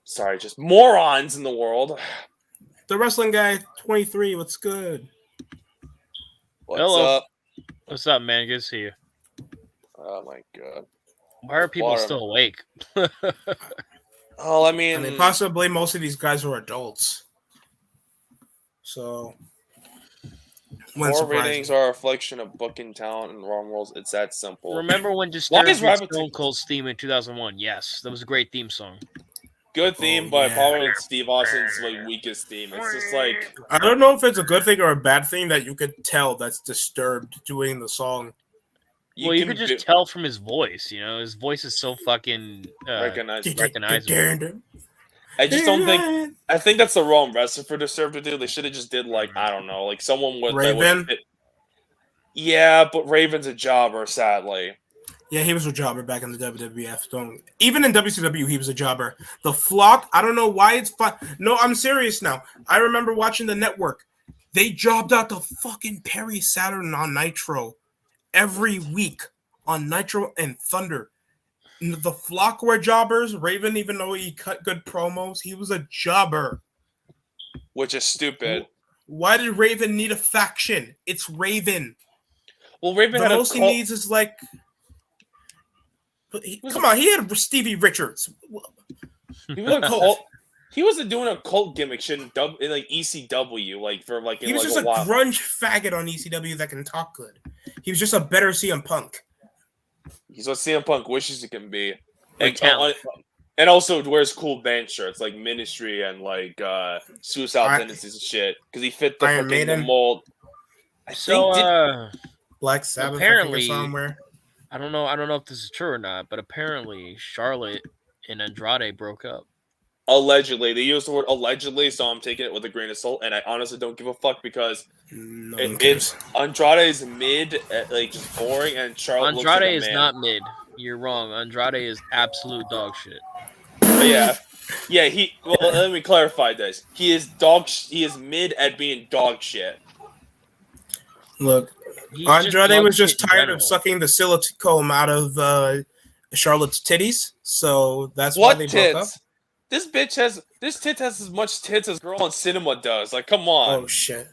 Sorry, just morons in the world. The wrestling guy, 23. What's good? What's up? What's up, man? Good to see you. Oh my god. Why are people still awake? Oh, I mean, possibly most of these guys are adults. So, more ratings are a reflection of booking talent and wrong roles. It's that simple. Remember when Disturbed did Stone Cold's theme in 2001? Yes, that was a great theme song. Good theme, but probably Steve Austin's like weakest theme. It's just like I don't know if it's a good thing or a bad thing that you could tell that's Disturbed doing the song. You could just tell from his voice, his voice is so fucking recognizable. I just don't think. I think that's the wrong wrestler for Disturbed to do. They should have just did like I don't know, like someone with Raven. Yeah, but Raven's a jobber, sadly. Yeah, he was a jobber back in the WWF. Even in WCW, he was a jobber. The Flock, I don't know why it's fun. No, I'm serious now. I remember watching the network. They jobbed out to fucking Perry Saturn on Nitro. Every week on Nitro and Thunder. The Flock were jobbers. Raven, even though he cut good promos, he was a jobber. Which is stupid. Why did Raven need a faction? It's Raven. Well, Raven the most he needs is like... Come on, he had Stevie Richards. He wasn't doing a cult gimmick shit in like ECW, like for like. He was just a grunge faggot on ECW that can talk good. He was just a better CM Punk. He's what CM Punk wishes he can be. Like And also wears cool band shirts like Ministry and like Suicide Tendencies and shit because he fit the Iron fucking mold. Black Sabbath apparently somewhere. I don't know if this is true or not, but apparently Charlotte and Andrade broke up. Allegedly, they used the word allegedly, so I'm taking it with a grain of salt, and I honestly don't give a fuck because it's Andrade is mid, like just boring, and Charlotte looks like a is man. not mid. You're wrong. Andrade is absolute dog shit. Yeah. Well, let me clarify this. He is mid at being dog shit. Look, Andrade was just tired of sucking the silicone out of Charlotte's titties, so that's why they broke up. This tit has as much tits as Girl on Cinema does. Like, come on. Oh shit.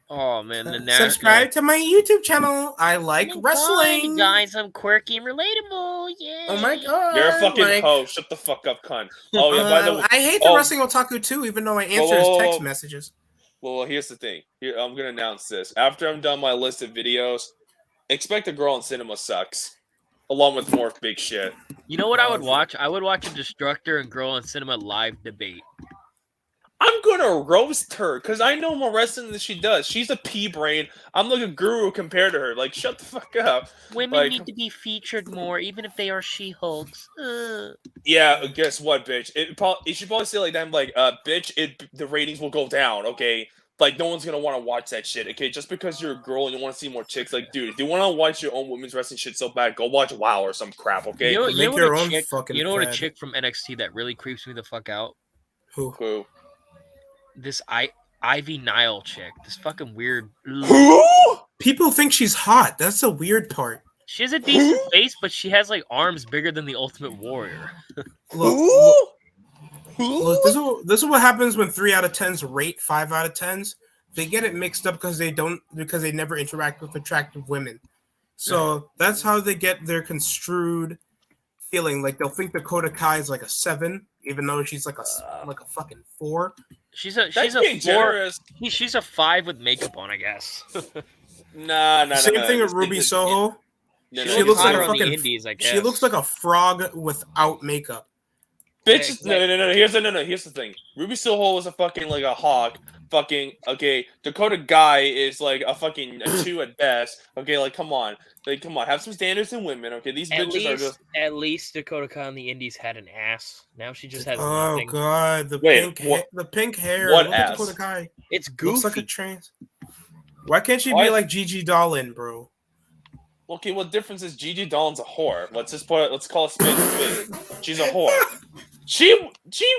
Oh man, subscribe to my YouTube channel. I like wrestling. Guys, I'm quirky and relatable. Yeah. Oh my god. You're a fucking hoe. Shut the fuck up, cunt. Oh yeah. By the way, I hate the wrestling otaku too, even though I answer his text messages. Well, here's the thing. I'm gonna announce this. After I'm done my list of videos, expect a Girl in Cinema sucks, along with more big shit. You know what I would watch? I would watch a Destructor and Girl in Cinema live debate. I'm gonna roast her because I know more wrestling than she does. She's a pea brain. I'm like a guru compared to her. Like, shut the fuck up. Women need to be featured more, even if they are She-Hulks. Yeah, guess what, bitch? It should probably say like that. Like, bitch, the ratings will go down. Okay, like no one's gonna want to watch that shit. Okay, just because you're a girl and you want to see more chicks, like, dude, if you want to watch your own women's wrestling shit so bad, go watch WoW or some crap. Okay, you know what a chick from NXT that really creeps me the fuck out? Who? This Ivy Nile chick. This fucking weird. Who? People think she's hot. That's the weird part. She has a decent face, but she has like arms bigger than the Ultimate Warrior. Look, this is what happens when 3 out of 10s rate 5 out of 10s. They get it mixed up because they never interact with attractive women. So that's how they get their construed feeling. Like they'll think Dakota Kai is like a 7, even though she's like a fucking 4. She's a 4. She's a 5 with makeup on, I guess. Nah. Same thing with Ruby Soho. She looks like a fucking indies, I guess. She looks like a frog without makeup. Bitch, no. Here's the thing. Ruby Soho was a fucking like a hawk. Fucking okay. Dakota Guy is like a fucking 2 at best. Okay, like come on. Have some standards in women. Okay, these bitches are just. At least Dakota Kai on the indies had an ass. Now she just has. Oh nothing. god, the pink hair. What Look ass? at Dakota Kai. It's goofy. Looks like a trans. Why can't she be like Gigi Dolan, bro? Okay, what difference is Gigi Dolan's a whore? Let's call it spade to spade. She's a whore. She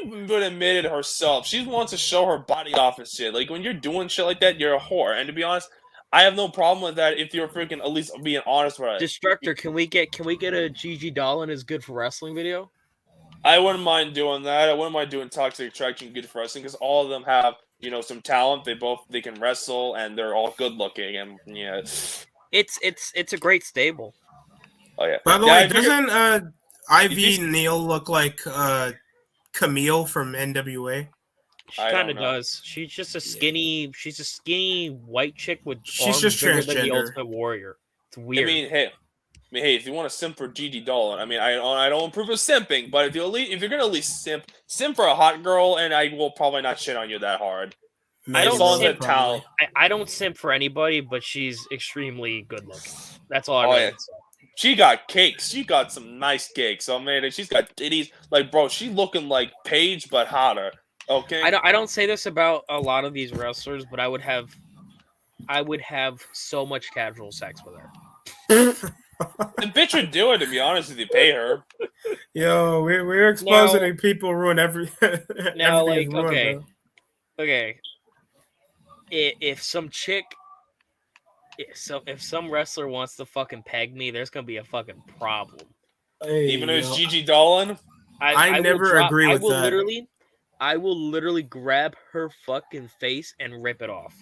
would admit it herself. She wants to show her body off and shit. Like when you're doing shit like that, you're a whore. And to be honest, I have no problem with that if you're freaking at least being honest with it. Destructor, can we get a Gigi Dolan is good for wrestling video? I wouldn't mind doing that. I wouldn't mind doing Toxic Attraction good for wrestling because all of them have, some talent. They can wrestle and they're all good looking and yeah. It's a great stable. Oh yeah. By the way, doesn't Ivy Neal look like Camille from NWA? She kind of does. She's just a skinny. She's a skinny white chick with. She's just transgender. Than the Ultimate Warrior. It's weird. I mean, hey, if you want to simp for Gigi Dolan, I mean, I don't approve of simping, but if you're gonna at least simp for a hot girl, and I will probably not shit on you that hard. I don't simp for anybody, but she's extremely good looking. That's all I say. She got cakes. She got some nice cakes. Oh man, and she's got titties. Like, bro, she looking like Paige but hotter. Okay. I don't say this about a lot of these wrestlers, but I would have so much casual sex with her. The bitch would do it, to be honest, if you pay her. Yo, we're exposing people ruin every. Now, like, okay. If some chick. So if some wrestler wants to fucking peg me, there's gonna be a fucking problem. Hey, even if it's Gigi Dolan, I never agree with that. I will literally grab her fucking face and rip it off,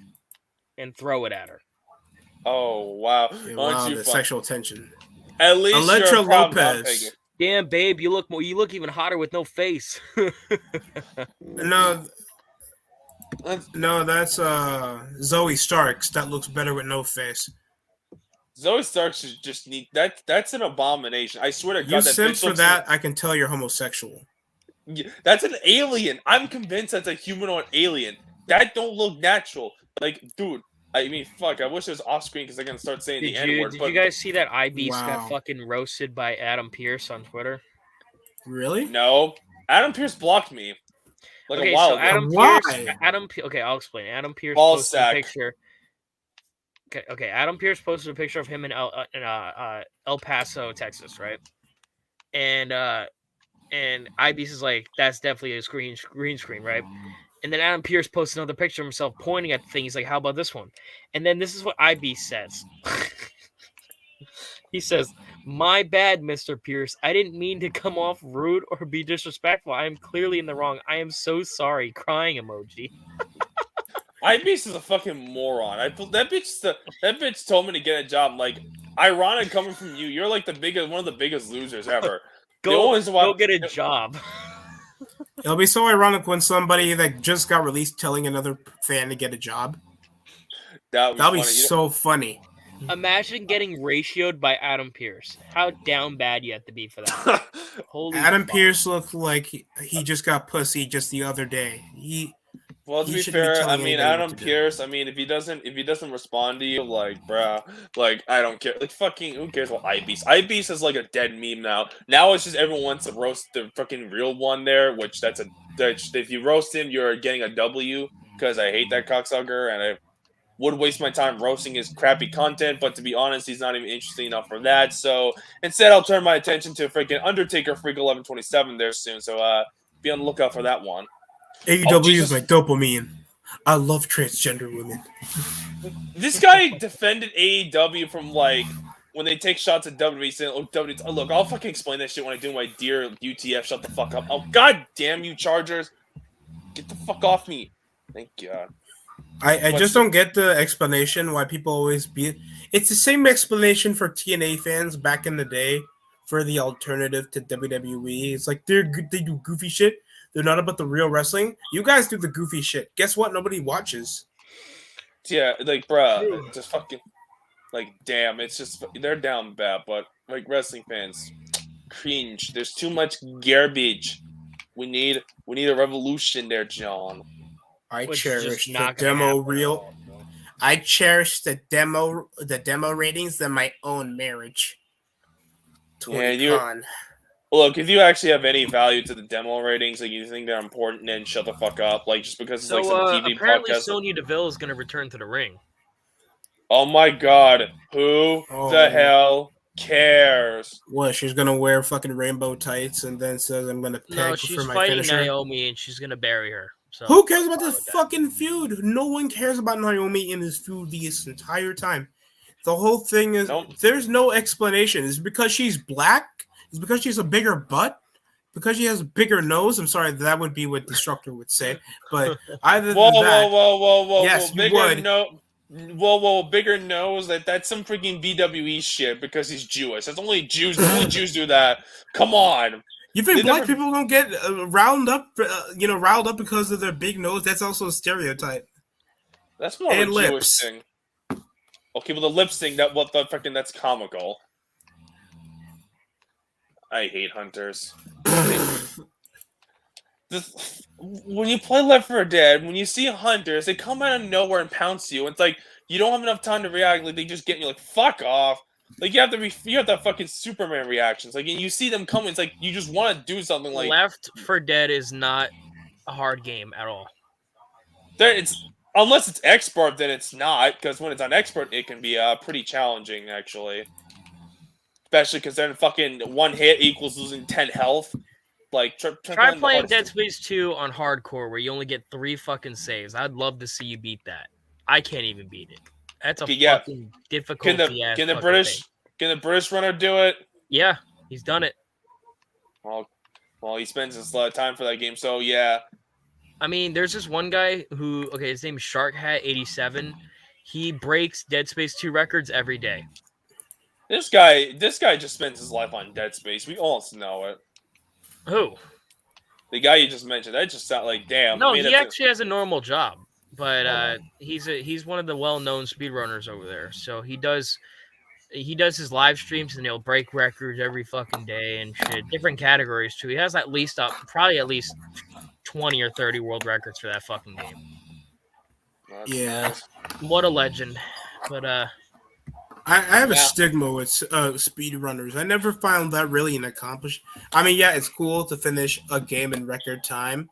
and throw it at her. Oh wow! Wow, the sexual tension. At least Electra Lopez. Damn, babe, you look even hotter with no face. No, that's Zoe Starks. That looks better with no face. Zoe Stark should just need that. That's an abomination. I swear to God, You that simp bitch for looks that. I can tell you're homosexual. That's an alien. I'm convinced that's a humanoid alien. That don't look natural. Like, dude. I mean, fuck. I wish it was off screen because I can start saying the N word. Did you guys see that IBeast got Wow. fucking roasted by Adam Pearce on Twitter? Really? No, Adam Pearce blocked me. Like Okay, a while so ago. Adam Pearce. Okay, I'll explain. Adam Pearce Ball posted sack. a picture. Okay. Adam Pearce posted a picture of him in El Paso, Texas, right? And IBeast is like, that's definitely a green screen, right? And then Adam Pearce posted another picture of himself pointing at the thing. He's like, how about this one? And then this is what IBeast says. He says, my bad, Mr. Pearce. I didn't mean to come off rude or be disrespectful. I am clearly in the wrong. I am so sorry. Crying emoji. IBeast is a fucking moron. That bitch told me to get a job. Like, ironic coming from you. You're like one of the biggest losers ever. Go get a job. It'll be so ironic when somebody that just got released telling another fan to get a job. That'll be so funny. Imagine getting ratioed by Adam Pearce. How down bad you have to be for that. Holy Adam Pearce looked like he just got pussy just the other day. Well, to be fair, I mean, Adam Pearce, I mean, if he doesn't respond to you, like, bruh, like, I don't care. Like, fucking, who cares about IBeast? IBeast is like a dead meme now. Now it's just everyone wants to roast the fucking real one there, which if you roast him, you're getting a W, because I hate that cocksucker, and I would waste my time roasting his crappy content, but to be honest, he's not even interesting enough for that, so instead I'll turn my attention to freaking Undertaker Freak 1127 there soon, so be on the lookout for that one. AEW is my dopamine. I love transgender women. This guy defended AEW from like when they take shots at WWE saying, "Oh, WWE, look, I'll fucking explain that shit when I do my dear UTF. Shut the fuck up. Oh, god damn you, Chargers, get the fuck off me. Thank God." I just don't get the explanation why people always be. It's the same explanation for TNA fans back in the day for the alternative to WWE. It's like they do goofy shit. They're not about the real wrestling. You guys do the goofy shit. Guess what? Nobody watches. Yeah, like, bruh, just fucking, like, damn, it's just, they're down bad, but, like, wrestling fans, cringe. There's too much garbage. We need a revolution there, John. I cherish the demo reel. I cherish the demo ratings than my own marriage. Yeah, look, if you actually have any value to the demo ratings, like you think they're important, then shut the fuck up. Like just because it's like some TV apparently podcast. Sonya Deville is going to return to the ring. Oh my god, who the hell cares? What? She's gonna wear fucking rainbow tights and then says I'm gonna peg for my finisher. No, she's fighting Naomi and she's gonna bury her. So who cares about this fucking feud? No one cares about Naomi in this feud this entire time. The whole thing is there's no explanation. It's because she's black. It's because she has a bigger butt, because she has a bigger nose. I'm sorry, that would be what Destructor would say. But either than that, whoa, yes, bigger you would. Bigger nose. That's some freaking WWE shit because he's Jewish. That's only Jews. Only Jews do that. Come on. You think black people don't get riled up because of their big nose? That's also a stereotype. That's more of a Jewish thing. Okay, well the lips thing, that's comical. I hate hunters. When you play Left 4 Dead, when you see hunters, they come out of nowhere and pounce you. It's like you don't have enough time to react. Like they just get you. Like fuck off. Like you have that fucking Superman reactions. Like you see them coming. It's like you just want to do something. Like Left 4 Dead is not a hard game at all. Unless it's expert, then it's not. Because when it's on expert, it can be pretty challenging actually. Especially because then fucking one hit equals losing 10 health. Like try playing Dead Space 2 on hardcore where you only get 3 fucking saves. I'd love to see you beat that. I can't even beat it. That's a fucking difficult. Can the British runner do it? Yeah, he's done it. Well, he spends his time for that game, so yeah. I mean, there's this one guy who, his name is SharkHat87. He breaks Dead Space 2 records every day. This guy just spends his life on Dead Space. We all know it. Who? The guy you just mentioned. That just sounds like damn. No, he actually has a normal job, but he's one of the well-known speedrunners over there. So he does. he does his live streams and he'll break records every fucking day and shit. Different categories too. He has probably at least 20 or 30 world records for that fucking game. Yeah. What a legend. But I have a stigma with speedrunners. I never found that really an accomplishment. I mean, yeah, it's cool to finish a game in record time,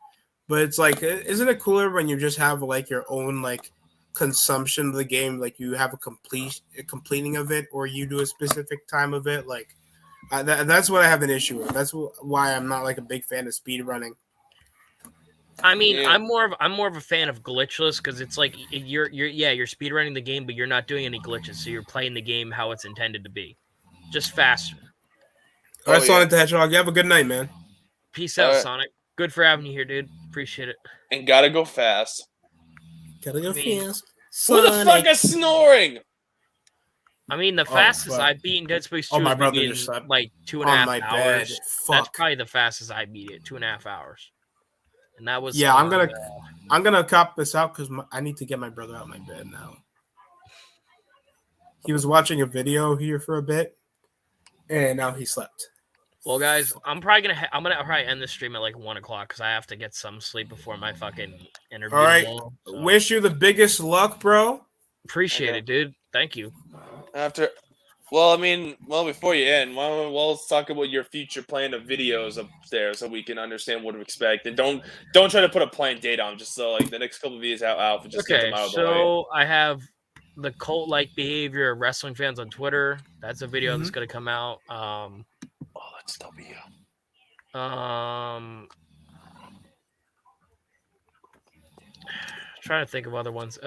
but it's like, isn't it cooler when you just have like your own like consumption of the game, like you have a completing of it, or you do a specific time of it? Like that's what I have an issue with. That's why I'm not like a big fan of speedrunning. I mean, yeah. I'm more of a fan of glitchless because it's like you're speedrunning the game, but you're not doing any glitches, so you're playing the game how it's intended to be, just faster. All right, Sonic the Hedgehog, you have a good night, man. Peace out, Sonic. Good for having you here, dude. Appreciate it. And gotta go fast. Gotta go fast. Who the fuck is snoring? I mean, the fastest I've beaten Dead Space 2 my brother just slept like 2.5 hours. That's probably the fastest I beat it, 2.5 hours. And that was I'm gonna cop this out because I need to get my brother out of my bed now. He was watching a video here for a bit, and now he slept. Well, guys, I'm gonna probably end the stream at like 1 o'clock because I have to get some sleep before my fucking interview. All right, wish you the biggest luck, bro. Appreciate it, dude. Thank you. Before you end, let's talk about your future plan of videos up there so we can understand what to expect. And don't try to put a planned date on, just so like the next couple of videos out, just get them out of the way. So I have the cult-like behavior of wrestling fans on Twitter. That's a video that's going to come out. That's W. Trying to think of other ones.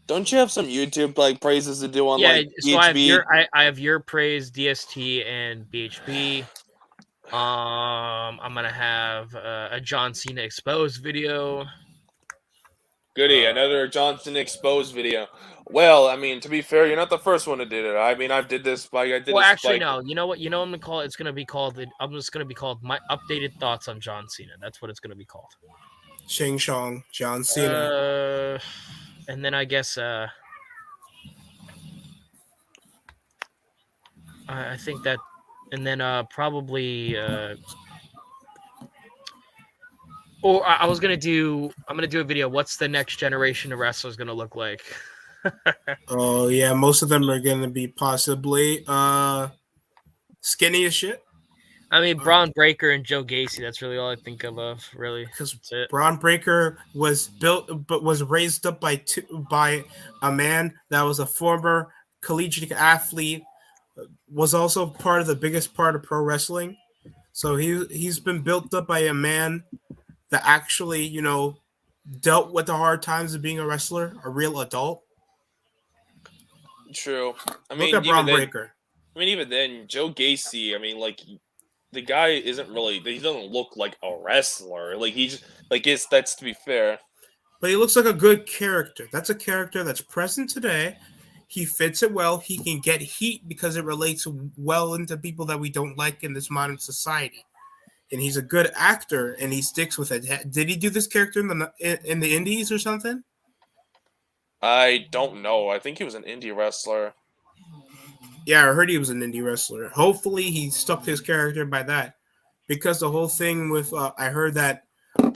Don't you have some YouTube like praises to do on so I have your praise, DST, and BHB. I'm gonna have a John Cena exposed video. Goody, another John Cena exposed video. Well, I mean, to be fair, you're not the first one to do it. I mean, I did this. No. You know what? You know what I'm gonna call it? It's gonna be called. I'm just gonna be called my updated thoughts on John Cena. That's what it's gonna be called. Shing Shong, John Cena. And then I guess I think that, and then probably or I'm gonna do a video. What's the next generation of wrestlers gonna look like? Oh yeah, most of them are gonna be possibly skinny as shit. I mean, Braun Breaker and Joe Gacy. That's really all I think of. Really, because Braun Breaker was built, but was raised up by a man that was a former collegiate athlete, was also part of the biggest part of pro wrestling. So he's been built up by a man that actually, dealt with the hard times of being a wrestler, a real adult. True. Look at Braun Breaker. Even then, Joe Gacy. I mean, like. The guy isn't really. He doesn't look like a wrestler. Like he's like. That's to be fair. But he looks like a good character. That's a character that's present today. He fits it well. He can get heat because it relates well into people that we don't like in this modern society. And he's a good actor, and he sticks with it. Did he do this character in the Indies or something? I don't know. I think he was an indie wrestler. Yeah, I heard he was an indie wrestler. Hopefully, he stuck his character by that, because the whole thing with I heard that.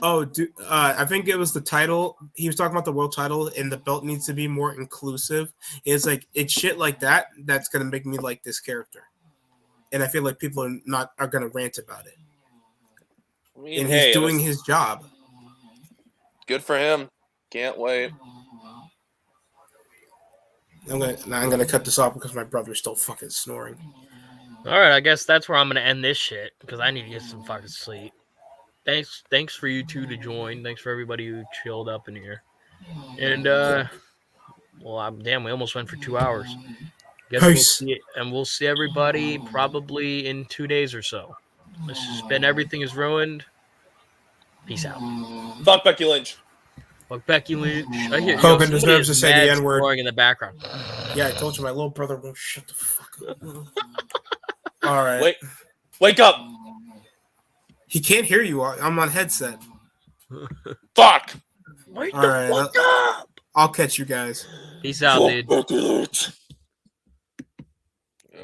I think it was the title. He was talking about the world title, and the belt needs to be more inclusive. It's like it's shit like that that's gonna make me like this character, and I feel like people are gonna rant about it. I mean, and he's doing his job. Good for him. Can't wait. I'm gonna cut this off because my brother's still fucking snoring. All right, I guess that's where I'm gonna end this shit because I need to get some fucking sleep. Thanks for you two to join. Thanks for everybody who chilled up in here. And we almost went for 2 hours. We'll see everybody probably in 2 days or so. This has been Everything Is Ruined. Peace out. Fuck Becky Lynch. Fuck Becky Lynch. I hear Hogan deserves to say the N-word. In the background. Yeah, I told you my little brother won't shut the fuck up. All right. Wake up. He can't hear you. I'm on headset. Fuck. Wake the fuck up. I'll catch you guys. Peace out, dude.